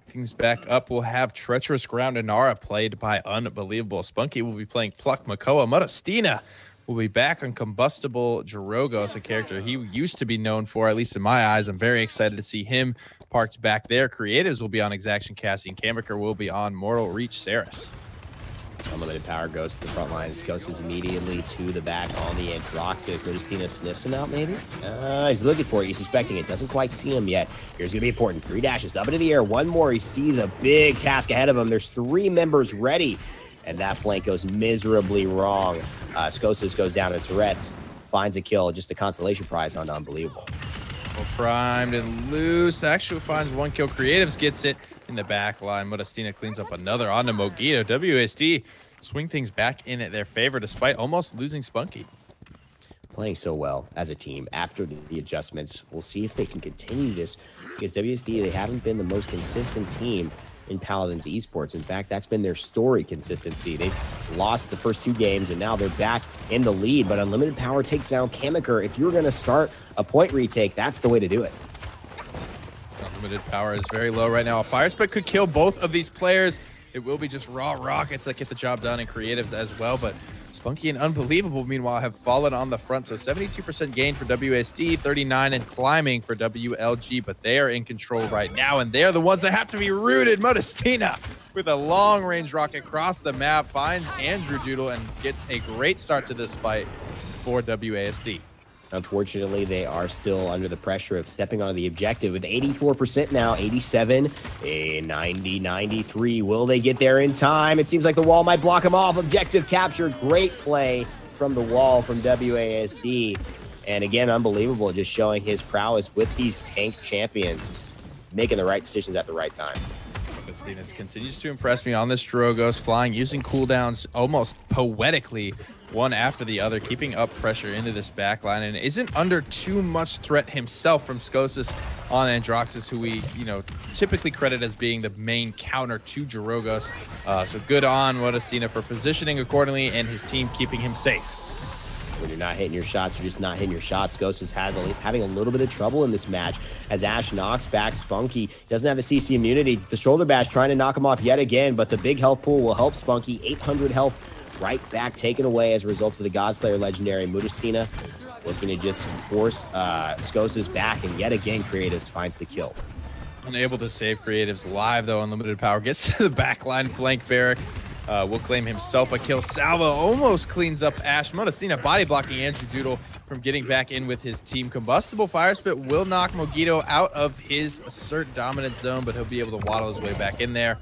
Things back up. We'll have Treacherous Ground Inara played by Unbelievable. Spunky will be playing Pluck Makoa. Modestina will be back on Combustible Jorogos, a character he used to be known for, at least in my eyes. I'm very excited to see him parked back there. Creatives will be on Exaction Cassie, and Kamikaer will be on Mortal Reach Saris. Unlimited Power goes to the front line. Goes immediately to the back on the Androxus. Modestina sniffs him out, maybe? He's looking for it. He's suspecting it. Doesn't quite see him yet. Here's going to be important. 3 dashes up into the air. One more. He sees a big task ahead of him. There's 3 members ready. And that flank goes miserably wrong. Skosas goes down, and Surets finds a kill. Just a consolation prize on Unbelievable. Well, primed and loose. Actually finds 1 kill. Creatives gets it in the back line. Modestina cleans up another onto Mogito. WSD swing things back in their favor despite almost losing Spunky. Playing so well as a team after the adjustments. We'll see if they can continue this, because WSD, they haven't been the most consistent team in Paladins esports. In fact, that's been their story, consistency. They've lost the first 2 games, and now they're back in the lead. But Unlimited Power takes down Kamikaer. If you're going to start a point retake, that's the way to do it. Unlimited Power is very low right now. A Fire Spit could kill both of these players. It will be just raw rockets that get the job done, and Creatives as well. But Spunky and Unbelievable, meanwhile, have fallen on the front. So 72% gain for WSD, 39 and climbing for WLG. But they are in control right now, and they're the ones that have to be rooted. Modestina with a long-range rocket across the map finds Andrew Doodle and gets a great start to this fight for WASD. Unfortunately, they are still under the pressure of stepping onto the objective with 84% now, 87, 90, 93. Will they get there in time? It seems like the wall might block them off. Objective captured. Great play from the wall from WASD. And again, Unbelievable, just showing his prowess with these tank champions, just making the right decisions at the right time. Augustinus continues to impress me on this Jorogos, flying, using cooldowns almost poetically, one after the other, keeping up pressure into this backline, and isn't under too much threat himself from Skosas on Androxus, who we, typically credit as being the main counter to Jorogos. So good on Modestina for positioning accordingly, and his team keeping him safe. When you're not hitting your shots, you're just not hitting your shots. Ghost is having a little bit of trouble in this match as Ash knocks back Spunky. Doesn't have the CC immunity. The shoulder bash trying to knock him off yet again, but the big health pool will help Spunky. 800 health right back taken away as a result of the Godslayer legendary. Modestina looking to just force Skosas back, and yet again Creatives finds the kill. Unable to save Creatives live, though. Unlimited Power gets to the backline flank. Barrack will claim himself a kill. Salva almost cleans up Ash. Modestina body blocking Andrew Doodle from getting back in with his team. Combustible Fire Spit will knock Mogito out of his assert dominant zone, but he'll be able to waddle his way back in there.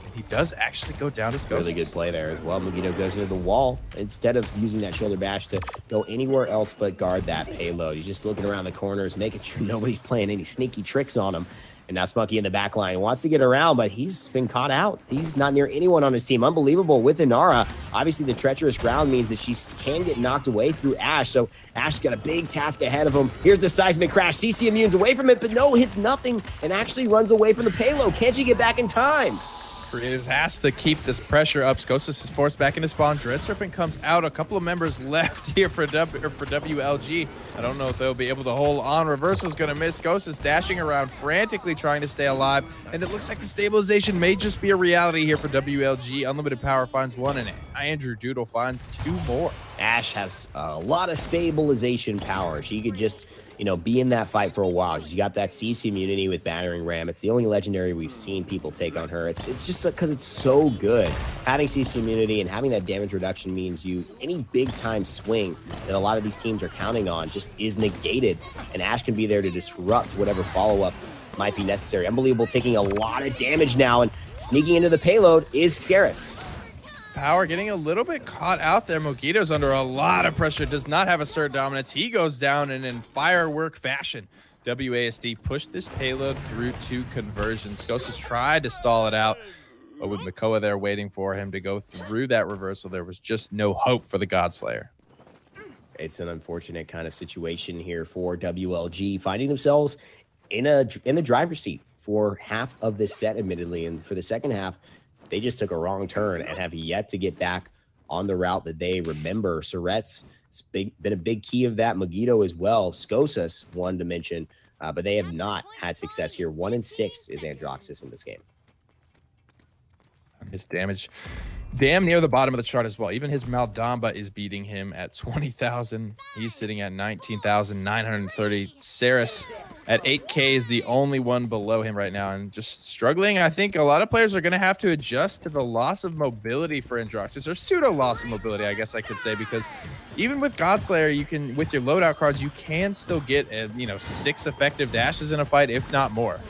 And he does actually go down to Skosas. Really good play there as well. Mogito goes into the wall instead of using that shoulder bash to go anywhere else but guard that payload. He's just looking around the corners, making sure nobody's playing any sneaky tricks on him. And now Spunky in the back line wants to get around, but he's been caught out. He's not near anyone on his team. Unbelievable with Inara. Obviously, the treacherous ground means that she can get knocked away through Ash. So Ash's got a big task ahead of him. Here's the seismic crash. CC immunes away from it, but no, hits nothing and actually runs away from the payload. Can't she get back in time? Creatives has to keep this pressure up. Skosas is forced back into spawn. Dread Serpent comes out. A couple of members left here for WLG. I don't know if they'll be able to hold on. Reversal's going to miss. Skosas dashing around, frantically trying to stay alive. And it looks like the stabilization may just be a reality here for WLG. Unlimited Power finds one, and Andrew Doodle finds 2 more. Ash has a lot of stabilization power. She could just, be in that fight for a while. She's got that CC immunity with Battering Ram. It's the only legendary we've seen people take on her. It's just because it's so good. Having CC immunity and having that damage reduction means any big time swing that a lot of these teams are counting on just is negated, and Ash can be there to disrupt whatever follow-up might be necessary. Unbelievable, taking a lot of damage now, and sneaking into the payload is Scaris. Power getting a little bit caught out there. Mogito's under a lot of pressure, does not have assert dominance. He goes down, and in firework fashion, WASD pushed this payload through to conversion. Skosas tried to stall it out. But with Makoa there waiting for him to go through that reversal, there was just no hope for the Godslayer. It's an unfortunate kind of situation here for WLG, finding themselves in the driver's seat for half of this set, admittedly. And for the second half, they just took a wrong turn and have yet to get back on the route that they remember. Surrett's been a big key of that. Mogito as well. Skosas, one to mention, but they have not had success here. 1-6 is Androxus in this game. His damage damn near the bottom of the chart as well. Even his Maldamba is beating him at 20,000. He's sitting at 19,930. Saris at 8K is the only one below him right now and just struggling. I think a lot of players are going to have to adjust to the loss of mobility for Androxus, or pseudo loss of mobility, I guess I could say, because even with Godslayer, you can, with your loadout cards, you can still get, 6 effective dashes in a fight, if not more.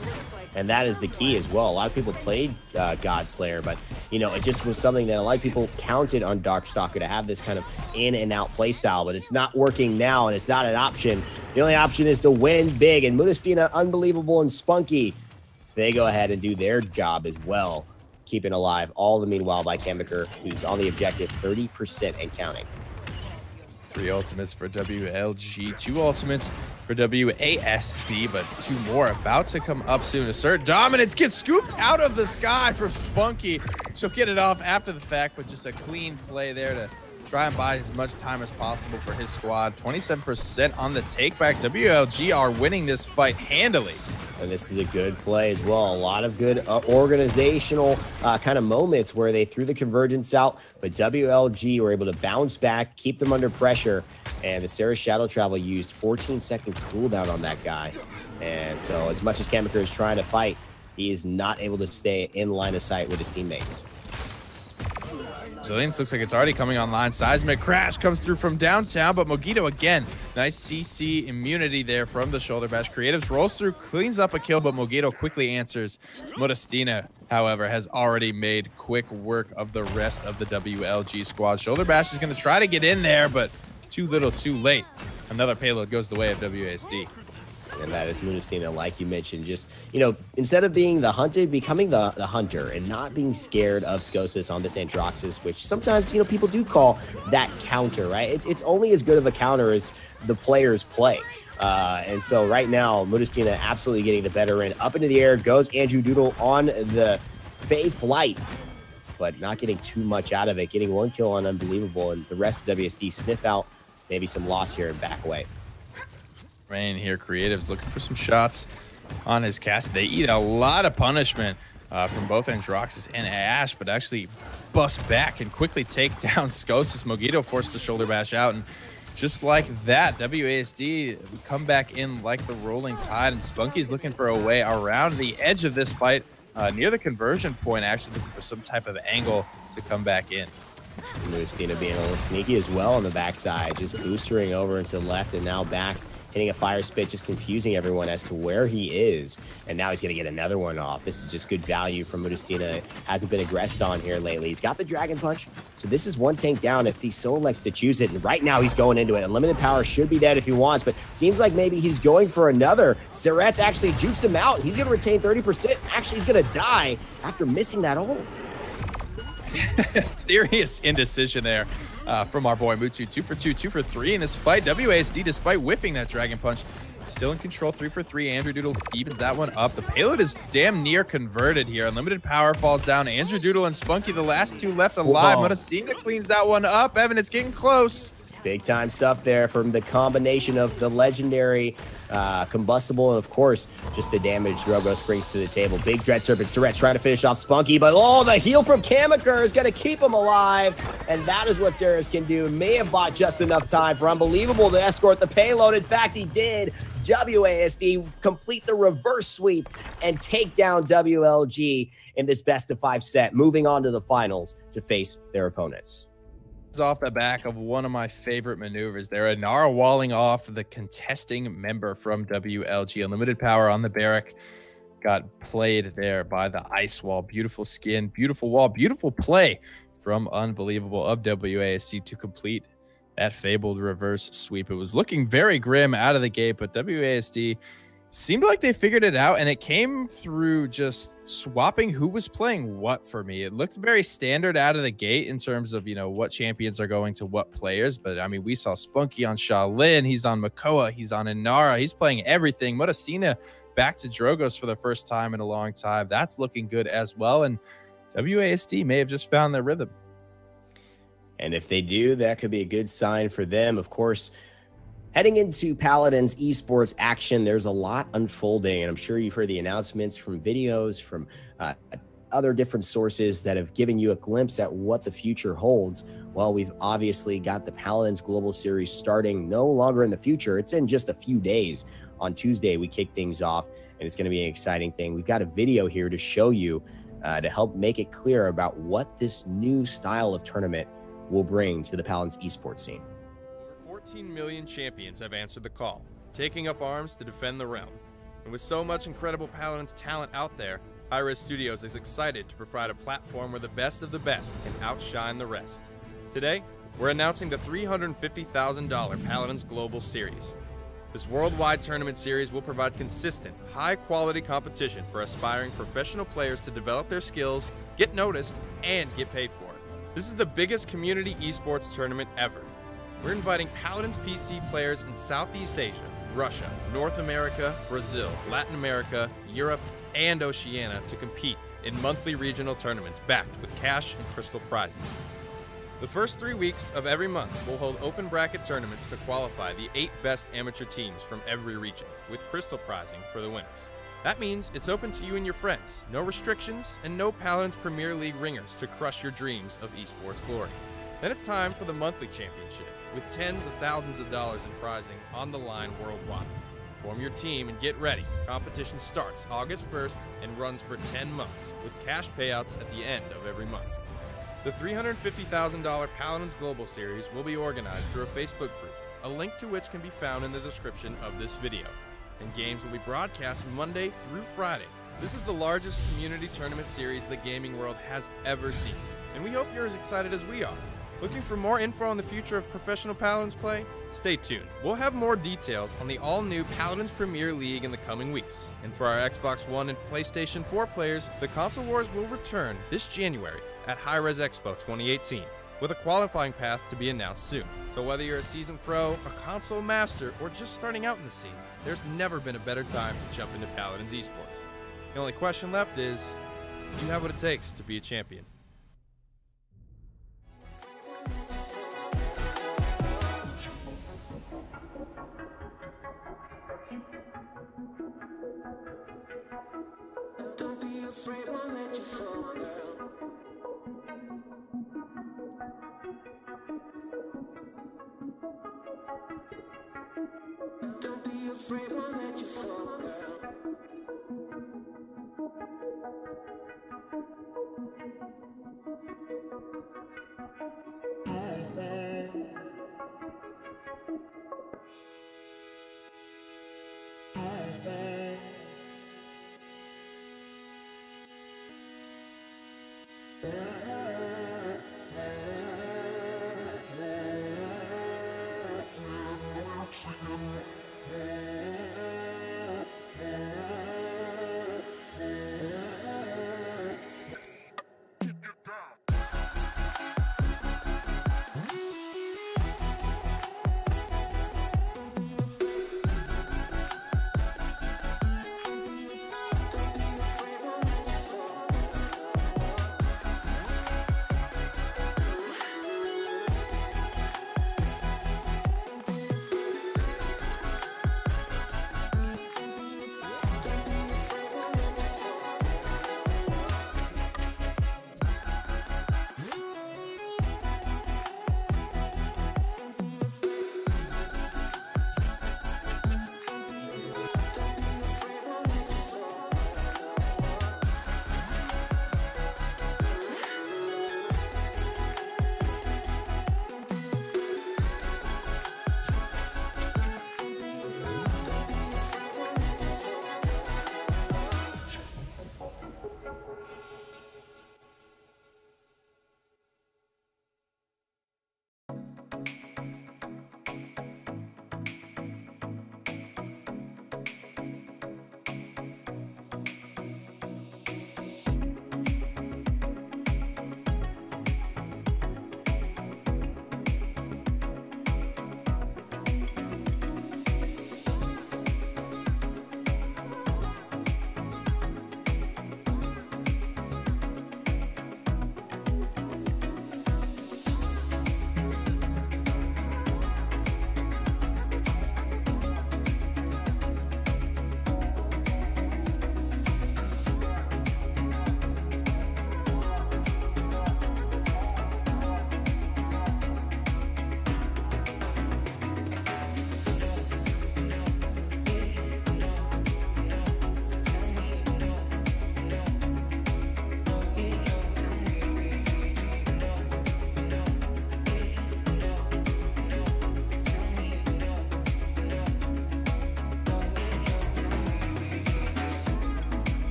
And that is the key as well. A lot of people played Godslayer, but, it just was something that a lot of people counted on Darkstalker to have this kind of in and out play style, but it's not working now, and it's not an option. The only option is to win big, and Mudastina, Unbelievable, and Spunky, they go ahead and do their job as well, keeping alive all the meanwhile by Chemiker, who's on the objective 30% and counting. 3 ultimates for WLG, 2 ultimates for WASD, but 2 more about to come up soon. Assert dominance gets scooped out of the sky from Spunky. She'll get it off after the fact, but just a clean play there to try and buy as much time as possible for his squad. 27% on the takeback. WLG are winning this fight handily. And this is a good play as well. A lot of good organizational kind of moments where they threw the convergence out, but WLG were able to bounce back, keep them under pressure, and the Sarah Shadow Travel used 14-second cooldown on that guy. And so as much as Chemiker is trying to fight, he is not able to stay in line of sight with his teammates. Zillions looks like it's already coming online. Seismic Crash comes through from downtown, but Mogito again, nice CC immunity there from the shoulder bash. Creatives rolls through, cleans up a kill, but Mogito quickly answers. Modestina, however, has already made quick work of the rest of the WLG squad. Shoulder bash is going to try to get in there, but too little, too late. Another payload goes the way of WASD. And that is Mudastina, like you mentioned, just, instead of being the hunted, becoming the hunter and not being scared of Skosas on this Androxus, which sometimes, people do call that counter, right? It's only as good of a counter as the players play. And so right now, Mudastina absolutely getting the better end. Up into the air goes Andrew Doodle on the Fae Flight, but not getting too much out of it. Getting 1 kill on Unbelievable, and the rest of WSD sniff out maybe some loss here and back away. Rain here, Creatives looking for some shots on his cast. They eat a lot of punishment from both Androxus and Ash, but actually bust back and quickly take down Skosas. Mogito forced the shoulder bash out, and just like that, WASD come back in like the rolling tide, and Spunky's looking for a way around the edge of this fight near the conversion point, actually looking for some type of angle to come back in. Mudastina being a little sneaky as well on the backside, just boostering over into the left and now back, hitting a fire spit, just confusing everyone as to where he is. And now he's going to get another one off. This is just good value from Mudastina. Hasn't been aggressed on here lately. He's got the Dragon Punch, so this is 1 tank down if he so elects to choose it. And right now he's going into it. Unlimited Power should be dead if he wants, but seems like maybe he's going for another. Surrett's actually jukes him out. He's going to retain 30%. Actually, he's going to die after missing that ult. Serious indecision there from our boy Mutu. 2 for 2, 2 for 3 in this fight. WASD, despite whiffing that Dragon Punch, still in control. 3 for 3. Andrew Doodle evens that one up. The payload is damn near converted here. Unlimited Power falls down. Andrew Doodle and Spunky, the last 2 left alive. Modestina cleans that one up. Evan, it's getting close. Big time stuff there from the combination of the legendary combustible and, of course, just the damage Drogos brings to the table. Big Dread Serpent. Surrett's trying to finish off Spunky, but the heal from Chemiker is going to keep him alive, and that is what Saris can do. May have bought just enough time for Unbelievable to escort the payload. In fact, he did. WASD complete the reverse sweep and take down WLG in this best-of-5 set, moving on to the finals to face their opponents. Off the back of one of my favorite maneuvers there, Inara walling off the contesting member from WLG. Unlimited Power on the barrack got played there by the ice wall. Beautiful skin, beautiful wall, beautiful play from Unbelievable of WASD to complete that fabled reverse sweep. It was looking very grim out of the gate, but WASD seemed like they figured it out, and it came through just swapping who was playing what for me. It looked very standard out of the gate in terms of, you know, what champions are going to what players. But I mean, we saw Spunky on Shaolin, he's on Makoa, he's on Inara, he's playing everything. Modestina back to Drogos for the first time in a long time. That's looking good as well. And WASD may have just found their rhythm. And if they do, that could be a good sign for them. Of course, heading into Paladins esports action, there's a lot unfolding, and I'm sure you've heard the announcements from videos, from other different sources that have given you a glimpse at what the future holds. Well, we've obviously got the Paladins Global Series starting no longer in the future. It's in just a few days. On Tuesday, we kick things off, and it's going to be an exciting thing. We've got a video here to show you to help make it clear about what this new style of tournament will bring to the Paladins esports scene. 14 million champions have answered the call, taking up arms to defend the realm. And with so much incredible Paladins talent out there, Hi-Rez Studios is excited to provide a platform where the best of the best can outshine the rest. Today, we're announcing the $350,000 Paladins Global Series. This worldwide tournament series will provide consistent, high-quality competition for aspiring professional players to develop their skills, get noticed, and get paid for it. This is the biggest community esports tournament ever. We're inviting Paladins PC players in Southeast Asia, Russia, North America, Brazil, Latin America, Europe, and Oceania to compete in monthly regional tournaments backed with cash and crystal prizes. The first 3 weeks of every month will hold open bracket tournaments to qualify the 8 best amateur teams from every region, with crystal prizing for the winners. That means it's open to you and your friends, no restrictions, and no Paladins Premier League ringers to crush your dreams of esports glory. Then it's time for the monthly championship, with tens of thousands of dollars in prizing on the line worldwide. Form your team and get ready. Competition starts August 1st and runs for 10 months, with cash payouts at the end of every month. The $350,000 Paladins Global Series will be organized through a Facebook group, a link to which can be found in the description of this video. And games will be broadcast Monday through Friday. This is the largest community tournament series the gaming world has ever seen, and we hope you're as excited as we are. Looking for more info on the future of professional Paladins play? Stay tuned. We'll have more details on the all-new Paladins Premier League in the coming weeks. And for our Xbox One and PlayStation 4 players, the console wars will return this January at Hi-Rez Expo 2018, with a qualifying path to be announced soon. So whether you're a seasoned pro, a console master, or just starting out in the scene, there's never been a better time to jump into Paladins esports. The only question left is, do you have what it takes to be a champion? Don't be afraid, won't let you fall, girl. Don't be afraid, won't let you fall, girl.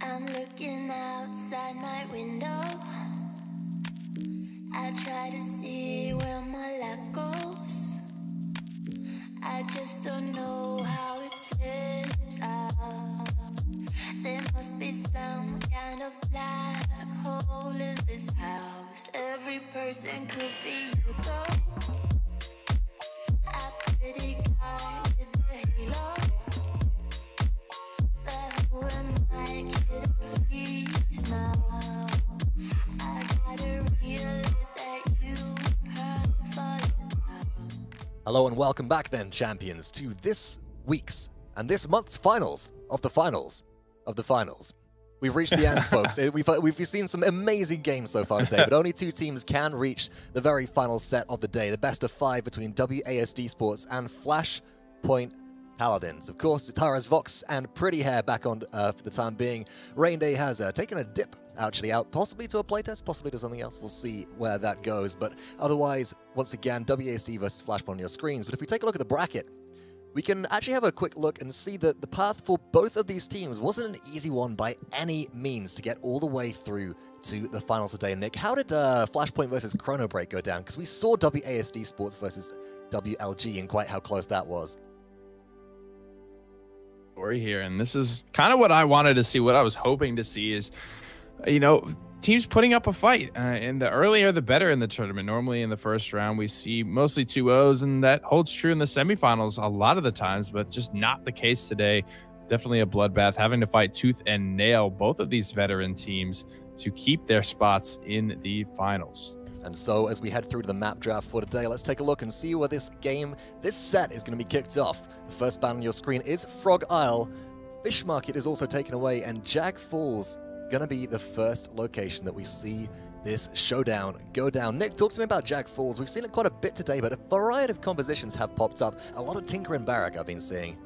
I'm looking outside my window. I try to see where my light goes. I just don't know how it slips out. There must be some kind of black hole in this house. Every person could be you though. A pretty guy with a halo. But who am I kidding, please now? I gotta realize that you have fallen down. Hello and welcome back then, champions, to this week's and this month's finals of the finals of the finals. We've reached the end, folks. We've seen some amazing games so far today, but only two teams can reach the very final set of the day, the best of 5 between WASD Sports and Flashpoint Paladins. Of course, it's Tara's Vox and Pretty Hair back on for the time being. Rain Day has taken a dip, actually, out possibly to a playtest, possibly to something else. We'll see where that goes. But otherwise, once again, WASD versus Flashpoint on your screens. But if we take a look at the bracket, we can actually have a quick look and see that the path for both of these teams wasn't an easy one by any means to get all the way through to the finals today. Nick, how did Flashpoint versus Chrono Break go down? Because we saw WASD Sports versus WLG and quite how close that was. Story here, and this is kind of what I wanted to see. What I was hoping to see is, you know, teams putting up a fight, and the earlier the better in the tournament. Normally in the first round we see mostly 2-0s, and that holds true in the semifinals a lot of the times, but just not the case today. Definitely a bloodbath, having to fight tooth and nail both of these veteran teams to keep their spots in the finals. And so as we head through to the map draft for today, let's take a look and see where this set is going to be kicked off. The first ban on your screen is Frog Isle. Fish Market is also taken away, and Jag Falls going to be the first location that we see this showdown go down. Nick, talk to me about Jag Falls. We've seen it quite a bit today, but a variety of compositions have popped up. A lot of Tinker and Barrack I've been seeing.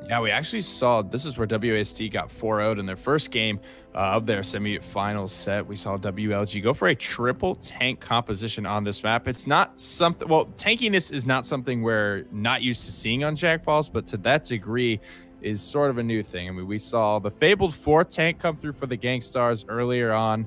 Yeah, we actually saw, this is where WASD got 4-0'd in their first game of their semi-final set. We saw WLG go for a triple tank composition on this map. It's not something, well, tankiness is not something we're not used to seeing on Jag Falls, but to that degree is sort of a new thing. I mean, we saw the fabled 4 tank come through for the Gangstars earlier on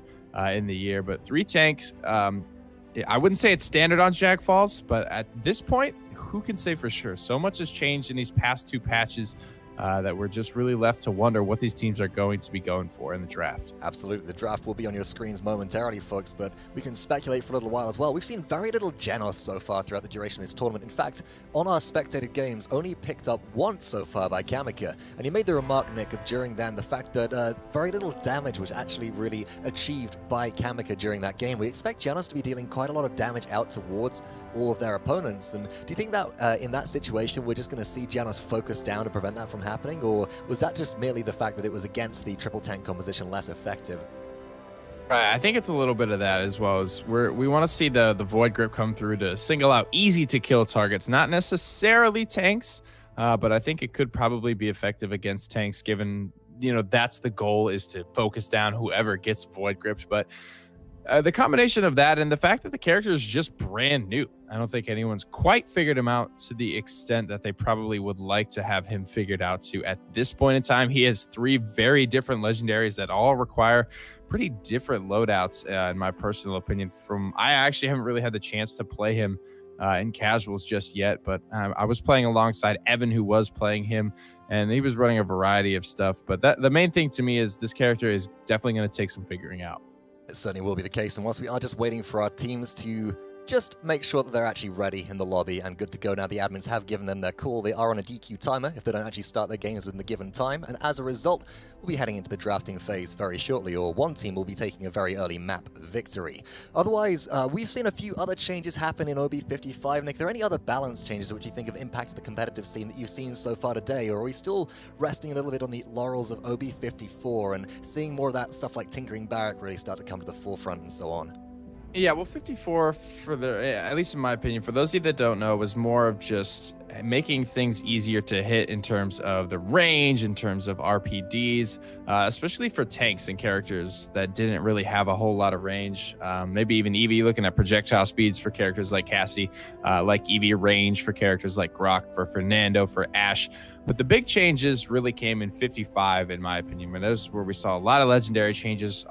in the year, but 3 tanks, I wouldn't say it's standard on Jag Falls, but at this point, who can say for sure? So much has changed in these past 2 patches that we're just really left to wonder what these teams are going to be going for in the draft. Absolutely. The draft will be on your screens momentarily, folks, but we can speculate for a little while as well. We've seen very little Genos so far throughout the duration of this tournament. In fact, on our spectated games, only picked up once so far by Kamika. And you made the remark, Nick, of during then the fact that very little damage was actually really achieved by Kamika during that game. We expect Genos to be dealing quite a lot of damage out towards all of their opponents. And do you think that in that situation, we're just going to see Genos focus down to prevent that from happening, or was that just merely the fact that it was against the triple tank composition less effective? I think it's a little bit of that, as well as we want to see the Void Grip come through to single out easy to kill targets, not necessarily tanks, but I think it could probably be effective against tanks, given, you know, that's the goal, is to focus down whoever gets Void Gripped. But the combination of that and the fact that the character is just brand new, I don't think anyone's quite figured him out to the extent that they probably would like to have him figured out to at this point in time. He has 3 very different legendaries that all require pretty different loadouts, in my personal opinion. I actually haven't really had the chance to play him in casuals just yet, but I was playing alongside Evan, who was playing him, and he was running a variety of stuff. But the main thing to me is this character is definitely going to take some figuring out. It certainly will be the case, and whilst we are just waiting for our teams to just make sure that they're actually ready in the lobby and good to go now, the admins have given them their call. They are on a DQ timer if they don't actually start their games within the given time, and as a result, we'll be heading into the drafting phase very shortly, or one team will be taking a very early map victory. Otherwise, we've seen a few other changes happen in OB55. Nick, are there any other balance changes which you think have impacted the competitive scene that you've seen so far today, or are we still resting a little bit on the laurels of OB54 and seeing more of that stuff like Tinkering Barrack really start to come to the forefront and so on? Yeah, well, 54 for at least in my opinion, for those of you that don't know, was more of just making things easier to hit in terms of the range, in terms of RPDs, especially for tanks and characters that didn't really have a whole lot of range. Maybe even EV, looking at projectile speeds for characters like Cassie, like EV range for characters like Grok, for Fernando, for Ashe. But the big changes really came in 55, in my opinion, when those where we saw a lot of legendary changes.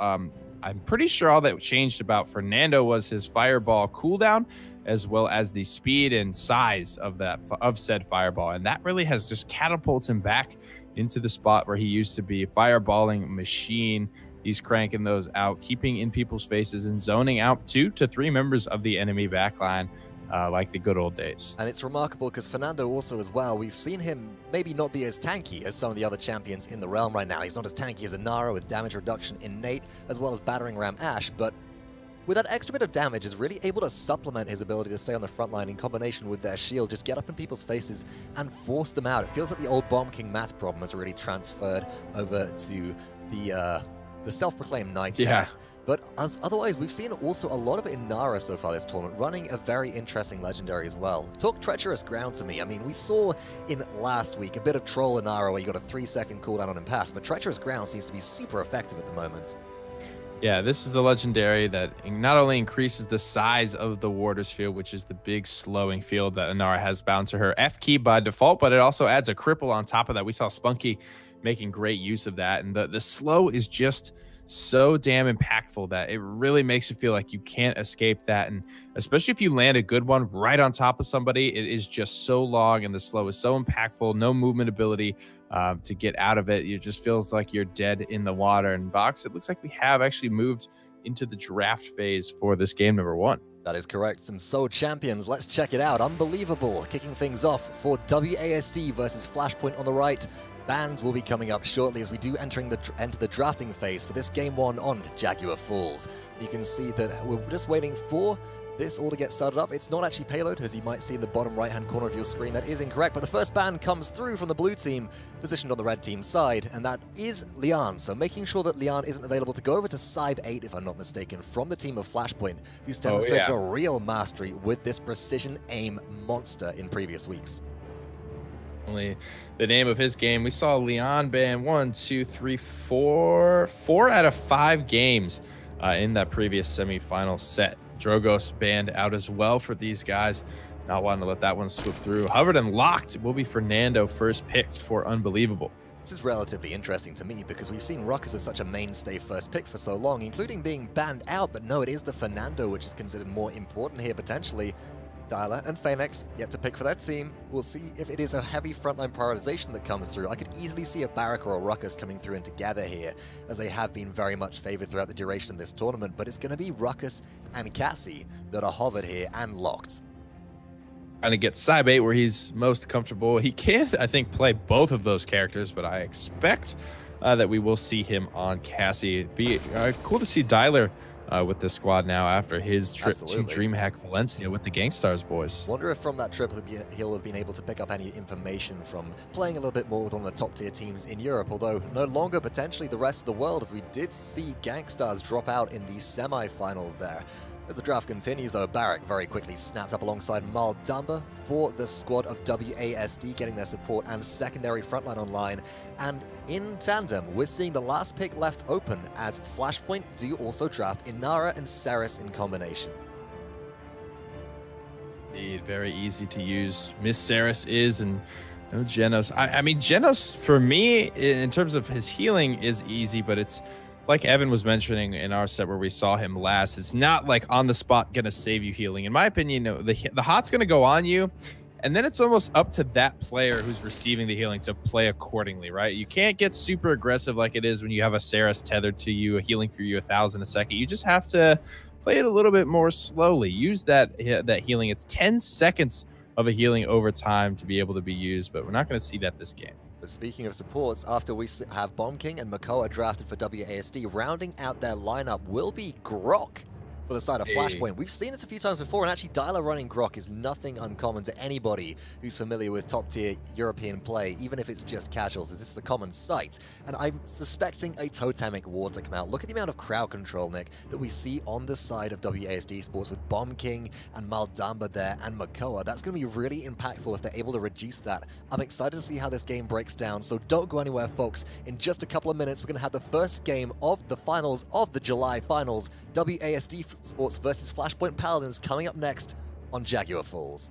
I'm pretty sure all that changed about Fernando was his fireball cooldown, as well as the speed and size of said fireball. And that really has just catapulted him back into the spot where he used to be, a fireballing machine. He's cranking those out, keeping in people's faces and zoning out 2 to 3 members of the enemy backline. Like the good old days. And it's remarkable because Fernando also as well, we've seen him maybe not be as tanky as some of the other champions in the realm right now. He's not as tanky as Inara with damage reduction innate, as well as battering ram Ashe, but with that extra bit of damage is really able to supplement his ability to stay on the front line in combination with their shield, just get up in people's faces and force them out. It feels like the old Bomb King math problem has really transferred over to the self-proclaimed knight. Yeah. There. But otherwise, we've seen also a lot of Inara so far this tournament, running a very interesting legendary as well. Talk Treacherous Ground to me. I mean, we saw in last week a bit of Troll Inara where you got a 3-second cooldown on Impasse, but Treacherous Ground seems to be super effective at the moment. Yeah, this is the legendary that not only increases the size of the Warder's Field, which is the big slowing field that Inara has bound to her F key by default, but it also adds a cripple on top of that. We saw Spunky making great use of that, and the slow is just so damn impactful that it really makes you feel like you can't escape that. And especially if you land a good one right on top of somebody, it is just so long, and the slow is so impactful, no movement ability to get out of it. It just feels like you're dead in the water. And Box, it looks like we have actually moved into the draft phase for this game number 1. That is correct. Some Soul Champions. Let's check it out. Unbelievable. Kicking things off for WASD versus Flashpoint on the right. Bans will be coming up shortly as we do enter the drafting phase for this Game 1 on Jaguar Falls. You can see that we're just waiting for this all to get started up. It's not actually payload, as you might see in the bottom right-hand corner of your screen. That is incorrect, but the first ban comes through from the blue team, positioned on the red team side, and that is Lian. So making sure that Lian isn't available to go over to Cybe 8, if I'm not mistaken, from the team of Flashpoint, who's demonstrated a real mastery with this precision aim monster in previous weeks. Only the name of his game. We saw Leon ban 1, 2, 3, 4 out of 5 games in that previous semifinal set. Drogos banned out as well for these guys. Not wanting to let that one slip through. Hovered and locked. It will be Fernando first picked for Unbelievable. This is relatively interesting to me because we've seen Ruckus as such a mainstay first pick for so long, including being banned out, but no, it is the Fernando which is considered more important here potentially. Dialer and Phoenix yet to pick for that team. We'll see if it is a heavy frontline prioritization that comes through. I could easily see a Barrack or a Ruckus coming through and together here, as they have been very much favored throughout the duration of this tournament, but it's going to be Ruckus and Cassie that are hovered here and locked. Trying to get Cybe 8 where he's most comfortable. He can, I think, play both of those characters, but I expect that we will see him on Cassie. It'd be cool to see Dialer with the squad now after his trip to DreamHack Valencia with the Gangstars boys. Wonder if from that trip he'll have been able to pick up any information from playing a little bit more with one of the top tier teams in Europe, although no longer potentially the rest of the world, as we did see Gangstars drop out in the semi-finals there. As the draft continues though, Barrack very quickly snapped up alongside Mal Dumba for the squad of WASD, getting their support and secondary frontline online. And in tandem, we're seeing the last pick left open as Flashpoint do also draft Inara and Ceres in combination. Indeed, very easy to use. Miss Ceres is, and no Genos. I mean, Genos for me, in terms of his healing, is easy, but it's like Evan was mentioning in our set where we saw him last, it's not like on the spot gonna save you healing. In my opinion, the hot's gonna go on you, and then it's almost up to that player who's receiving the healing to play accordingly, right? You can't get super aggressive like it is when you have a Ceres tethered to you, healing for you 1,000 a second. You just have to play it a little bit more slowly. Use that healing. It's 10 seconds of a healing over time to be able to be used, but we're not gonna see that this game. But speaking of supports, after we have Bomb King and Makoa drafted for WASD, rounding out their lineup will be Grok for the side of Flashpoint. We've seen this a few times before, and actually Dyla running Grok is nothing uncommon to anybody who's familiar with top-tier European play, even if it's just casuals, as this is a common sight. And I'm suspecting a totemic ward to come out. Look at the amount of crowd control, Nick, that we see on the side of WASD Sports with Bomb King and Maldamba there and Makoa. That's going to be really impactful if they're able to reduce that. I'm excited to see how this game breaks down, so don't go anywhere, folks. In just a couple of minutes, we're going to have the first game of the finals of the July finals. WASD Sports versus Flashpoint Paladins coming up next on Jaguar Falls.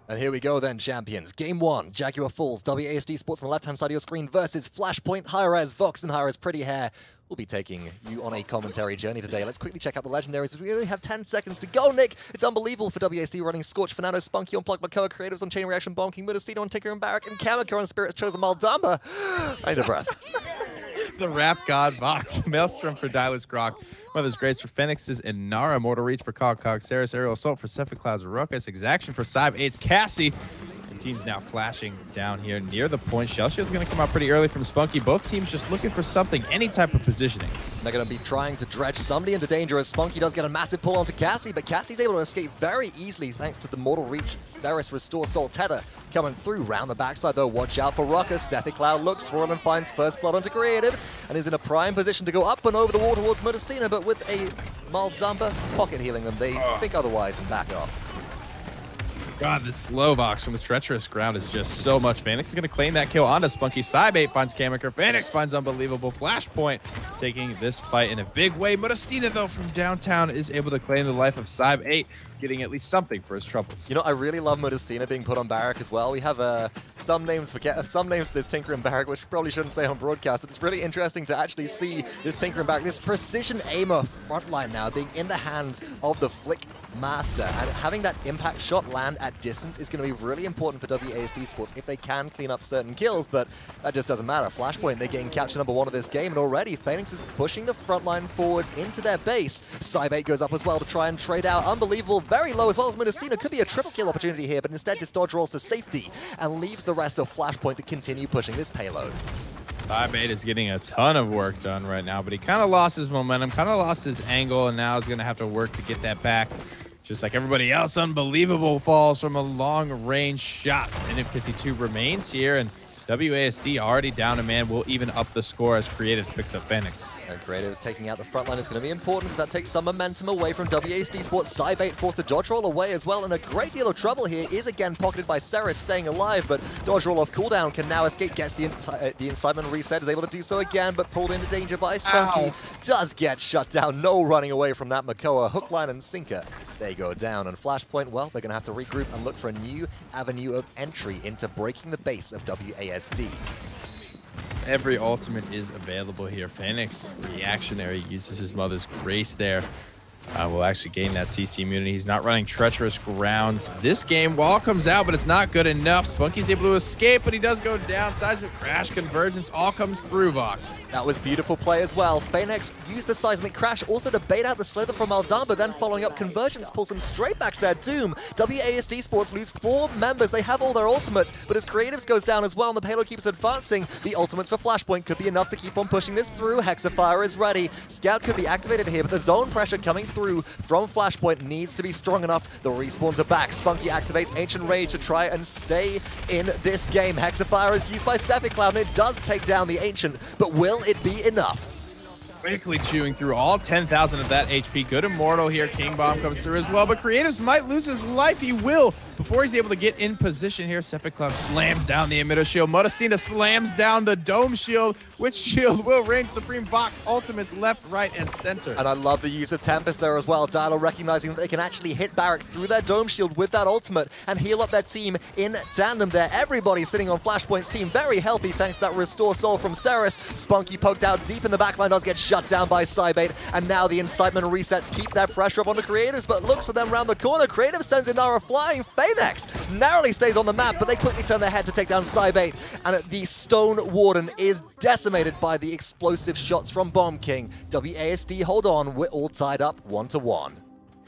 And here we go then, champions. Game 1, Jaguar Falls, WASD Sports on the left-hand side of your screen versus Flashpoint, Hi-Rez, Vox, and Hi-Rez Pretty Hair. We'll be taking you on a commentary journey today. Let's quickly check out the legendaries. We only have 10 seconds to go, Nick. It's unbelievable for WASD running Scorch, Fernando, Spunky on Plug, Makoa, Creatives on Chain Reaction, Bomb King, Mudastino on Tinker and Barrack, and Kamika on Spirit's Chosen Maldamba. I need a breath. The Rap God Vox, Maelstrom for Dylas Grok, Mother's Grace for Phoenix's and Nara, Mortal Reach for Cog, Saris, Aerial Assault for Cephic Clouds, Ruckus, Exaction for Cyb 8's Cassie. And teams now clashing down here near the point. Shell Shield's going to come out pretty early from Spunky. Both teams just looking for something, any type of positioning. They're going to be trying to dredge somebody into danger as Spunky does get a massive pull onto Cassie, but Cassie's able to escape very easily thanks to the Mortal Reach Ceres Restore Soul Tether coming through. Round the backside though, watch out for Ruckus. Cephic Cloud looks for him and finds first blood onto Creatives and is in a prime position to go up and over the wall towards Modestina, but with a Maldamba pocket healing them, they think otherwise and back off. God, this slow Vox from the treacherous ground is just so much. Phoenix is going to claim that kill onto Spunky. Cyb 8 finds Kamika. Phoenix finds unbelievable. Flashpoint taking this fight in a big way. Modestina, though, from downtown is able to claim the life of Cyb 8, getting at least something for his troubles. You know, I really love Modestina being put on Barrack as well. We have some names for this Tinker and Barrack, which we probably shouldn't say on broadcast. It's really interesting to actually see this Tinker and Barrack, this precision aimer frontline now being in the hands of the Flick Master, and having that impact shot land at distance is going to be really important for WASD Sports if they can clean up certain kills, but that just doesn't matter. Flashpoint, they're getting capture #1 of this game, and already Phoenix is pushing the front line forwards into their base. Cyb 8 goes up as well to try and trade out. Unbelievable, very low as well as Modestina. Could be a triple kill opportunity here, but instead just dodge rolls to safety and leaves the rest of Flashpoint to continue pushing this payload. Bait is getting a ton of work done right now, but he kind of lost his momentum, kind of lost his angle, and now is going to have to work to get that back. Just like everybody else, unbelievable falls from a long-range shot. Minute 52 remains here, and WASD already down a man, will even up the score as Creatives picks up Phoenix. And Creatives taking out the front line is going to be important because that takes some momentum away from WASD Sports. Cybait forced to dodge roll away as well, and a great deal of trouble here is again pocketed by Ceres staying alive, but dodge roll off cooldown can now escape, gets the incitement reset, is able to do so again, but pulled into danger by Spunky. Ow. Does get shut down, no running away from that Makoa. Hook, line, and sinker. They go down, and Flashpoint, well, they're going to have to regroup and look for a new avenue of entry into breaking the base of WASD. Every ultimate is available here. Phoenix, reactionary, uses his mother's grace there. Will actually gain that CC immunity. He's not running treacherous grounds. This game, wall comes out, but it's not good enough. Spunky's able to escape, but he does go down. Seismic crash, convergence, all comes through, Vox. That was beautiful play as well. Phoenix used the seismic crash also to bait out the Slither from Aldan, but then following up convergence pulls them straight back to their doom. WASD Sports lose 4 members. They have all their ultimates, but as Creatives goes down as well and the payload keeps advancing, the ultimates for Flashpoint could be enough to keep on pushing this through. Hexafire is ready. Scout could be activated here, but the zone pressure coming through from Flashpoint needs to be strong enough. The respawns are back. Spunky activates Ancient Rage to try and stay in this game. Hexafire is used by Cephicloud, and it does take down the Ancient, but will it be enough? Quickly chewing through all 10,000 of that HP. Good Immortal here. King Bomb comes through as well, but Creatives might lose his life. He will before he's able to get in position here. Cephicloud slams down the emitter shield. Modestina slams down the dome shield, which shield will reign supreme. Vox ultimates left, right, and center. And I love the use of Tempest there as well. Dialer recognizing that they can actually hit Barrack through their dome shield with that ultimate and heal up their team in tandem there. Everybody sitting on Flashpoint's team very healthy thanks to that Restore Soul from Ceres. Spunky poked out deep in the backline, does get shut down by Cybait, and now the incitement resets keep that pressure up onto Creatives, but looks for them around the corner. Creatives sends Inara flying. Phoenix narrowly stays on the map, but they quickly turn their head to take down Cybait, and the Stone Warden is decimated by the explosive shots from Bomb King. WASD hold on, we're all tied up 1-1.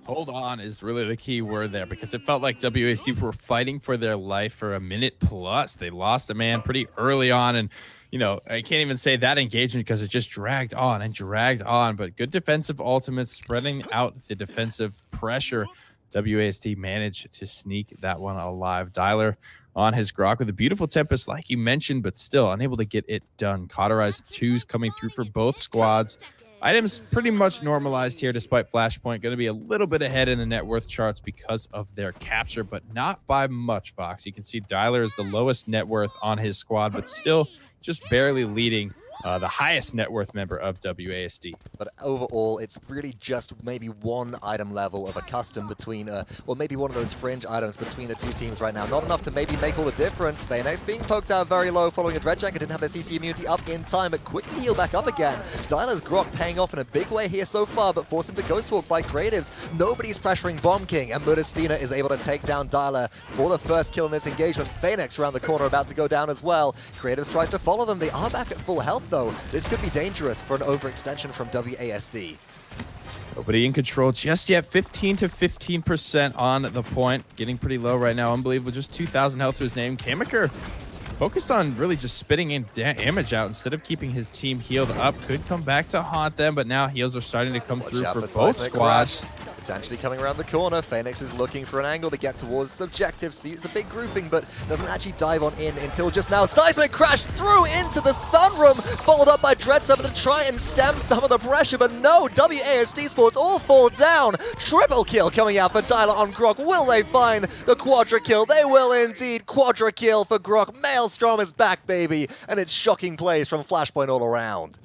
Hold on is really the key word there, because it felt like WASD were fighting for their life for a minute plus. They lost a man pretty early on, and you know, I can't even say that engagement because it just dragged on and dragged on, but good defensive ultimates spreading out the defensive pressure. WASD managed to sneak that one alive. Dialer on his Grok with a beautiful Tempest, like you mentioned, but still unable to get it done. Cauterized 2s coming through for both squads. Items pretty much normalized here despite Flashpoint. Going to be a little bit ahead in the net worth charts because of their capture, but not by much, Fox. You can see Dialer is the lowest net worth on his squad, but still just barely leading the highest net worth member of WASD. But overall, it's really just maybe one item level of a custom between, or maybe one of those fringe items between the two teams right now. Not enough to maybe make all the difference. Phoenix being poked out very low following a Dreadjacker. Didn't have their CC immunity up in time, but quickly heal back up again. Dialer's Grok paying off in a big way here so far, but forced him to Ghostwalk by Creatives. Nobody's pressuring Bomb King, and Modestina is able to take down Dialer for the first kill in this engagement. Phoenix around the corner about to go down as well. Creatives tries to follow them. They are back at full health though. This could be dangerous for an overextension from WASD. Nobody in control just yet. 15 to 15% on the point. Getting pretty low right now. Unbelievable. Just 2,000 health to his name. Kamaker focused on really just spitting in damage out instead of keeping his team healed up. Could come back to haunt them, but now heals are starting to come through for both squads. Potentially coming around the corner. Phoenix is looking for an angle to get towards subjective. See, it's a big grouping, but doesn't actually dive on in until just now. Seismic crash through into the sunroom, followed up by Dreadsummon to try and stem some of the pressure, but no, WASD Sports all fall down. Triple kill coming out for Dialer on Grok. Will they find the quadra kill? They will indeed. Quadra kill for Grok. Maelstrom is back, baby, and it's shocking plays from Flashpoint all around.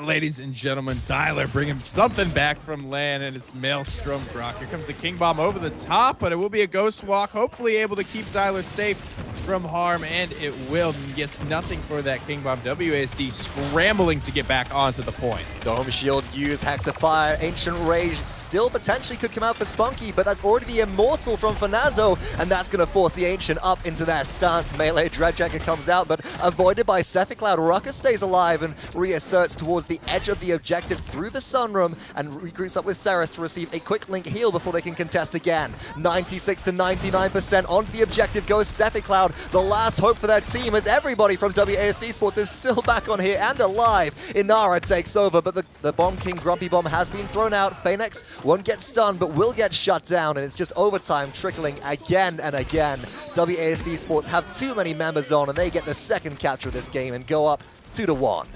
Ladies and gentlemen, Dialer bringing something back from land, and it's Maelstrom Grok. Here comes the King Bomb over the top, but it will be a Ghost Walk, hopefully able to keep Dialer safe from harm, and it will. And gets nothing for that King Bomb. WASD scrambling to get back onto the point. Dome Shield used, Hexafire, Ancient Rage still potentially could come out for Spunky, but that's already the Immortal from Fernando, and that's going to force the Ancient up into their stance. Melee Dreadjacker comes out, but avoided by Cephicloud. Ruckus stays alive and reasserts towards the the edge of the objective through the sunroom and regroups up with Ceres to receive a quick link heal before they can contest again. 96 to 99% onto the objective goes Cephicloud, the last hope for their team, as everybody from WASD Sports is still back on here and alive. Inara takes over, but the Bomb King Grumpy Bomb has been thrown out. Phoenix won't get stunned, but will get shut down, and it's just overtime trickling again and again. WASD Sports have too many members on, and they get the second capture of this game and go up 2-1.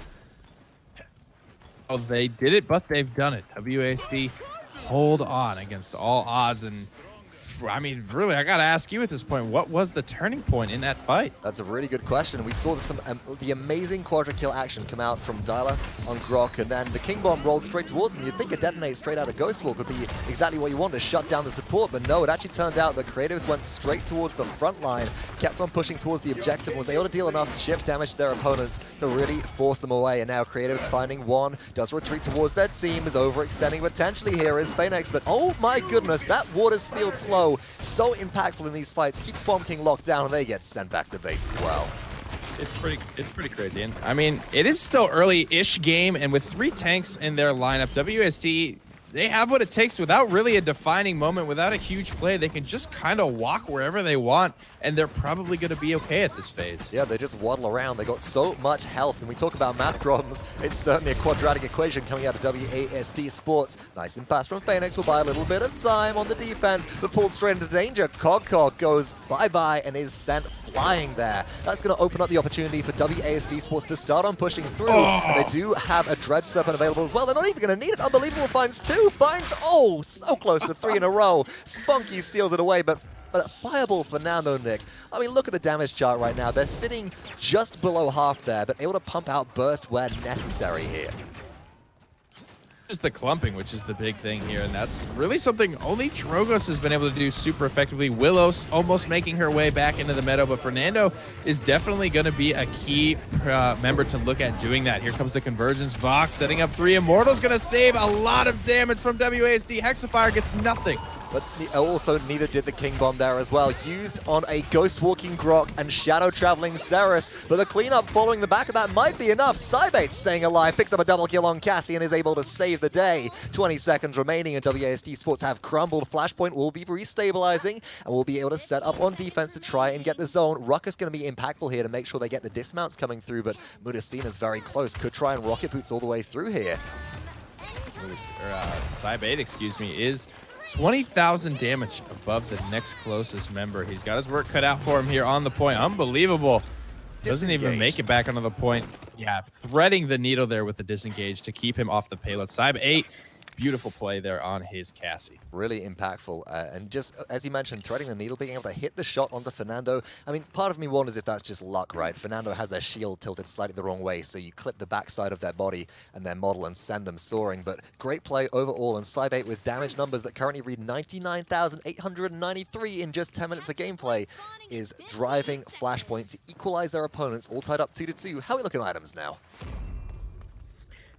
Oh, they did it, but they've done it. WASD hold on against all odds, and I mean, really, I gotta ask you at this point, what was the turning point in that fight? That's a really good question. We saw the amazing quadra kill action come out from Dyla on Grok, and then the King Bomb rolled straight towards him. You'd think a detonate straight out of Ghost Walk would be exactly what you want to shut down the support, but no, it actually turned out that Creatives went straight towards the front line, kept on pushing towards the objective, and was able to deal enough chip damage to their opponents to really force them away. And now Creatives finding one, does retreat towards their team, is overextending potentially here is Phoenix, but oh my goodness, that Waters Field slow, so impactful in these fights, keeps Bomb King locked down, and they get sent back to base as well. It's pretty crazy. And I mean, it is still early-ish game, and with 3 tanks in their lineup, WSD, they have what it takes without really a defining moment, without a huge play. They can just kind of walk wherever they want, and they're probably going to be okay at this phase. Yeah, they just waddle around. They got so much health, and we talk about math problems. It's certainly a quadratic equation coming out of WASD Sports. Nice impasse from Phoenix will buy a little bit of time on the defense, but pulled straight into danger. Cog goes bye-bye and is sent flying there. That's going to open up the opportunity for WASD Sports to start on pushing through. And they do have a Dread Serpent available as well. They're not even going to need it. Unbelievable finds 2. Finds, oh, so close to 3 in a row. Spunky steals it away, but Fireball Fernando, Nick. I mean, look at the damage chart right now. They're sitting just below half there, but able to pump out burst where necessary here. Just the clumping, which is the big thing here, and that's really something only Drogos has been able to do super effectively. Willow's almost making her way back into the meadow, but Fernando is definitely going to be a key member to look at doing that. Here comes the convergence. Vox setting up 3. Immortal's going to save a lot of damage from WASD. Hexafire gets nothing. But also neither did the King Bomb there as well. Used on a Ghost Walking Grok and Shadow Traveling Ceres. But the cleanup following the back of that might be enough. Cybate staying alive, picks up a double kill on Cassie and is able to save the day. 20 seconds remaining and WASD Sports have crumbled. Flashpoint will be restabilizing and will be able to set up on defense to try and get the zone. Ruckus going to be impactful here to make sure they get the dismounts coming through, but Mudastina's very close. Could try and rocket boots all the way through here. Cybate, excuse me, is 20,000 damage above the next closest member. He's got his work cut out for him here on the point. Unbelievable. Doesn't even make it back onto the point. Yeah, threading the needle there with the disengage to keep him off the payload. Cybe8, beautiful play there on his Cassie. Really impactful. And just, as you mentioned, threading the needle, being able to hit the shot onto Fernando. I mean, part of me wonders if that's just luck, right? Fernando has their shield tilted slightly the wrong way, so you clip the backside of their body and their model and send them soaring. But great play overall, and Cybe8 with damage numbers that currently read 99,893 in just 10 minutes of gameplay is driving Flashpoint to equalize their opponents, all tied up 2-2. How are we looking at items now?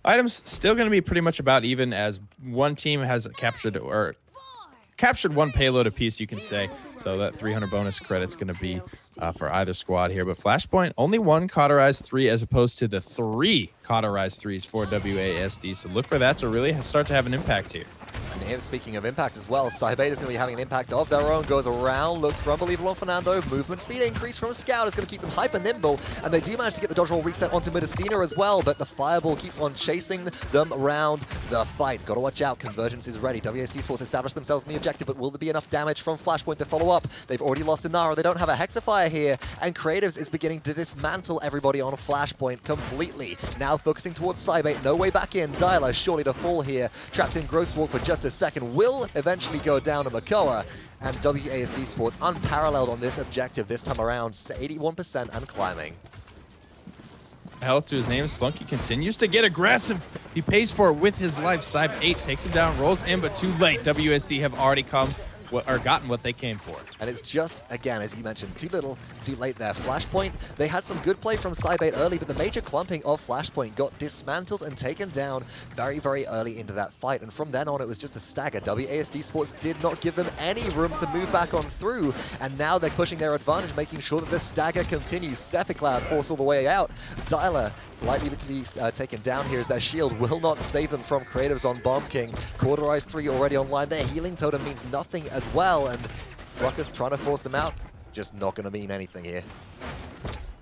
Items still going to be pretty much about even, as one team has captured 1 payload apiece, you can say. So that 300 bonus credit's going to be for either squad here. But Flashpoint, only 1 cauterized 3 as opposed to the 3 cauterized 3s for WASD. So look for that to really start to have an impact here. And speaking of impact as well, Cybe8 is going to be having an impact of their own. Goes around, looks for Unbelievable on Fernando. Movement speed increase from Scout is going to keep them hyper nimble. And they do manage to get the dodge roll reset onto Mudastina as well. But the Fireball keeps on chasing them around the fight. Got to watch out. Convergence is ready. WASD Sports established themselves in the objective, but will there be enough damage from Flashpoint to follow up? They've already lost Inara. They don't have a Hexafire here. And Creatives is beginning to dismantle everybody on Flashpoint completely. Now focusing towards Cybe8. No way back in. Dyla surely to fall here. Trapped in Gross Walk for just a second. Will eventually go down to Makoa, and WASD Sports unparalleled on this objective this time around, 81% and climbing. Health to his name, Spunky continues to get aggressive. He pays for it with his life. Cybe8 takes him down, rolls in, but too late. WSD have already come gotten what they came for. And it's just, again, as you mentioned, too little, too late there. Flashpoint, they had some good play from Cybait early, but the major clumping of Flashpoint got dismantled and taken down very, very early into that fight. And from then on, it was just a stagger. WASD Sports did not give them any room to move back on through, and now they're pushing their advantage, making sure that the stagger continues. Sepicloud forced all the way out. Dialer likely to be taken down here as their shield will not save them from Creatives on Bomb King. Cauterize 3 already online. Their healing totem means nothing as well, and Ruckus trying to force them out, just not going to mean anything here.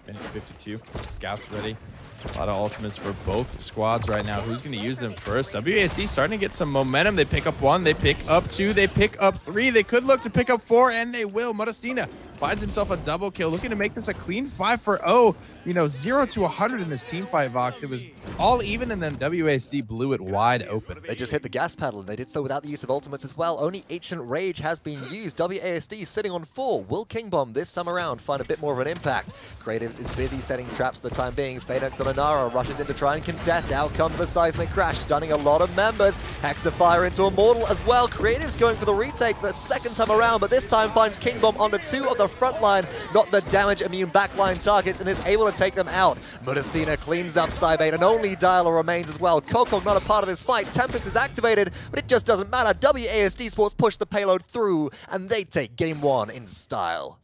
Minute 52, scouts ready. A lot of ultimates for both squads right now. Who's going to use them first? WASD starting to get some momentum. They pick up 1, they pick up 2, they pick up 3. They could look to pick up 4, and they will. Modestina finds himself a double kill, looking to make this a clean 5-0. You know, 0 to 100 in this team fight, Vox. It was all even, and then WASD blew it wide open. They just hit the gas pedal, and they did so without the use of ultimates as well. Only Ancient Rage has been used. WASD sitting on 4. Will King Bomb this time around find a bit more of an impact? Creatives is busy setting traps for the time being. Phalanx on Anara rushes in to try and contest. Out comes the Seismic Crash, stunning a lot of members. Hexafire into Immortal as well. Creatives going for the retake the second time around, but this time finds King Bomb onto 2 of the front line, not the damage immune backline targets, and is able to take them out. Modestina cleans up Cybait, and only Dialer remains as well. Kokog not a part of this fight. Tempest is activated, but it just doesn't matter. WASD Sports push the payload through, and they take game 1 in style.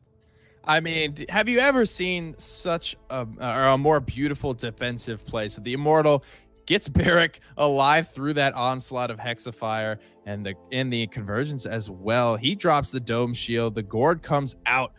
I mean, have you ever seen such a more beautiful defensive play? So the Immortal gets Barrick alive through that onslaught of Hexafire and the convergence as well. He drops the Dome Shield. The Gourd comes out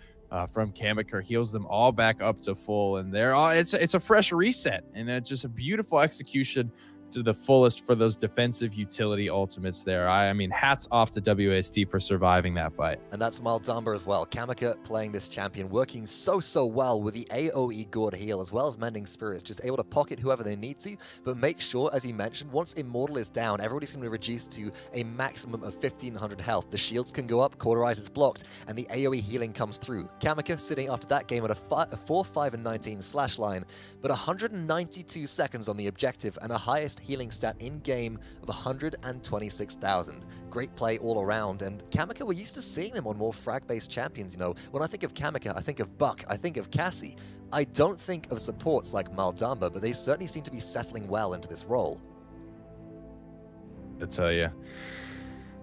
from Kamikaze, heals them all back up to full, and they're all, it's a fresh reset, and it's just a beautiful execution to the fullest for those defensive utility ultimates there. I mean, hats off to WASD for surviving that fight. And that's Maldamba as well. Kamikaze playing this champion, working so well with the AoE Gourd heal as well as Mending Spirits, just able to pocket whoever they need to, but make sure, as you mentioned, once Immortal is down, everybody's going to reduce to a maximum of 1500 health. The shields can go up, Cauterize is blocked, and the AoE healing comes through. Kamikaze sitting after that game at a 4, 5, and 19 slash line, but 192 seconds on the objective and a highest healing stat in-game of 126,000. Great play all around, and Kamikaze, we're used to seeing them on more frag-based champions, you know. When I think of Kamikaze, I think of Buck, I think of Cassie. I don't think of supports like Maldamba, but they certainly seem to be settling well into this role. I tell you,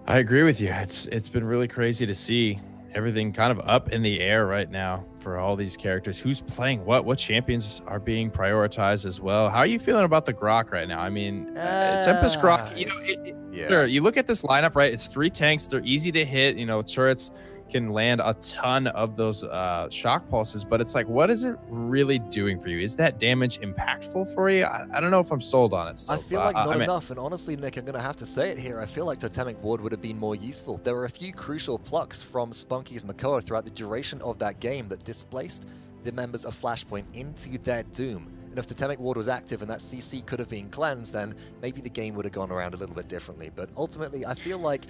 I agree with you. It's been really crazy to see everything kind of up in the air right now for all these characters. Who's playing what champions are being prioritized as well? How are you feeling about the Grok right now? I mean, Tempest Grok, you know, sure, you look at this lineup, right? It's 3 tanks. They're easy to hit. You know, turrets can land a ton of those shock pulses, but it's like, what is it really doing for you? Is that damage impactful for you? I don't know if I'm sold on it still. I feel like not enough, and honestly, Nick, I'm going to have to say it here. I feel like Totemic Ward would have been more useful. There were a few crucial plucks from Spunky's Makoa throughout the duration of that game that displaced the members of Flashpoint into their doom. And if Totemic Ward was active and that CC could have been cleansed, then maybe the game would have gone around a little bit differently. But ultimately, I feel like,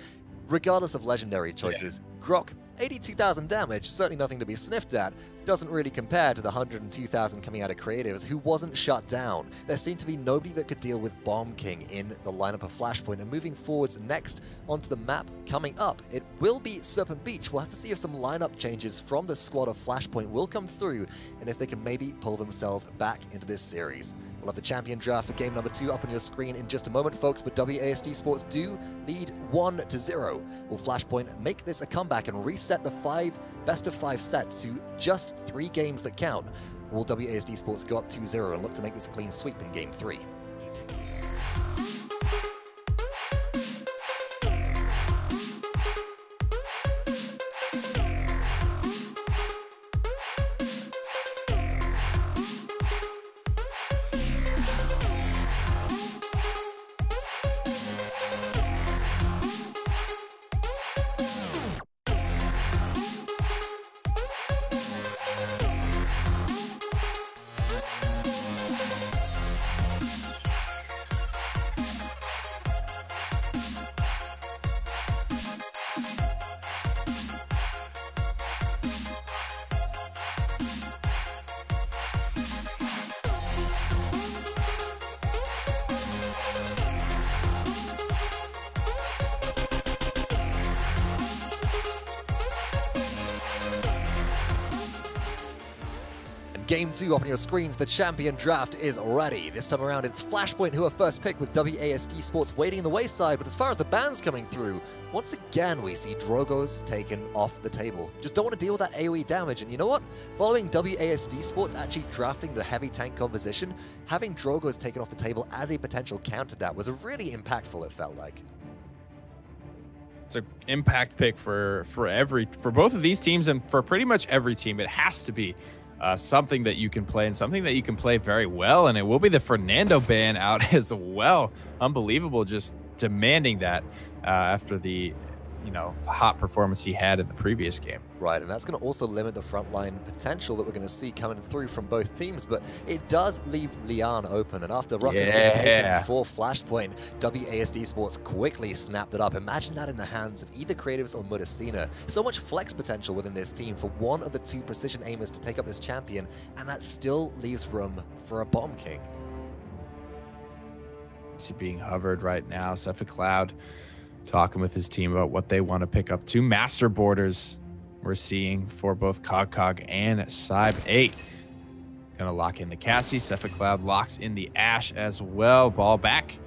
regardless of legendary choices, Grok, 82,000 damage, certainly nothing to be sniffed at, doesn't really compare to the 102,000 coming out of Creatives, who wasn't shut down. There seemed to be nobody that could deal with Bomb King in the lineup of Flashpoint, and moving forwards next onto the map coming up, it will be Serpent Beach. We'll have to see if some lineup changes from the squad of Flashpoint will come through, and if they can maybe pull themselves back into this series. We'll have the champion draft for game number 2 up on your screen in just a moment, folks, but WASD Sports do lead 1-0. Will Flashpoint make this a comeback and reset the best-of-5 set to just 3 games that count? Will WASD Sports go up 2-0 and look to make this a clean sweep in game 3? Game 2 up on your screens, the champion draft is ready. This time around, it's Flashpoint who are first pick with WASD Sports waiting in the wayside, but as far as the bans coming through, once again we see Drogoz taken off the table. Just don't want to deal with that AoE damage, and you know what? Following WASD Sports actually drafting the heavy tank composition, having Drogoz taken off the table as a potential counter to that was really impactful, it felt like. It's an impact pick for both of these teams and for pretty much every team. It has to be something that you can play and something that you can play very well, and it will be the Fernando ban out as well. Unbelievable, just demanding that after the hot performance he had in the previous game. Right, and that's going to also limit the frontline potential that we're going to see coming through from both teams, but it does leave Lian open, and after Ruckus is taken for Flashpoint, WASD Sports quickly snapped it up. Imagine that in the hands of either Creatives or Modestina. So much flex potential within this team for one of the two precision aimers to take up this champion, and that still leaves room for a Bomb King. See being hovered right now, Seffic Cloud talking with his team about what they want to pick up. 2 master boarders we're seeing for both Cog and Cybe 8. Gonna lock in the Cassie. Seffic Cloud locks in the Ashe as well. Ball back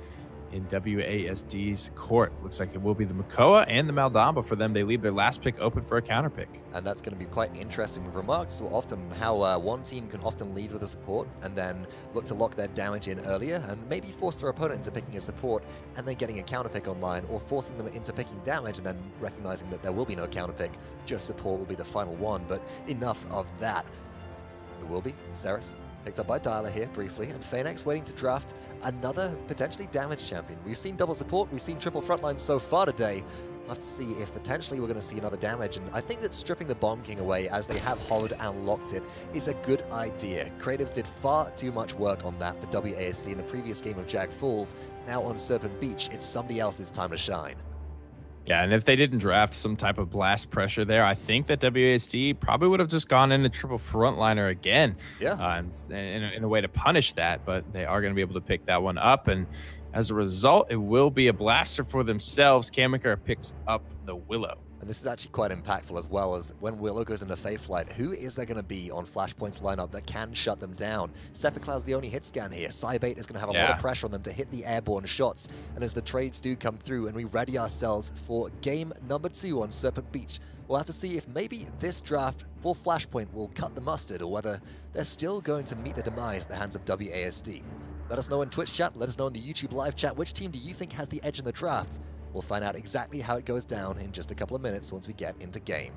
in WASD's court. Looks like it will be the Makoa and the Maldamba for them. They leave their last pick open for a counter pick. And that's going to be quite interesting. We've remarked so often how one team can often lead with a support and then look to lock their damage in earlier and maybe force their opponent into picking a support and then getting a counter pick online, or forcing them into picking damage and then recognizing that there will be no counter pick, just support will be the final one. But enough of that. It will be Ceres, picked up by Dialer here briefly, and Phoenix waiting to draft another potentially damaged champion. We've seen double support, we've seen triple frontline so far today. We'll have to see if potentially we're going to see another damage, and I think that stripping the Bomb King away as they have hovered and locked it is a good idea. Creatives did far too much work on that for WASD in the previous game of Jag Falls. Now on Serpent Beach, it's somebody else's time to shine. Yeah, and if they didn't draft some type of blast pressure there, I think that WASD probably would have just gone into triple frontliner again. Yeah. In a way to punish that, but they are going to be able to pick that one up. And as a result, it will be a blaster for themselves. Kamikaze picks up the Willow. And this is actually quite impactful as well, as when Willow goes into Fae Flight, who is there going to be on Flashpoint's lineup that can shut them down? Seffic Cloud's the only hit scan here. Cybe 8 is going to have a lot of pressure on them to hit the airborne shots. And as the trades do come through and we ready ourselves for game number 2 on Serpent Beach, we'll have to see if maybe this draft for Flashpoint will cut the mustard, or whether they're still going to meet the demise at the hands of WASD. Let us know in Twitch chat, let us know in the YouTube live chat, which team do you think has the edge in the draft? We'll find out exactly how it goes down in just a couple of minutes once we get into game.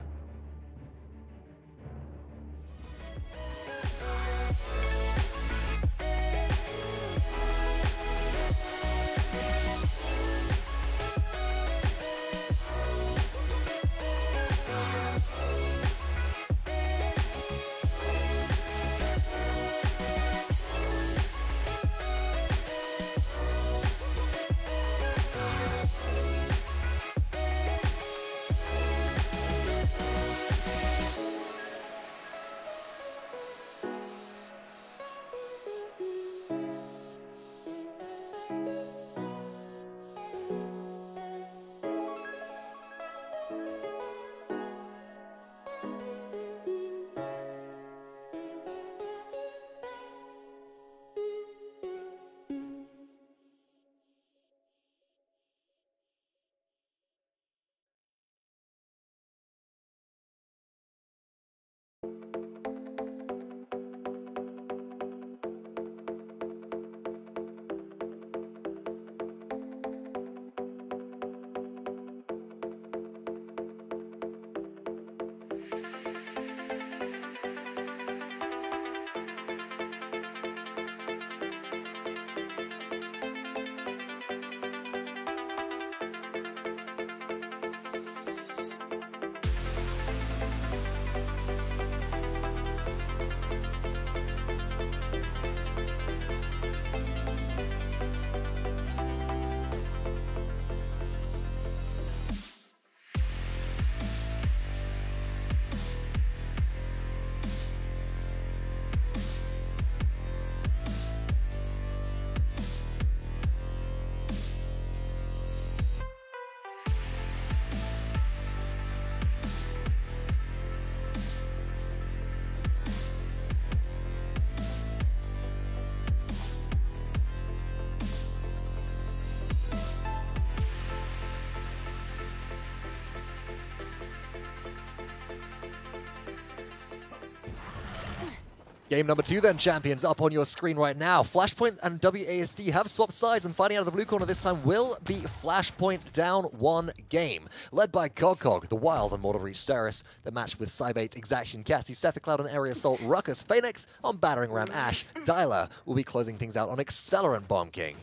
Game number 2 then, champions, up on your screen right now. Flashpoint and WASD have swapped sides, and fighting out of the blue corner this time will be Flashpoint down 1 game. Led by Cog, the Wild and Mortal Reach Ceres, the match with Cybate, Exaction, Cassie, Cephicloud on Area Assault, Ruckus, Phoenix on Battering Ram, Ash, Dyla will be closing things out on Accelerant Bomb King.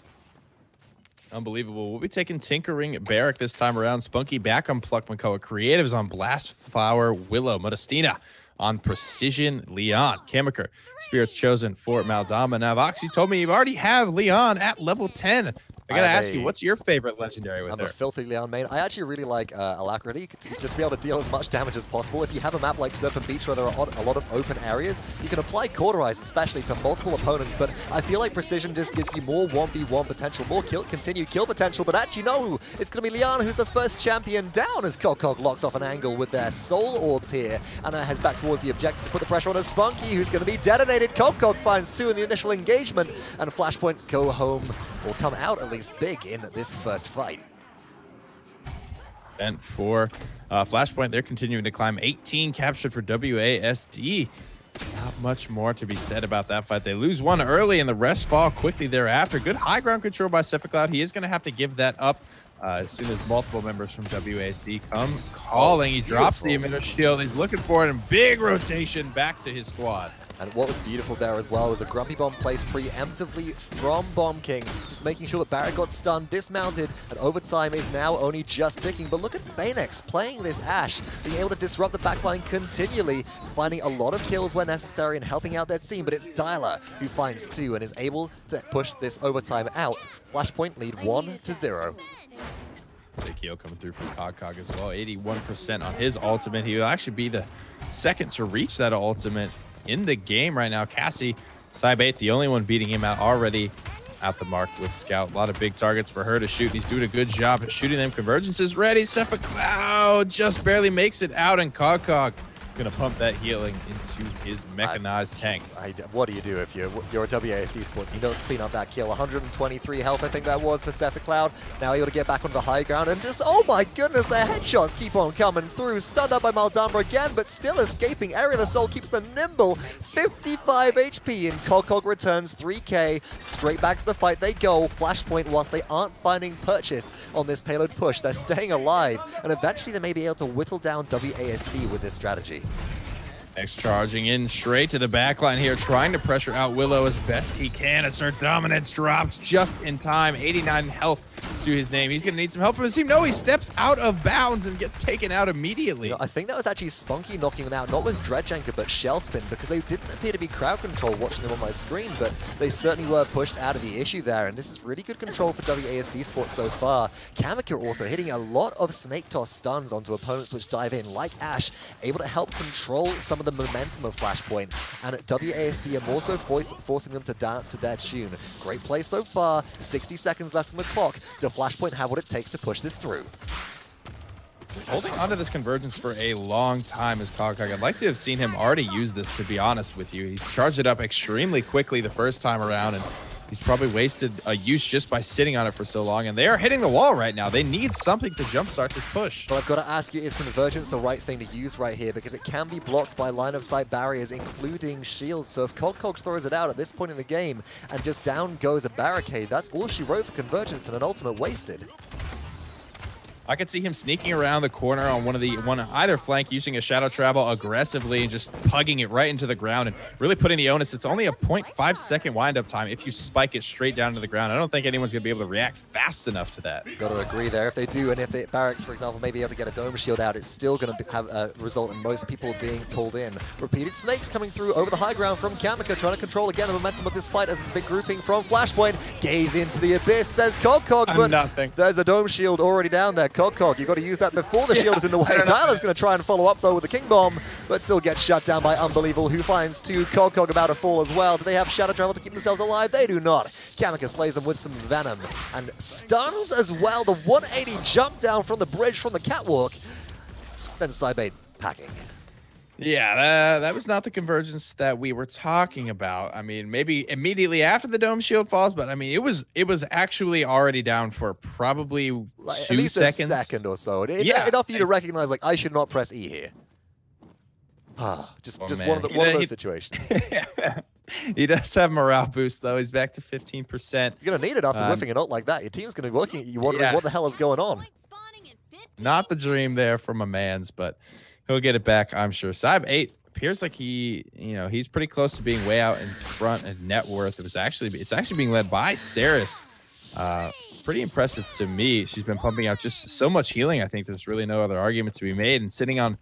Unbelievable. We'll be taking Tinkering Barrack this time around. Spunky back on Pluck Makoa. Creatives on Blast Flower, Willow, Modestina on Precision, Leon. Kamiker, Spirits Chosen for Maldama. Now, Vox, you told me you already have Leon at level 10. I gotta ask you, what's your favorite legendary with her? I'm a filthy Leon main. I actually really like Alacrity to just be able to deal as much damage as possible. If you have a map like Serpent Beach where there are a lot of open areas, you can apply Cauterize, especially to multiple opponents, but I feel like Precision just gives you more 1v1 potential, more continued kill potential, but actually no, it's going to be Leon who's the first champion down as Cog locks off an angle with their Soul Orbs here, and heads back towards the objective to put the pressure on a Spunky who's going to be detonated. Cog finds 2 in the initial engagement, and Flashpoint go home, or come out at least big in this first fight. And for Flashpoint, they're continuing to climb. 18 captured for WASD. Not much more to be said about that fight. They lose 1 early, and the rest fall quickly thereafter. Good high ground control by Cephicloud. He is going to have to give that up as soon as multiple members from WASD come calling. He drops the emitter shield. He's looking for it, and big rotation back to his squad. And what was beautiful there as well was a Grumpy Bomb placed preemptively from Bomb King, just making sure that Barrett got stunned, dismounted, and overtime is now only just ticking. But look at Phoenix playing this Ash, being able to disrupt the backline continually, finding a lot of kills where necessary and helping out their team. But it's Dyla who finds 2 and is able to push this overtime out. Flashpoint lead 1-0. Big heal coming through from Cog as well. 81% on his ultimate. He will actually be the second to reach that ultimate in the game right now. Cassie, Cybate, the only one beating him out already at the mark with Scout. A lot of big targets for her to shoot. He's doing a good job at shooting them. Convergence is ready. Cephicloud just barely makes it out, and Cog gonna pump that healing into his mechanized tank. What do you do if you're a WASD sports and you don't clean up that kill? 123 health, I think that was for Cephicloud. Now able to get back on the high ground and just, oh my goodness, their headshots keep on coming through. Stunned up by Maldamba again, but still escaping. Aerial Assault keeps them nimble. 55 HP, and Cog returns 3k. Straight back to the fight they go. Flashpoint, whilst they aren't finding purchase on this payload push, they're staying alive, and eventually they may be able to whittle down WASD with this strategy. X charging in straight to the backline here, trying to pressure out Willow as best he can. Assert dominance drops just in time. 89 health to his name. He's going to need some help from his team. No, he steps out of bounds and gets taken out immediately. You know, I think that was actually Spunky knocking them out, not with Dredge Anchor, but Shell Spin, because they didn't appear to be crowd control watching them on my screen, but they certainly were pushed out of the issue there, and this is really good control for WASD Sports so far. Kamiker also hitting a lot of Snake Toss stuns onto opponents which dive in, like Ash, able to help control some of the momentum of Flashpoint, and WASD are more so forcing them to dance to their tune. Great play so far, 60 seconds left on the clock. Do Flashpoint have what it takes to push this through? Holding onto this convergence for a long time is Cog. I'd like to have seen him already use this, to be honest with you. He's charged it up extremely quickly the first time around, and he's probably wasted a use just by sitting on it for so long, and they are hitting the wall right now. They need something to jumpstart this push. But I've got to ask you, is Convergence the right thing to use right here? Because it can be blocked by line-of-sight barriers, including shields. So if Cog throws it out at this point in the game, and just down goes a barricade, that's all she wrote for Convergence, and an ultimate wasted. I could see him sneaking around the corner on either flank, using a shadow travel aggressively and just pugging it right into the ground and really putting the onus. It's only a 0.5 second wind-up time if you spike it straight down to the ground. I don't think anyone's going to be able to react fast enough to that. Got to agree there. If they do, and if the Barracks, for example, may be able to get a dome shield out, it's still going to have a result in most people being pulled in. Repeated snakes coming through over the high ground from Kamiker, trying to control again the momentum of this fight as this big grouping from Flashpoint. Gaze into the abyss, says Cog, but nothing. There's a dome shield already down there. Cog, you've got to use that before the shield is in the way. Dyla's going to try and follow up, though, with the King Bomb, but still gets shut down by Unbelievable, who finds 2. Cog about to fall as well. Do they have Shadow Travel to keep themselves alive? They do not. Kamiker slays them with some Venom and stuns as well. The 180 jump down from the bridge from the catwalk. Then Cybate packing. Yeah, that was not the convergence that we were talking about. I mean, maybe immediately after the dome shield falls, but I mean, it was actually already down for probably 2 seconds. A second or so. Enough for you to recognize, like, I should not press E here. just one of those situations. He does have morale boost, though. He's back to 15%. You're going to need it after whiffing an ult like that. Your team's going to be looking at you wondering what the hell is going on. Not the dream there from a man's, but he'll get it back, I'm sure. Cybe 8 appears like he's pretty close to being way out in front in net worth. It's actually being led by Saris. Pretty impressive to me. She's been pumping out just so much healing. I think there's really no other argument to be made, and sitting on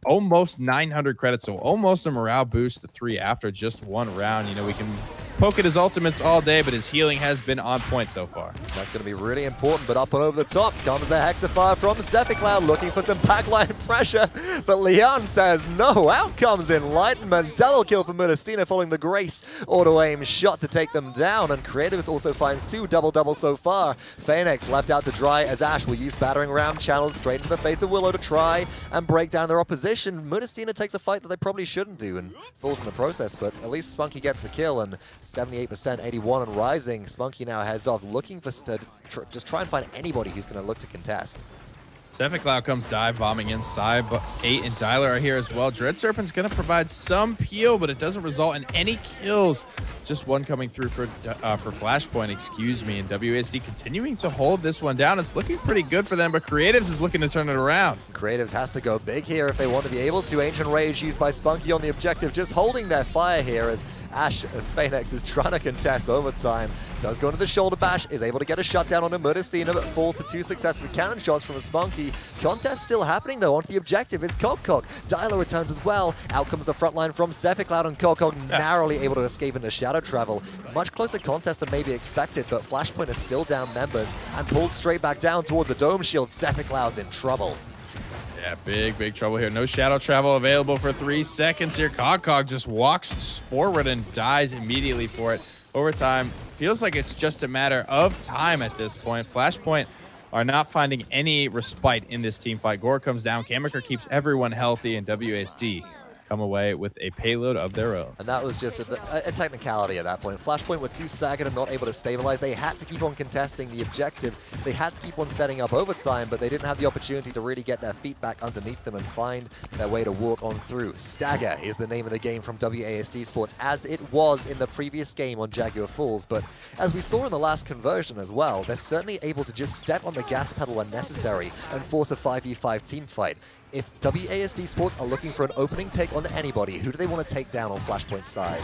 almost 900 credits, so almost a morale boost to 3 after just one round. We can poke at his ultimates all day, but his healing has been on point so far. That's going to be really important, but up and over the top comes the Hexafire from Zephicloud, looking for some backline pressure, but Leon says no. Out comes Enlightenment. Double kill for Modestina following the Grace auto-aim shot to take them down, and Creatives also finds 2 double-doubles so far. Phoenix left out to dry as Ashe will use Battering Ram channeled straight into the face of Willow to try and break down their opposition. Modestina takes a fight that they probably shouldn't do and falls in the process, but at least Spunky gets the kill, and 78%, 81 and rising. Spunky now heads off looking for just try and find anybody who's going to look to contest. Zephicloud comes dive bombing inside, but 8 and Dyler are here as well. Dread Serpent's going to provide some peel, but it doesn't result in any kills. Just one coming through for Flashpoint, excuse me, and WASD continuing to hold this one down. It's looking pretty good for them, but Creatives is looking to turn it around. Creatives has to go big here if they want to be able to. Ancient Rage used by Spunky on the objective, just holding their fire here as Ashe and Phoenix is trying to contest overtime. Does go into the shoulder bash, is able to get a shutdown on Modestina, but falls to 2 successful cannon shots from a Spunky. Contest still happening though. Onto the objective is Kokok. Dyler returns as well. Out comes the front line from Zephicloud, and Kokok narrowly able to escape into shadow travel. Much closer contest than maybe expected, but Flashpoint is still down members and pulled straight back down towards a dome shield. Zephicloud's in trouble. Yeah, big trouble here. No shadow travel available for 3 seconds here. Kokok just walks forward and dies immediately for it. Overtime feels like it's just a matter of time at this point. Flashpoint are not finding any respite in this team fight. Gore comes down. Kamaker keeps everyone healthy, and WASD come away with a payload of their own. And that was just a technicality at that point. Flashpoint were too staggered and not able to stabilize. They had to keep on contesting the objective. They had to keep on setting up overtime, but they didn't have the opportunity to really get their feet back underneath them and find their way to walk on through. Stagger is the name of the game from WASD Sports, as it was in the previous game on Jaguar Falls. But as we saw in the last conversion as well, they're certainly able to just step on the gas pedal when necessary and force a 5v5 team fight. If WASD Sports are looking for an opening pick on anybody, who do they want to take down on Flashpoint's side?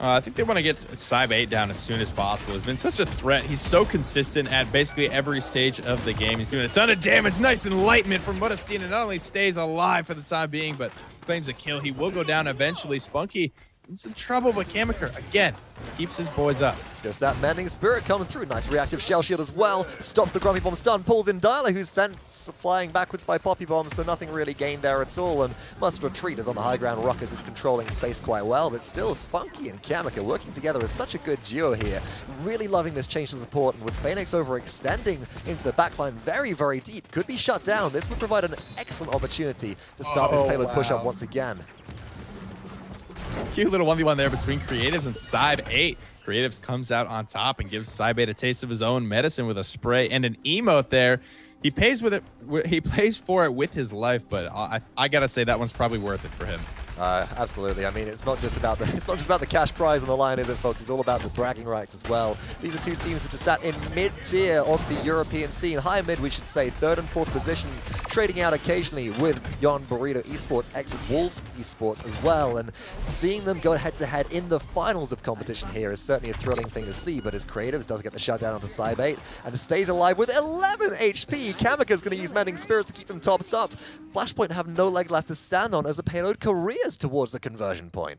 I think they want to get Cybe 8 down as soon as possible. He's been such a threat. He's so consistent at basically every stage of the game. He's doing a ton of damage. Nice enlightenment from Modestina. Not only stays alive for the time being, but claims a kill. He will go down eventually. Spunky in some trouble, but Kamaker, again, keeps his boys up. Just that Mending Spirit comes through. Nice reactive Shell Shield as well. Stops the Grumpy Bomb stun. Pulls in Dyler, who's sent flying backwards by Poppy Bomb, so nothing really gained there at all. And must retreat as on the high ground. Ruckus is controlling space quite well, but still Spunky and Kamaker working together as such a good duo here. Really loving this change to support, and with Phoenix overextending into the backline very, very deep. Could be shut down. This would provide an excellent opportunity to start this payload push-up once again. Cute little 1v1 there between Creatives and Cybe 8. Creatives comes out on top and gives Cybe 8 a taste of his own medicine with a spray and an emote there. He pays with it. He plays for it with his life, but I gotta say that one's probably worth it for him. Absolutely. I mean, it's not just about the cash prize on the line, is it, folks? It's all about the bragging rights as well. These are two teams which are sat in mid-tier of the European scene, high mid, we should say, 3rd and 4th positions, trading out occasionally with Yon Burrito Esports, ex-Wolves Esports as well, and seeing them go head-to-head in the finals of competition here is certainly a thrilling thing to see. But as Creatives does get the shutdown on the Cybe 8 and stays alive with 11 HP, Kamaker's going to use Mending Spirits to keep them tops up. Flashpoint have no leg left to stand on as the payload careers towards the conversion point.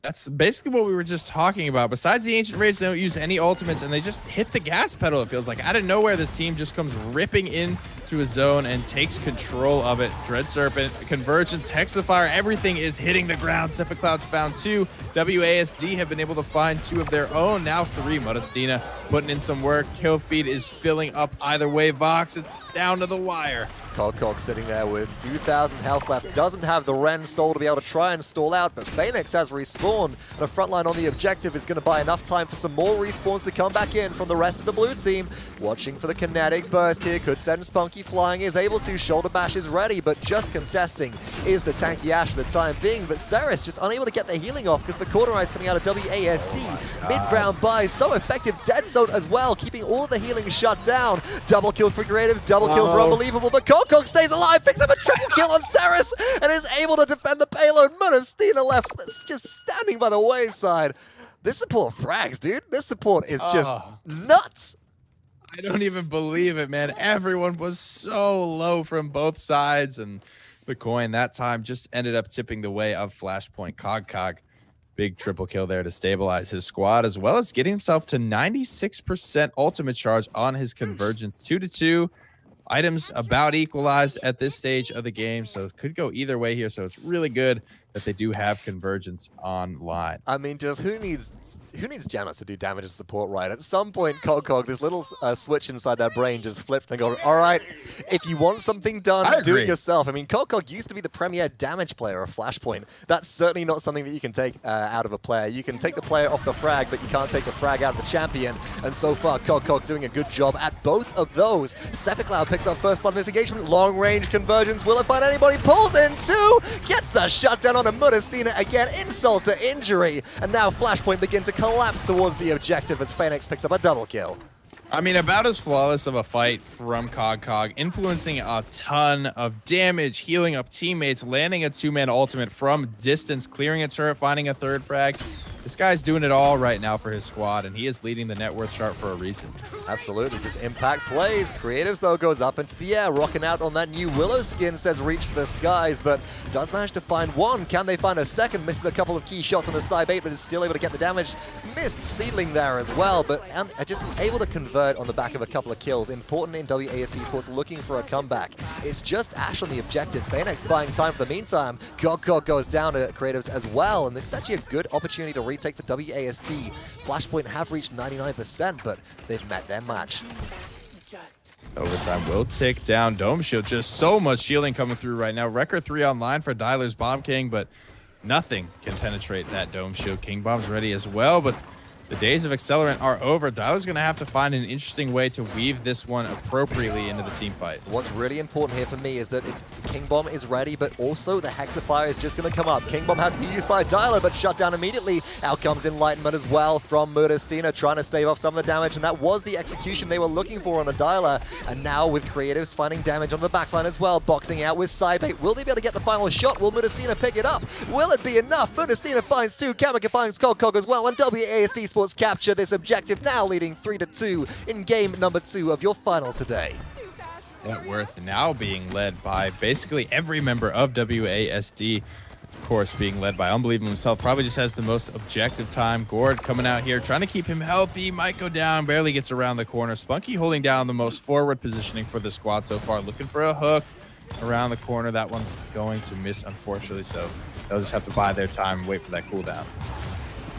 That's basically what we were just talking about. Besides the Ancient Rage, they don't use any ultimates, and they just hit the gas pedal, it feels like. Out of nowhere, this team just comes ripping into a zone and takes control of it. Dread Serpent, Convergence, Hexafire, everything is hitting the ground. Zephicloud's found 2. WASD have been able to find 2 of their own, now 3. Modestina putting in some work. Kill feed is filling up either way. Vox, it's down to the wire. Cog sitting there with 2,000 health left, doesn't have the Ren soul to be able to try and stall out, but Phoenix has respawned. The front line on the objective is going to buy enough time for some more respawns to come back in from the rest of the blue team. Watching for the kinetic burst here, could send Spunky flying, is able to, shoulder bash is ready, but just contesting is the tanky Ash for the time being, but Ceres just unable to get the healing off because the corner eyes coming out of WASD. Mid-round buy, so effective, dead zone as well, keeping all of the healing shut down. Double kill for Creatives, double kill for Unbelievable, but Cog stays alive, picks up a triple kill on Ceres, and is able to defend the payload. Munestina left, just standing by the wayside. This support frags, dude. This support is just nuts. I don't even believe it, man. Everyone was so low from both sides, and the coin that time just ended up tipping the way of Flashpoint. Cog. Big triple kill there to stabilize his squad, as well as getting himself to 96% ultimate charge on his convergence. 2-2. Items about equalized at this stage of the game, so it could go either way here. So it's really good that they do have convergence online. I mean, just who needs Janus to do damage and support, right? At some point, Cog, this little switch inside their brain just flipped and go, all right, if you want something done, do it yourself. I mean, Cog used to be the premier damage player of Flashpoint. That's certainly not something that you can take out of a player. You can take the player off the frag, but you can't take the frag out of the champion. And so far, Cog doing a good job at both of those. Sepicloud picks up first blood in this engagement. Long range convergence. Will it find anybody? Pulls in two. Gets the shutdown on a Munestina again. Insult to injury. And now Flashpoint begin to collapse towards the objective as Phoenix picks up a double kill. I mean, about as flawless of a fight from Cog, influencing a ton of damage, healing up teammates, landing a two-man ultimate from distance, clearing a turret, finding a third frag. This guy's doing it all right now for his squad, and he is leading the net worth chart for a reason. Absolutely, just impact plays. Creatives, though, goes up into the air, rocking out on that new Willow skin, says reach for the skies, but does manage to find one. Can they find a second? Misses a couple of key shots on the side 8, but is still able to get the damage. Missed Seedling there as well, but just able to convert on the back of a couple of kills. Important in WASD Sports, looking for a comeback. It's just Ash on the objective. Phoenix buying time for the meantime. Cog goes down to Creatives as well, and this is actually a good opportunity to retake for WASD. Flashpoint have reached 99%, but they've met their match. Overtime will tick down. Dome Shield, just so much shielding coming through right now. Record 3 online for Dyler's Bomb King, but nothing can penetrate that Dome Shield. King Bomb's ready as well, but the days of Accelerant are over. Dyler's going to have to find an interesting way to weave this one appropriately into the team fight. What's really important here for me is that King Bomb is ready, but also the Hexafire is just going to come up. King Bomb has to be used by Dyler, but shut down immediately. Out comes Enlightenment as well from Munestina, trying to stave off some of the damage, and that was the execution they were looking for on a Dyler. And now with Creatives finding damage on the backline as well, boxing out with Cybate. Will they be able to get the final shot? Will Munestina pick it up? Will it be enough? Munestina finds 2, Kamika finds Cog as well, and WASD Sports capture this objective, now leading 3-2 in game number 2 of your finals today. Net worth now being led by basically every member of WASD. Of course, being led by Unbelievable himself. Probably just has the most objective time. Gord coming out here, trying to keep him healthy. Might go down, barely gets around the corner. Spunky holding down the most forward positioning for the squad so far. Looking for a hook around the corner. That one's going to miss, unfortunately. So they'll just have to bide their time and wait for that cooldown.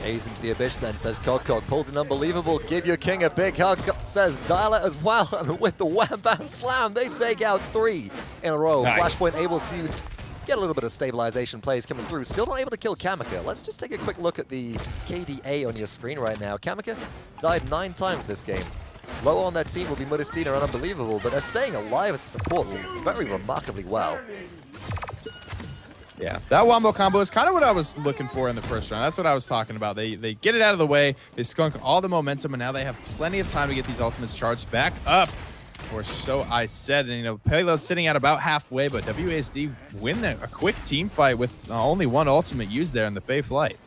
Gaze into the abyss then, says Cog. Pulls an Unbelievable. Give your king a big hug, says Dyler as well. And with the wham bam slam, they take out 3 in a row. Nice. Flashpoint able to get a little bit of stabilization plays coming through. Still not able to kill Kamika. Let's just take a quick look at the KDA on your screen right now. Kamika died 9 times this game. Low on their team will be Munestina and Unbelievable, but they're staying alive as support very remarkably well. Yeah, that wombo combo is kind of what I was looking for in the first round. That's what I was talking about. They get it out of the way, they skunk all the momentum, and now they have plenty of time to get these ultimates charged back up. Or so I said. And, you know, payload's sitting at about halfway, but WASD win a quick team fight with only 1 ultimate used there in the Fae Flight.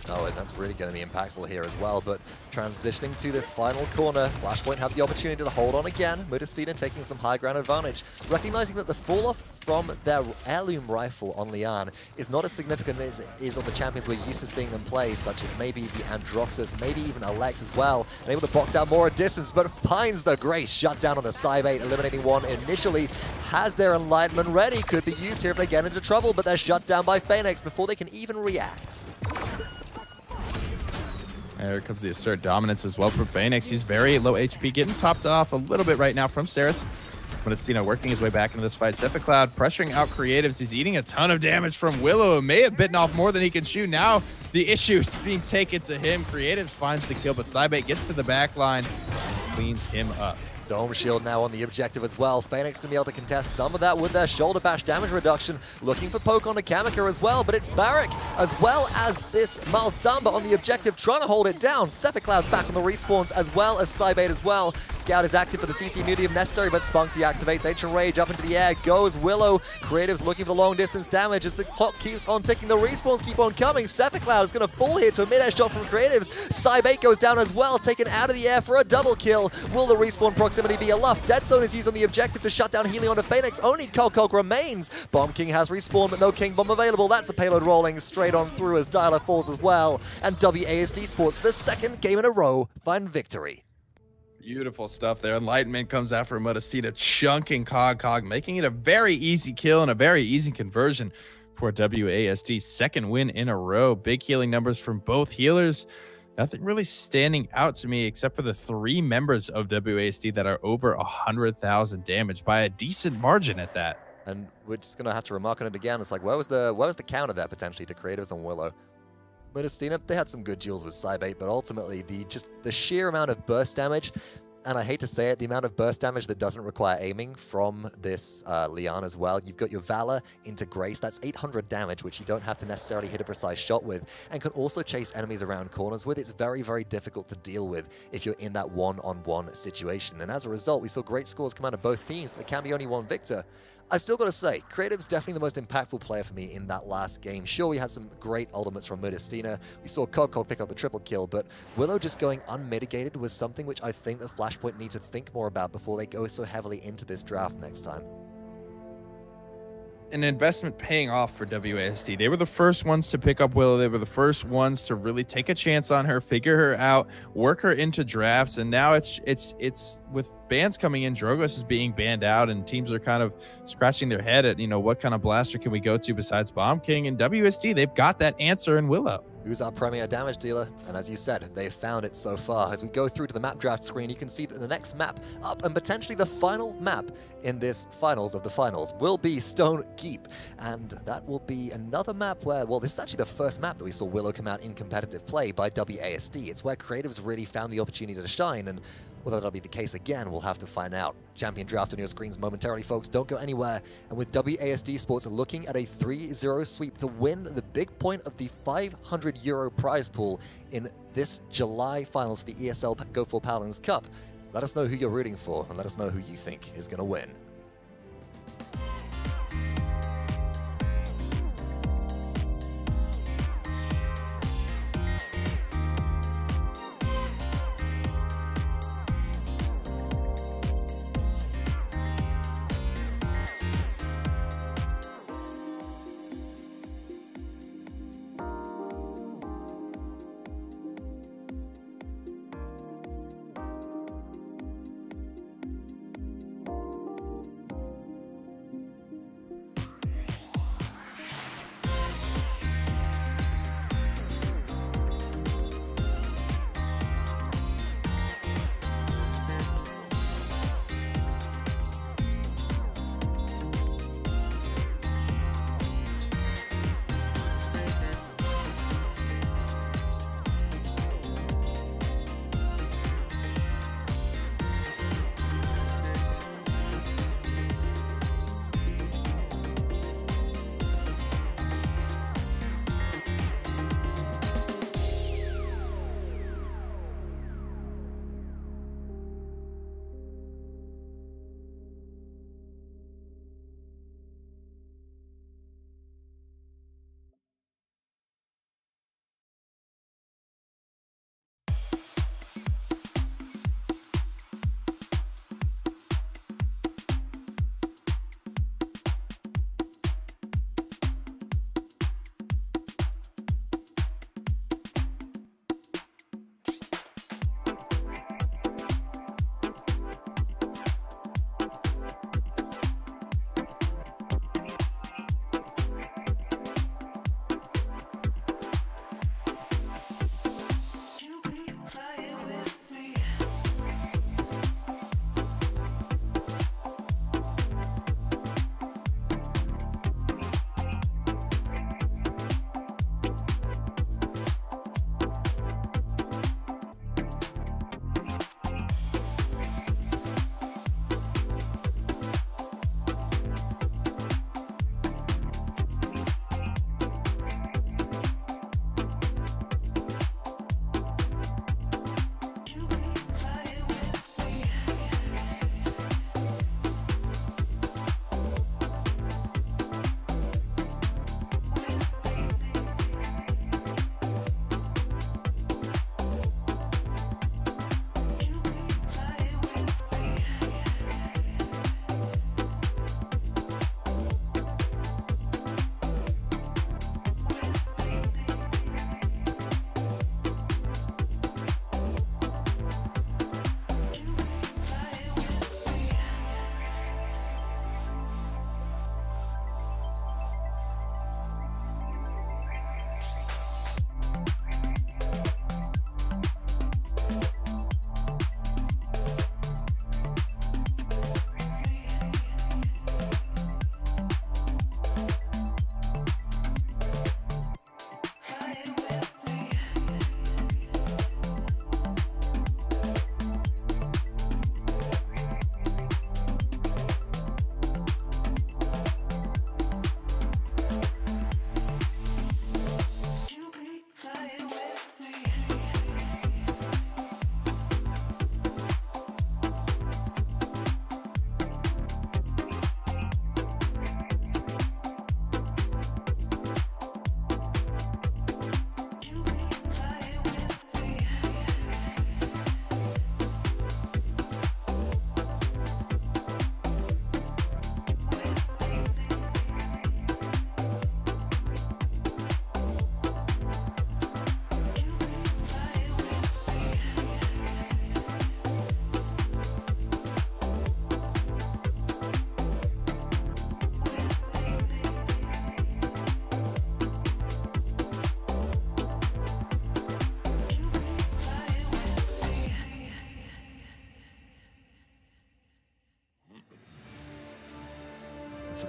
Oh, and that's really going to be impactful here as well. But transitioning to this final corner, Flashpoint have the opportunity to hold on again. Munestina taking some high ground advantage, recognizing that the fall-off from their heirloom rifle on Lian is not as significant as it is on the champions we're used to seeing them play, such as maybe the Androxus, maybe even Alex as well. And able to box out more at distance, but finds the Grace shut down on the Cybate, eliminating 1 initially. Has their Enlightenment ready, could be used here if they get into trouble, but they're shut down by Phoenix before they can even react. There comes the assert dominance as well for Phoenix. He's very low HP, getting topped off a little bit right now from Ceres. But it's, working his way back into this fight. Cloud pressuring out Creatives. He's eating a ton of damage from Willow. It may have bitten off more than he can chew. Now the issue is being taken to him. Creatives finds the kill, but Cybate gets to the back line and cleans him up. Dome Shield now on the objective as well. Phoenix going to be able to contest some of that with their shoulder bash damage reduction. Looking for poke on the Kamika as well, but it's Barik as well as this Maldamba on the objective trying to hold it down. Cloud's back on the respawns as well as Cybate as well. Scout is active for the CC immunity if necessary, but Spunk deactivates. Ancient Rage up into the air goes Willow. Creatives looking for long distance damage as the clock keeps on ticking. The respawns keep on coming. Cloud is going to fall here to a mid-air shot from Creatives. Cybate goes down as well, taken out of the air for a double kill. Will the respawn proximity be enough? Dead Zone is used on the objective to shut down Helion to Phoenix. Only Cog remains. Bomb King has respawned, but no King Bomb available. That's a payload rolling straight on through as Dialer falls as well. And WASD Sports, for the second game in a row, find victory. Beautiful stuff there. Enlightenment comes out for Modestina, chunking Cog, making it a very easy kill and a very easy conversion for WASD's second win in a row. Big healing numbers from both healers. Nothing really standing out to me except for the 3 members of WASD that are over 100,000 damage by a decent margin at that. And we're just going to have to remark on it again. It's like, where was the counter there potentially to Creatives on Willow? Modestina, they had some good duels with Cybate, but ultimately the sheer amount of burst damage, and I hate to say it, the amount of burst damage that doesn't require aiming from this Lian as well. You've got your Valor into Grace. That's 800 damage, which you don't have to necessarily hit a precise shot with, and can also chase enemies around corners with. It's very, very difficult to deal with if you're in that one-on-one situation. And as a result, we saw great scores come out of both teams, but there can be only one victor. I still got to say, Creative's definitely the most impactful player for me in that last game. Sure, we had some great ultimates from Modestina. We saw Cog pick up the triple kill, but Willow just going unmitigated was something which I think that Flashpoint need to think more about before they go so heavily into this draft next time. An investment paying off for WASD. They were the first ones to pick up Willow. They were the first ones to really take a chance on her, figure her out, work her into drafts, and now it's with bans coming in, Drogos is being banned out, and teams are kind of scratching their head at, what kind of blaster can we go to besides Bomb King? And WSD, they've got that answer in Willow. Who's our premier damage dealer? And as you said, they've found it so far. As we go through to the map draft screen, you can see that the next map up, and potentially the final map in this finals of the finals, will be Stone Keep. And that will be another map where, well, this is actually the first map that we saw Willow come out in competitive play by WASD. It's where Creatives really found the opportunity to shine, and whether that'll be the case again, we'll have to find out. Champion draft on your screens momentarily, folks. Don't go anywhere. And with WASD Sports looking at a 3-0 sweep to win the big point of the €500 prize pool in this July finals for the ESL Go4Paladins Cup, let us know who you're rooting for, and let us know who you think is going to win.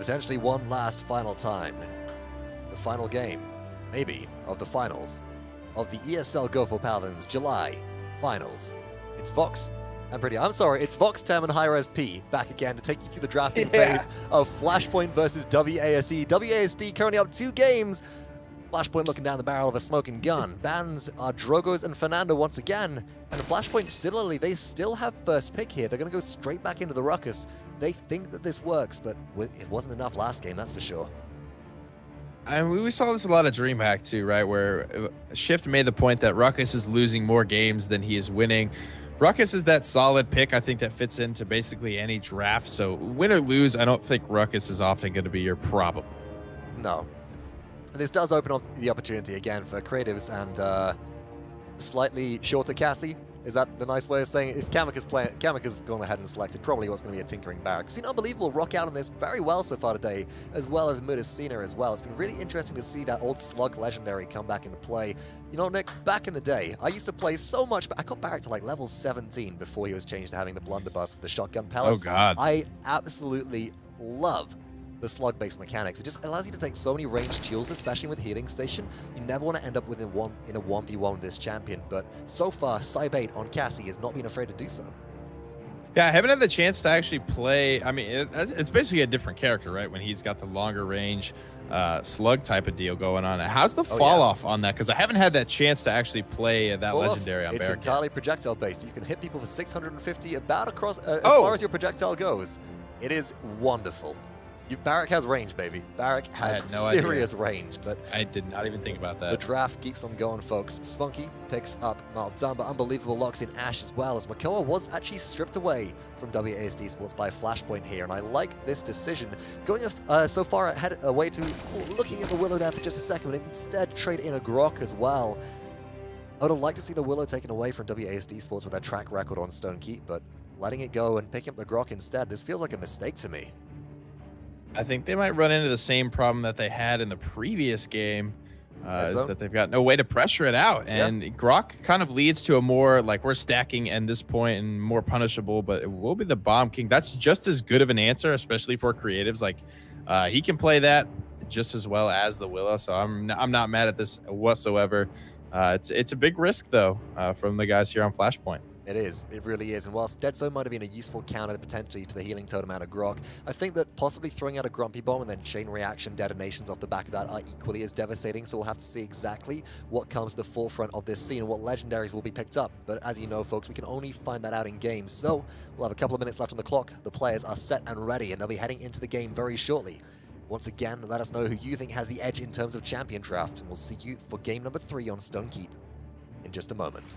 potentially one last final time. The final game, maybe, of the finals of the ESL Go4Paladins July finals. It's Vox and Pretty. I'm sorry, it's Vox Tem and Hi-Res P back again to take you through the drafting phase of Flashpoint versus WASD. WASD currently up 2 games. Flashpoint looking down the barrel of a smoking gun. Bans are Drogos and Fernando once again. And Flashpoint, similarly, they still have first pick here. They're going to go straight back into the ruckus. They think that this works, but it wasn't enough last game, that's for sure. And we saw this a lot of DreamHack too, right? Where Shift made the point that Ruckus is losing more games than he is winning. Ruckus is that solid pick, I think, that fits into basically any draft. So win or lose, I don't think Ruckus is often going to be your problem. No. This does open up the opportunity again for creatives and slightly shorter Cassie. Is that the nice way of saying it? If Kamika's gone ahead and selected probably what's going to be a tinkering barrack. Seen Unbelievable rock out on this very well so far today, as well as Mudasina as well. It's been really interesting to see that old slug legendary come back into play. You know, Nick, back in the day, I used to play so much, but I got Barrack to like level 17 before he was changed to having the blunderbuss with the shotgun pellets. Oh, God. I absolutely love the slug-based mechanics. It just allows you to take so many ranged kills, especially with Healing Station. You never want to end up in a 1v1 with this champion, but so far, Cybate on Cassie has not been afraid to do so. Yeah, I haven't had the chance to actually play. I mean, it's basically a different character, right? When he's got the longer range slug type of deal going on. How's the fall off on that? Because I haven't had that chance to actually play that legendary on It's Barrack. entirely projectile based. You can hit people for 650 about across as far as your projectile goes. It is wonderful. Barrack has range, baby. Barrack has serious range, but I did not even think about that. The draft keeps on going, folks. Spunky picks up Maltan, but Unbelievable locks in Ash as well, as Makoa was actually stripped away from WASD Sports by Flashpoint here, and I like this decision. Going so far ahead away to looking at the Willow there for just a second, but instead trade in a Grok as well. I would have liked to see the Willow taken away from WASD Sports with their track record on Stone Keep, but letting it go and picking up the Grok instead, this feels like a mistake to me. I think they might run into the same problem that they had in the previous game, is that they've got no way to pressure it out. And Grok kind of leads to a more, like, we're stacking at this point and more punishable, but it will be the Bomb King. That's just as good of an answer, especially for creatives. Like, he can play that just as well as the Willow, so I'm not mad at this whatsoever. It's a big risk, though, from the guys here on Flashpoint. It is. It really is. And whilst Dead Zone might have been a useful counter potentially to the healing totem out of Grok, I think that possibly throwing out a Grumpy Bomb and then chain reaction detonations off the back of that are equally as devastating. So we'll have to see exactly what comes to the forefront of this scene and what legendaries will be picked up. But as you know, folks, we can only find that out in game. So we'll have a couple of minutes left on the clock. The players are set and ready, and they'll be heading into the game very shortly. Once again, let us know who you think has the edge in terms of champion draft, and we'll see you for game number 3 on Stone Keep in just a moment.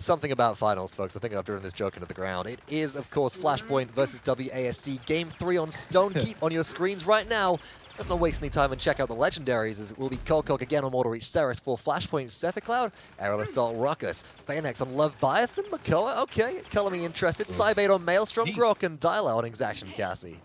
Something about finals, folks. I think I've driven this joke into the ground. It is, of course, Flashpoint versus WASD. Game 3 on Stone. Keep on your screens right now. Let's not waste any time and check out the legendaries, as it will be Kolkok again on Mortal Reach Ceres for Flashpoint, Cephicloud, Aerial Assault, Ruckus, Phanex on Leviathan, Makoa, okay, color me interested, Cybate on Maelstrom, Grok, and Dyla on Exaction, Cassie.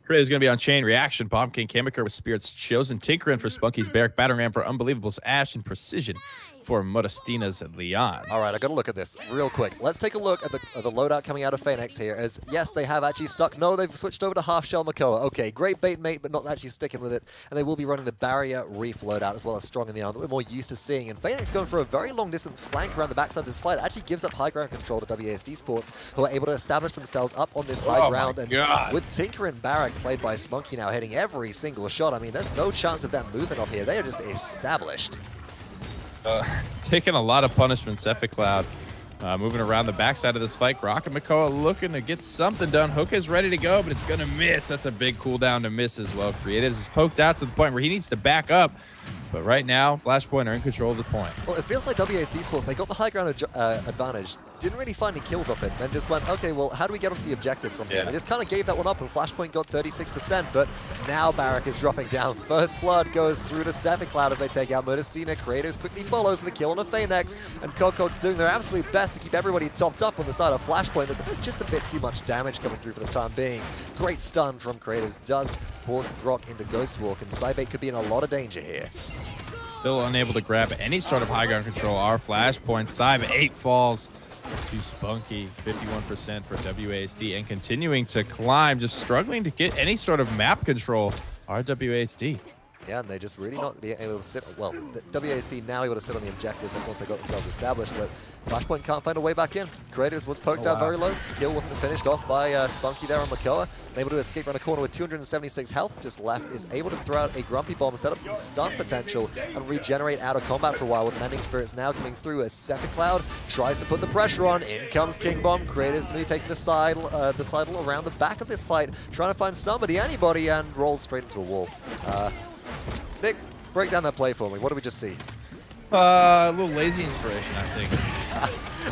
Creative's going to be on Chain Reaction, Bomb King, Kamikaze with Spirit's Chosen, Tinkerin for Spunky's Barrack, Battering Ram for Unbelievable's Ash, and Precision for Modestina's Leon. All right, I got to look at this real quick. Let's take a look at the loadout coming out of Phanex here, as yes, they have actually stuck. No, they've switched over to Half Shell Makoa. Okay, great bait mate, but not actually sticking with it. And they will be running the Barrier Reef loadout as well as Strong in the Arm that we're more used to seeing. And Phanex going for a very long distance flank around the backside of this fight actually gives up high ground control to WASD Sports, who are able to establish themselves up on this high ground. And with Tinker and Barrack played by Spunky now hitting every single shot, I mean, there's no chance of them moving off here. They are just established. Taking a lot of punishment, Cephicloud. Moving around the backside of this fight. Grok and Makoa looking to get something done. Hook is ready to go, but it's going to miss. That's a big cooldown to miss as well. Creatives is poked out to the point where he needs to back up. But right now, Flashpoint are in control of the point. Well, it feels like WASD Sports, they got the high ground advantage. Didn't really find any kills off it. Then just went, okay, well, how do we get onto the objective from here? They just kind of gave that one up, and Flashpoint got 36%. But now Barrack is dropping down. First Blood goes through to Cephicloud as they take out Modestina. Creatives quickly follows with a kill on a Phanex. And Kokok's doing their absolute best to keep everybody topped up on the side of Flashpoint. But there's just a bit too much damage coming through for the time being. Great stun from Creatives does force Grok into Ghost Walk, and Cybate could be in a lot of danger here. Still unable to grab any sort of high ground control. Our Flashpoint, Cyber 8 falls to Spunky, 51% for WASD, and continuing to climb, just struggling to get any sort of map control. Our WASD. Yeah, and they just really not being able to sit. Well, WASD now able to sit on the objective once they got themselves established, but Flashpoint can't find a way back in. Creatives was poked out very low. The kill wasn't finished off by Spunky there on Makoa. Able to escape around a corner with 276 health. Just left is able to throw out a Grumpy Bomb, set up some stun potential, and regenerate out of combat for a while, with Mending Spirits now coming through as Cephicloud tries to put the pressure on. In comes King Bomb. Creatives going to be taking the sidle around the back of this fight, trying to find somebody, anybody, and roll straight into a wall. Nick, break down that play for me. What did we just see? A little lazy inspiration, I think.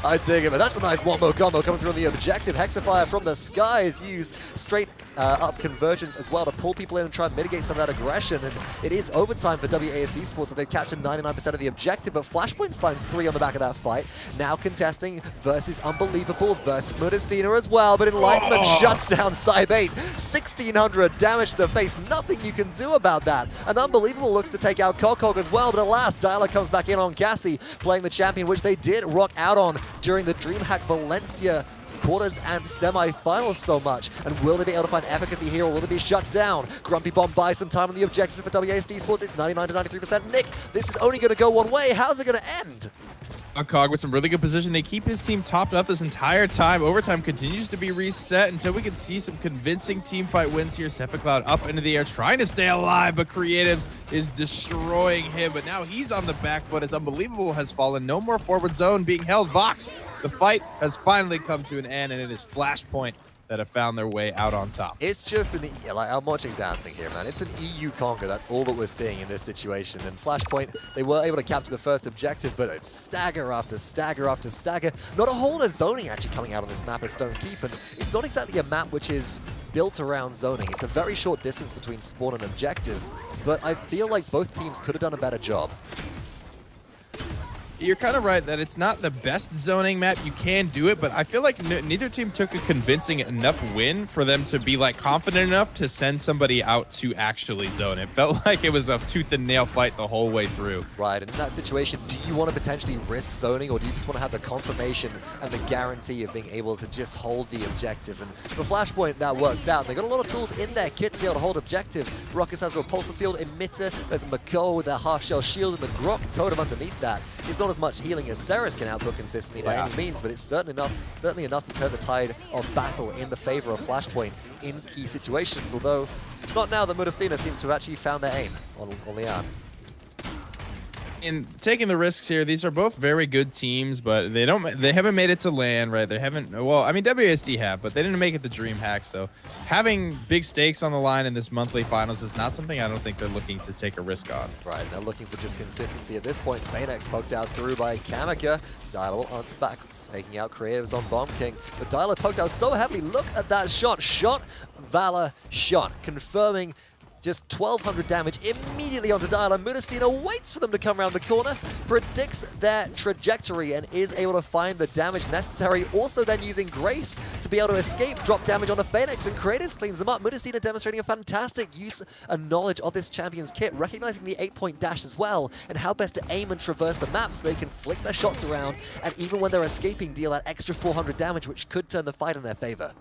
I take it, but that's a nice wombo combo coming through on the objective. Hexafire from the sky is used. Straight up convergence as well to pull people in and try and mitigate some of that aggression. And it is overtime for WASD Sports, so they've captured 99% of the objective, but Flashpoint find 3 on the back of that fight. Now contesting versus Unbelievable versus Modestina as well, but Enlightenment shuts down Cybate. 1,600 damage to the face. Nothing you can do about that. And Unbelievable looks to take out Kokok as well, but alas, Dyla comes back in on Cassie, playing the champion, which they did rock out on during the DreamHack Valencia quarters and semi-finals so much. And will they be able to find efficacy here, or will they be shut down? Grumpy Bomb buys some time on the objective for WASD Sports. It's 99 to 93%. Nick, this is only going to go one way. How's it going to end? Cog with some really good position. They keep his team topped up this entire time. Overtime continues to be reset until we can see some convincing team fight wins here. Cephicloud up into the air, trying to stay alive, but Creatives is destroying him. But now he's on the back foot as Unbelievable has fallen. No more forward zone being held. Vox, the fight has finally come to an end, and it is Flashpoint that have found their way out on top. It's just I'm watching dancing here, man. It's an EU conquer. That's all that we're seeing in this situation. And Flashpoint, they were able to capture the first objective, but it's stagger after stagger after stagger. Not a whole lot of zoning actually coming out on this map of Stone Keep, and it's not exactly a map which is built around zoning. It's a very short distance between spawn and objective, but I feel like both teams could have done a better job. You're kind of right that it's not the best zoning map. You can do it, but I feel like neither team took a convincing enough win for them to be like confident enough to send somebody out to actually zone. It felt like it was a tooth and nail fight the whole way through. Right, and in that situation, do you want to potentially risk zoning, or do you just want to have the confirmation and the guarantee of being able to just hold the objective? And for Flashpoint, that worked out. They got a lot of tools in their kit to be able to hold objective. Ruckus has a repulsive field emitter. There's Makoa with their half shell shield, and the Grok totem underneath that. It's not as much healing as Ceres can output consistently by any means, but it's certainly enough to turn the tide of battle in the favor of Flashpoint in key situations, although not now that Modestina seems to have actually found their aim on Leon. In taking the risks here, these are both very good teams, but they haven't made it to LAN, right? They haven't, well, I mean, WASD have, but they didn't make it to DreamHack, so having big stakes on the line in this monthly finals is not something I don't think they're looking to take a risk on. Right, they're looking for just consistency at this point. Phoenix poked out through by Kamika. Dialer will answer back, taking out creatives on Bomb King. But Dialer poked out so heavily. Look at that shot. Valor shot, confirming just 1,200 damage immediately onto Dialer. Munastina waits for them to come around the corner, predicts their trajectory, and is able to find the damage necessary. Also then using Grace to be able to escape, drop damage onto Phoenix, and Creatives cleans them up. Munastina demonstrating a fantastic use and knowledge of this champion's kit, recognizing the 8-point dash as well, and how best to aim and traverse the map so they can flick their shots around, and even when they're escaping, deal that extra 400 damage, which could turn the fight in their favor.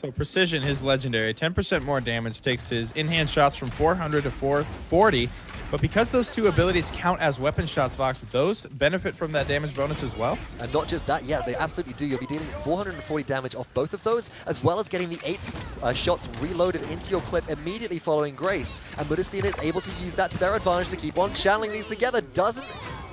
So Precision, his legendary, 10% more damage, takes his in-hand shots from 400 to 440. But because those two abilities count as weapon shots, Vox, those benefit from that damage bonus as well? And not just that, yeah, they absolutely do. You'll be dealing 440 damage off both of those, as well as getting the 8 shots reloaded into your clip immediately following Grace. And Munastina is able to use that to their advantage to keep on channeling these together. Doesn't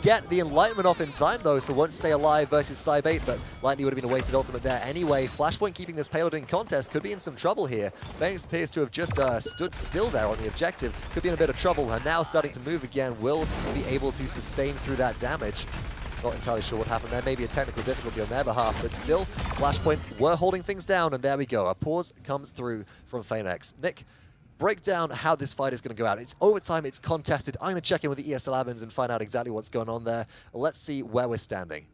get the Enlightenment off in time, though, so won't stay alive versus Side 8, but likely would have been a wasted ultimate there anyway. Flashpoint keeping this payload in contest could be in some trouble here. Phoenix appears to have just stood still there on the objective. Could be in a bit of trouble, and now starting to move again. Will be able to sustain through that damage. Not entirely sure what happened there. Maybe a technical difficulty on their behalf, but still, Flashpoint were holding things down, and there we go. A pause comes through from Phoenix. Nick, break down how this fight is going to go out. It's overtime, it's contested. I'm going to check in with the ESL admins and find out exactly what's going on there. Let's see where we're standing.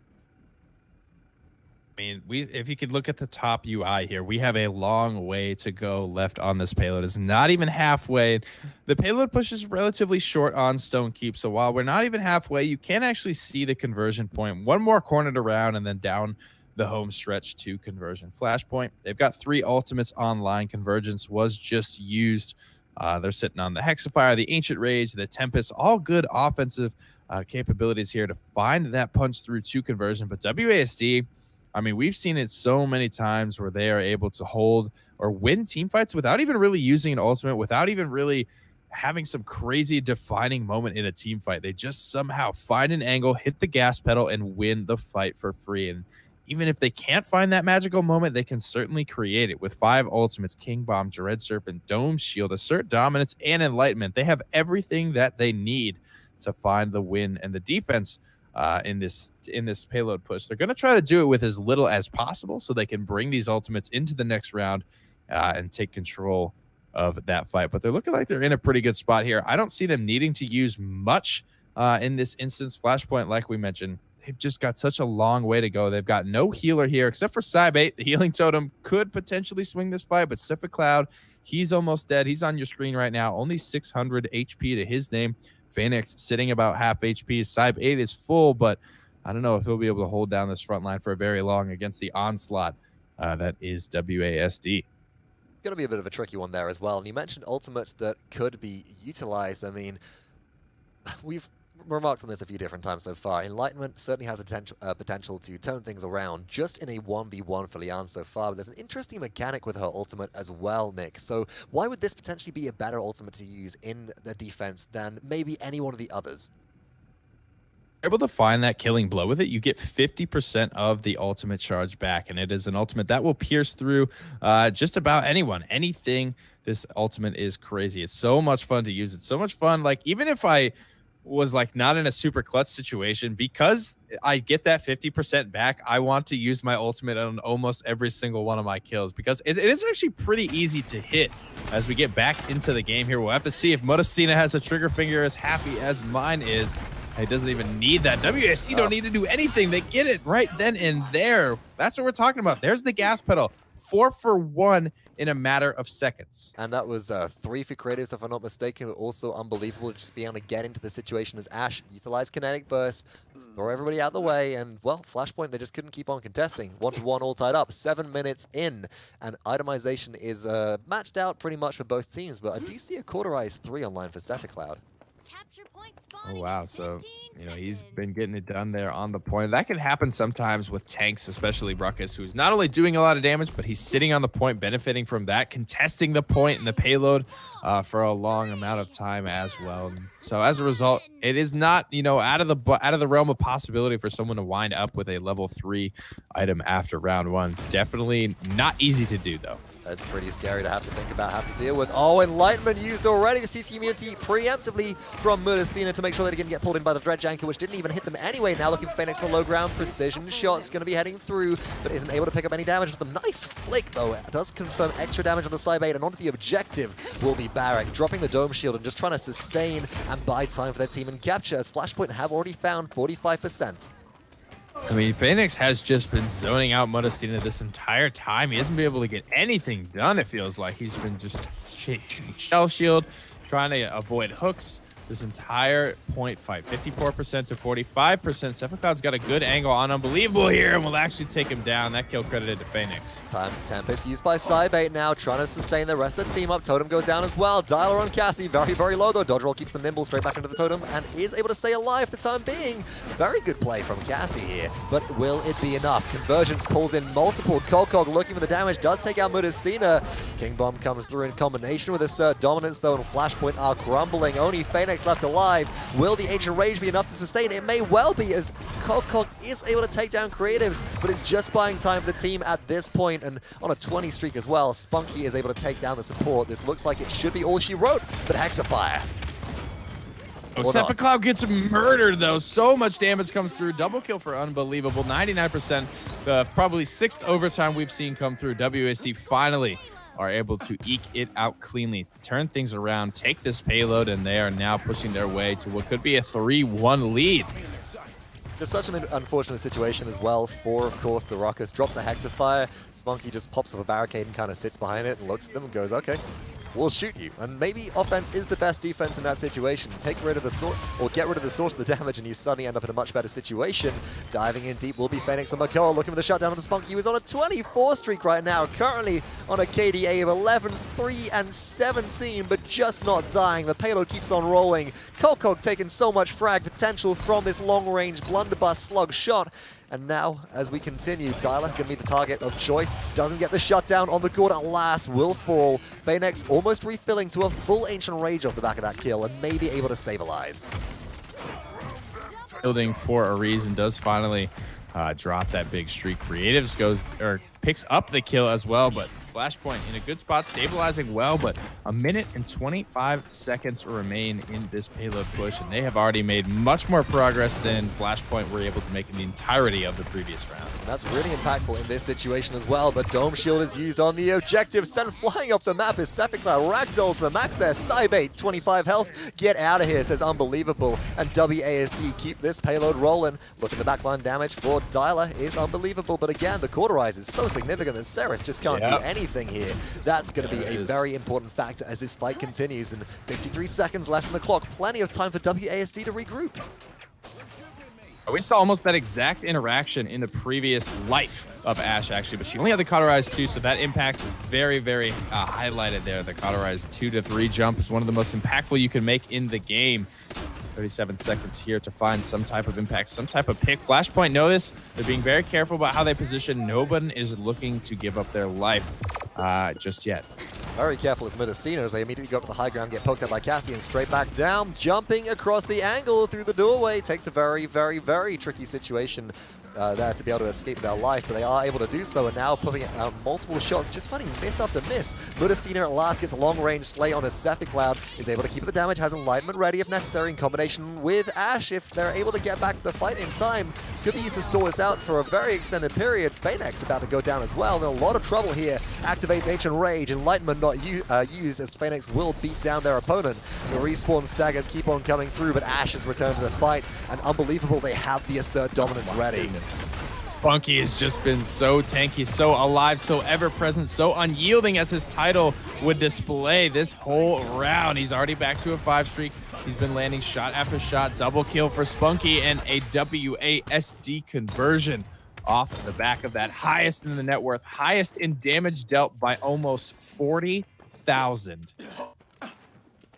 I mean, if you could look at the top UI here, we have a long way to go left on this payload. It's not even halfway. The payload push is relatively short on Stone Keep, so while we're not even halfway, you can actually see the conversion point. One more cornered around and then down the home stretch to conversion. Flashpoint, they've got 3 ultimates online. Convergence was just used. They're sitting on the Hexafire, the Ancient Rage, the Tempest, all good offensive capabilities here to find that punch through to conversion. But WASD, I mean, we've seen it so many times where they are able to hold or win team fights without even really using an ultimate, without even really having some crazy defining moment in a team fight. They just somehow find an angle, hit the gas pedal, and win the fight for free. And even if they can't find that magical moment, they can certainly create it with 5 ultimates: King Bomb, Dread Serpent, Dome Shield, Assert Dominance, and Enlightenment. They have everything that they need to find the win and the defense in this payload push. They're going to try to do it with as little as possible so they can bring these ultimates into the next round and take control of that fight. But they're looking like they're in a pretty good spot here. I don't see them needing to use much in this instance. Flashpoint, like we mentioned, they've just got such a long way to go. They've got no healer here except for Cybate. The healing totem could potentially swing this fight, but Siffa Cloud, he's almost dead. He's on your screen right now. Only 600 HP to his name. Phoenix sitting about half HP. Cybate is full, but I don't know if he'll be able to hold down this front line for very long against the onslaught that is WASD. Going to be a bit of a tricky one there as well. And you mentioned ultimates that could be utilized. I mean, we've remarked on this a few different times so far. Enlightenment certainly has a potential to turn things around just in a 1v1 for Lian so far, but there's an interesting mechanic with her ultimate as well, Nick. So why would this potentially be a better ultimate to use in the defense than maybe any one of the others? Able to find that killing blow with it, you get 50% of the ultimate charge back, and it is an ultimate that will pierce through just about anyone, anything. This ultimate is crazy. It's so much fun to use. It's so much fun. Like, even if I was like not in a super clutch situation, because I get that 50% back, I want to use my ultimate on almost every single one of my kills, because it is actually pretty easy to hit. As we get back into the game here, we'll have to see if Modestina has a trigger finger as happy as mine is. He doesn't even need that. WSC don't need to do anything. They get it right then and there. That's what we're talking about. There's the gas pedal. 4 for 1 in a matter of seconds. And that was 3 for creatives, if I'm not mistaken. Also unbelievable just being able to get into the situation as Ash utilized Kinetic Burst, throw everybody out of the way, and, well, Flashpoint, they just couldn't keep on contesting. 1-1 all tied up, 7 minutes in, and itemization is matched out pretty much for both teams, but I do see a Cauterize 3 online for Cloud. Oh, wow. So, you know, he's been getting it done there on the point. That can happen sometimes with tanks, especially Ruckus, who's not only doing a lot of damage, but he's sitting on the point, benefiting from that, contesting the point and the payload for a long amount of time as well. And so as a result, it is not, you know, out of the realm of possibility for someone to wind up with a level 3 item after round 1. Definitely not easy to do, though. That's pretty scary to have to think about, have to deal with. Oh, Enlightenment used already. The CC immunity preemptively from Mudasina to make sure they didn't get pulled in by the Dredge Anchor, which didn't even hit them anyway. Now looking for Phoenix for low ground. Precision shot's going to be heading through, but isn't able to pick up any damage with them. Nice flick, though. It does confirm extra damage on the side bait, and onto the objective will be Barrack, dropping the Dome Shield and just trying to sustain and buy time for their team and capture, as Flashpoint have already found 45%. I mean, Phoenix has just been zoning out Mudasina this entire time. He hasn't been able to get anything done, it feels like. He's been just shell shield, trying to avoid hooks this entire point fight. 54% to 45%. Sephiroth's got a good angle on Unbelievable here and will actually take him down. That kill credited to Phoenix. Time for Tempest used by Cybait now, trying to sustain the rest of the team up. Totem goes down as well. Dialer on Cassie, very, very low though. Dodge roll keeps them nimble straight back into the Totem and is able to stay alive for the time being. Very good play from Cassie here, but will it be enough? Convergence pulls in multiple. Kokog looking for the damage, does take out Mudasina. King Bomb comes through in combination with Assert Dominance though, and Flashpoint are crumbling. Only Phoenix left alive. Will the Ancient Rage be enough to sustain? It may well be, as Kokog is able to take down Creatives, but it's just buying time for the team at this point, and on a 20 streak as well. Spunky is able to take down the support. This looks like it should be all she wrote, but Hexafire. Oh, Sephiroth gets murdered, though. So much damage comes through. Double kill for Unbelievable. 99%. Probably 6th overtime we've seen come through. WSD finally are able to eke it out cleanly, turn things around, take this payload, and they are now pushing their way to what could be a 3-1 lead. Just such an unfortunate situation as well for, of course, the Ruckus. Drops a Hexafire. Spunky just pops up a barricade and kind of sits behind it and looks at them and goes, okay, we'll shoot you. And maybe offense is the best defense in that situation. Take rid of the source, or get rid of the source of the damage, and you suddenly end up in a much better situation. Diving in deep will be Phoenix and McCall, looking for the shutdown of the Spunky, who is on a 24 streak right now, currently on a KDA of 11, 3, and 17, but just not dying. The payload keeps on rolling. Kokog taking so much frag potential from this long-range blunderbuss slug shot. And now, as we continue, Dialer going to be the target of choice. Doesn't get the shutdown on the court at last. Will fall. Phoenix almost refilling to a full Ancient Rage off the back of that kill and may be able to stabilize. Building for a reason does finally drop that big streak. Creatives picks up the kill as well, but Flashpoint in a good spot, stabilizing well, but a minute and 25 seconds remain in this payload push, and they have already made much more progress than Flashpoint were able to make in the entirety of the previous round. That's really impactful in this situation as well, but Dome Shield is used on the objective. Sent flying off the map is Sephiroth. Ragdoll to the max there. Cybait, 25 health. Get out of here, says Unbelievable. And WASD keep this payload rolling. Look at the backline damage for Dialer is Unbelievable, but again, the cauterize is so significant that Ceres just can't do anything here. That's going to be a very important factor as this fight continues, and 53 seconds left on the clock. Plenty of time for WASD to regroup. We saw almost that exact interaction in the previous life of Ashe, actually, but she only had the cauterize 2, so that impact is very, very highlighted there. The cauterize 2 to 3 jump is one of the most impactful you can make in the game. 37 seconds here to find some type of impact, some type of pick. Flashpoint know this. They're being very careful about how they position. No one is looking to give up their life just yet. Very careful as Mudasina as they immediately go up to the high ground, get poked out by Cassie, and straight back down, jumping across the angle through the doorway. Takes a very, very, very tricky situation there to be able to escape their life, but they are able to do so, and now putting out multiple shots, just finding miss after miss. Mudasina at last gets a long-range slay on a Sephiroth, is able to keep the damage, has Enlightenment ready if necessary in combination with Ashe. If they're able to get back to the fight in time, could be used to stall this out for a very extended period. Phoenix about to go down as well, in a lot of trouble here. Activates Ancient Rage, Enlightenment not used as Phoenix will beat down their opponent. The respawn staggers keep on coming through, but Ashe has returned to the fight, and Unbelievable, they have the Assert Dominance ready. Spunky has just been so tanky, so alive, so ever-present, so unyielding as his title would display this whole round. He's already back to a 5 streak. He's been landing shot after shot. Double kill for Spunky and a WASD conversion off the back of that. Highest in the net worth, highest in damage dealt by almost 40,000.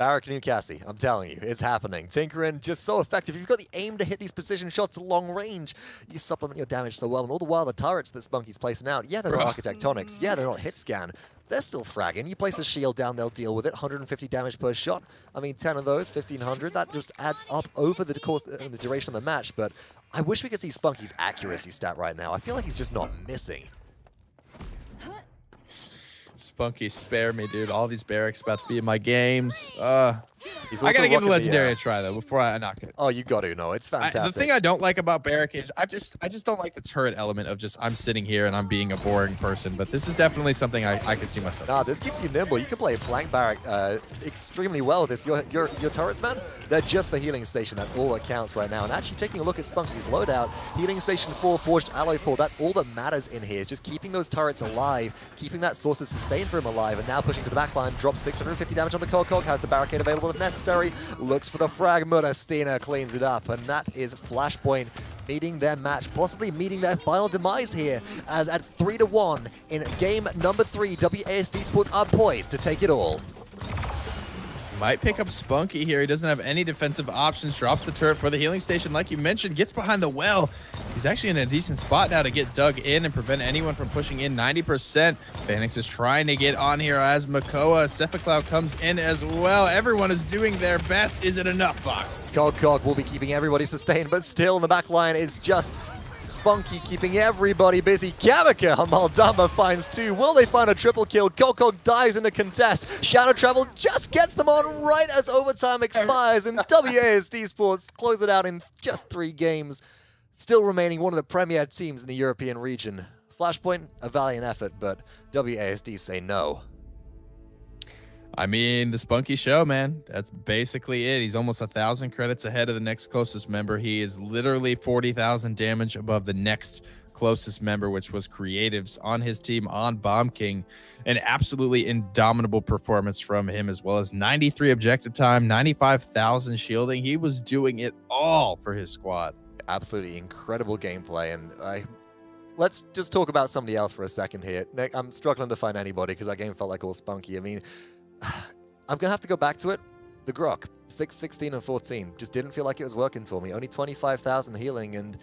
Barrack and Ukasi, I'm telling you, it's happening. Tinkerin, just so effective. If you've got the aim to hit these precision shots at long range, you supplement your damage so well. And all the while, the turrets that Spunky's placing out, yeah, they're not architectonics. Yeah, they're not hit scan. They're still fragging. You place a shield down, they'll deal with it. 150 damage per shot. I mean, 10 of those, 1,500. That just adds up over the course, the duration of the match. But I wish we could see Spunky's accuracy stat right now. I feel like he's just not missing. Spunky, spare me, dude. All these barracks about to be in my games. I gotta give the legendary a try though before I knock it. Oh, you got to. No, it's fantastic. The thing I don't like about barrack is I just don't like the turret element of just I'm sitting here and I'm being a boring person. But this is definitely something I can see myself. Nah, this keeps you nimble. You can play flank barrack extremely well. Your turrets, man, they're just for healing station. That's all that counts right now. And actually taking a look at Spunky's loadout, healing station 4, forged alloy 4. That's all that matters in here. Is just keeping those turrets alive, keeping that source of sustain for him alive, and now pushing to the back line. Drops 650 damage on the Cog, has the barricade available if necessary. Looks for the frag. Stina cleans it up, and that is Flashpoint meeting their match, possibly meeting their final demise here, as at 3-1 in game number 3, WASD Sports are poised to take it all. Might pick up Spunky here. He doesn't have any defensive options. Drops the turret for the healing station, like you mentioned. Gets behind the well. He's actually in a decent spot now to get dug in and prevent anyone from pushing in 90%. Phoenix is trying to get on here as Makoa. Cephacloud comes in as well. Everyone is doing their best. Is it enough, Fox? Cog will be keeping everybody sustained, but still in the back line, it's just Spunky keeping everybody busy. Kamika on Maldama finds 2. Will they find a triple kill? Cog dives in the contest. Shadow Travel just gets them on right as overtime expires, and WASD Sports close it out in just 3 games. Still remaining one of the premier teams in the European region. Flashpoint, a valiant effort, but WASD say no. I mean, the Spunky show, man. That's basically it. He's almost 1,000 credits ahead of the next closest member. He is literally 40,000 damage above the next closest member, which was Creatives on his team on Bomb King. An absolutely indomitable performance from him, as well as 93 objective time, 95,000 shielding. He was doing it all for his squad. Absolutely incredible gameplay, and Let's just talk about somebody else for a second here. Nick, I'm struggling to find anybody because that game felt like all Spunky. I mean, I'm going to have to go back to it. The Grok, 6, 16, and 14. Just didn't feel like it was working for me. Only 25,000 healing and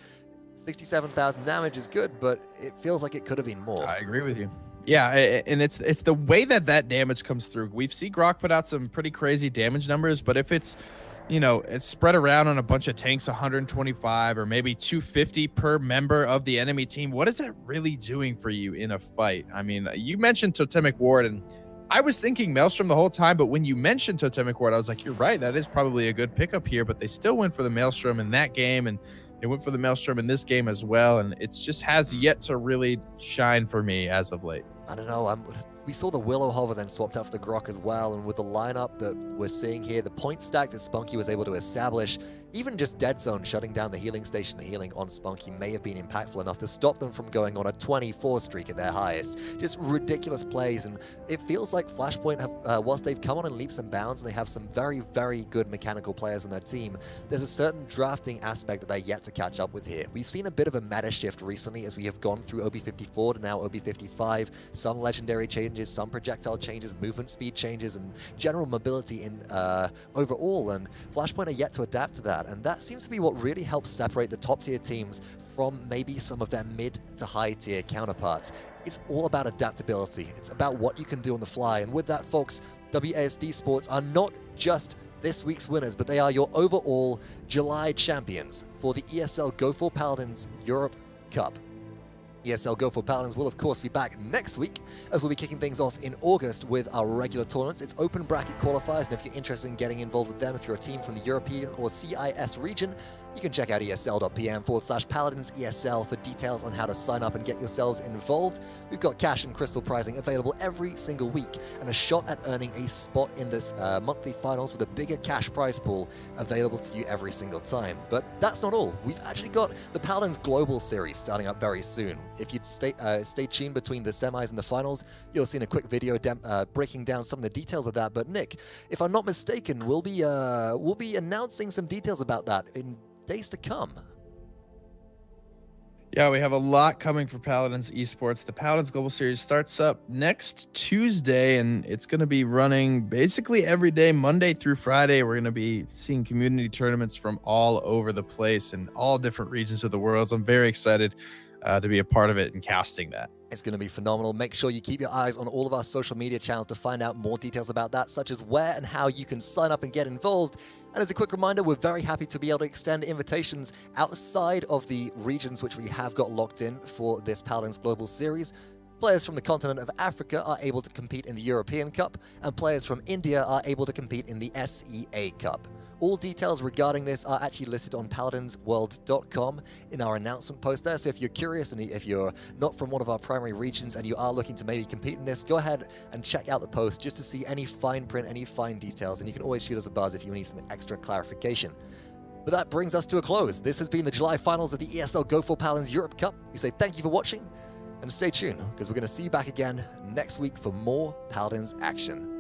67,000 damage is good, but it feels like it could have been more. I agree with you. Yeah, and it's the way that damage comes through. We've seen Grok put out some pretty crazy damage numbers, but if it's, you know, it's spread around on a bunch of tanks, 125 or maybe 250 per member of the enemy team, what is that really doing for you in a fight? I mean, you mentioned Totemic Ward, and I was thinking Maelstrom the whole time, but when you mentioned Totemic Ward, I was like, you're right, that is probably a good pickup here, but they still went for the Maelstrom in that game, and they went for the Maelstrom in this game as well, and it just has yet to really shine for me as of late. I don't know, we saw the Willow Hover then swapped out for the Grok as well, and with the lineup that we're seeing here, the point stack that Spunky was able to establish, even just Dead Zone shutting down the healing station, the healing on Spunky may have been impactful enough to stop them from going on a 24 streak at their highest. Just ridiculous plays, and it feels like Flashpoint have, whilst they've come on in leaps and bounds, and they have some very, very good mechanical players on their team, there's a certain drafting aspect that they're yet to catch up with here. We've seen a bit of a meta shift recently as we have gone through OB54 to now OB55, some legendary changes, some projectile changes, movement speed changes, and general mobility in overall, and Flashpoint are yet to adapt to that, and that seems to be what really helps separate the top tier teams from maybe some of their mid to high tier counterparts. It's all about adaptability. It's about what you can do on the fly, and with that, folks, WASD Sports are not just this week's winners, but they are your overall July champions for the ESL Go4Paladins Europe Cup. ESL Go4Paladins will, of course, be back next week, as we'll be kicking things off in August with our regular tournaments. It's open bracket qualifiers, and if you're interested in getting involved with them, if you're a team from the European or CIS region, you can check out esl.pm/Paladins ESL for details on how to sign up and get yourselves involved. We've got cash and crystal prizing available every single week, and a shot at earning a spot in this monthly finals with a bigger cash prize pool available to you every single time. But that's not all. We've actually got the Paladins Global Series starting up very soon. If you'd stay tuned between the semis and the finals, you'll see in a quick video breaking down some of the details of that. But Nick, if I'm not mistaken, we'll be announcing some details about that in days to come. Yeah, we have a lot coming for Paladins Esports. The Paladins Global Series starts up next Tuesday, and it's going to be running basically every day, Monday through Friday. We're going to be seeing community tournaments from all over the place in all different regions of the world. So I'm very excited to be a part of it and casting that. It's going to be phenomenal. Make sure you keep your eyes on all of our social media channels to find out more details about that, such as where and how you can sign up and get involved. And as a quick reminder, we're very happy to be able to extend invitations outside of the regions which we have got locked in for this Paladins Global Series. Players from the continent of Africa are able to compete in the European Cup, and players from India are able to compete in the SEA Cup. All details regarding this are actually listed on paladinsworld.com in our announcement post there. So if you're curious and if you're not from one of our primary regions and you are looking to maybe compete in this, go ahead and check out the post just to see any fine print, any fine details, and you can always shoot us a buzz if you need some extra clarification. But that brings us to a close. This has been the July finals of the ESL Go4Paladins Europe Cup. We say thank you for watching and stay tuned because we're going to see you back again next week for more Paladins action.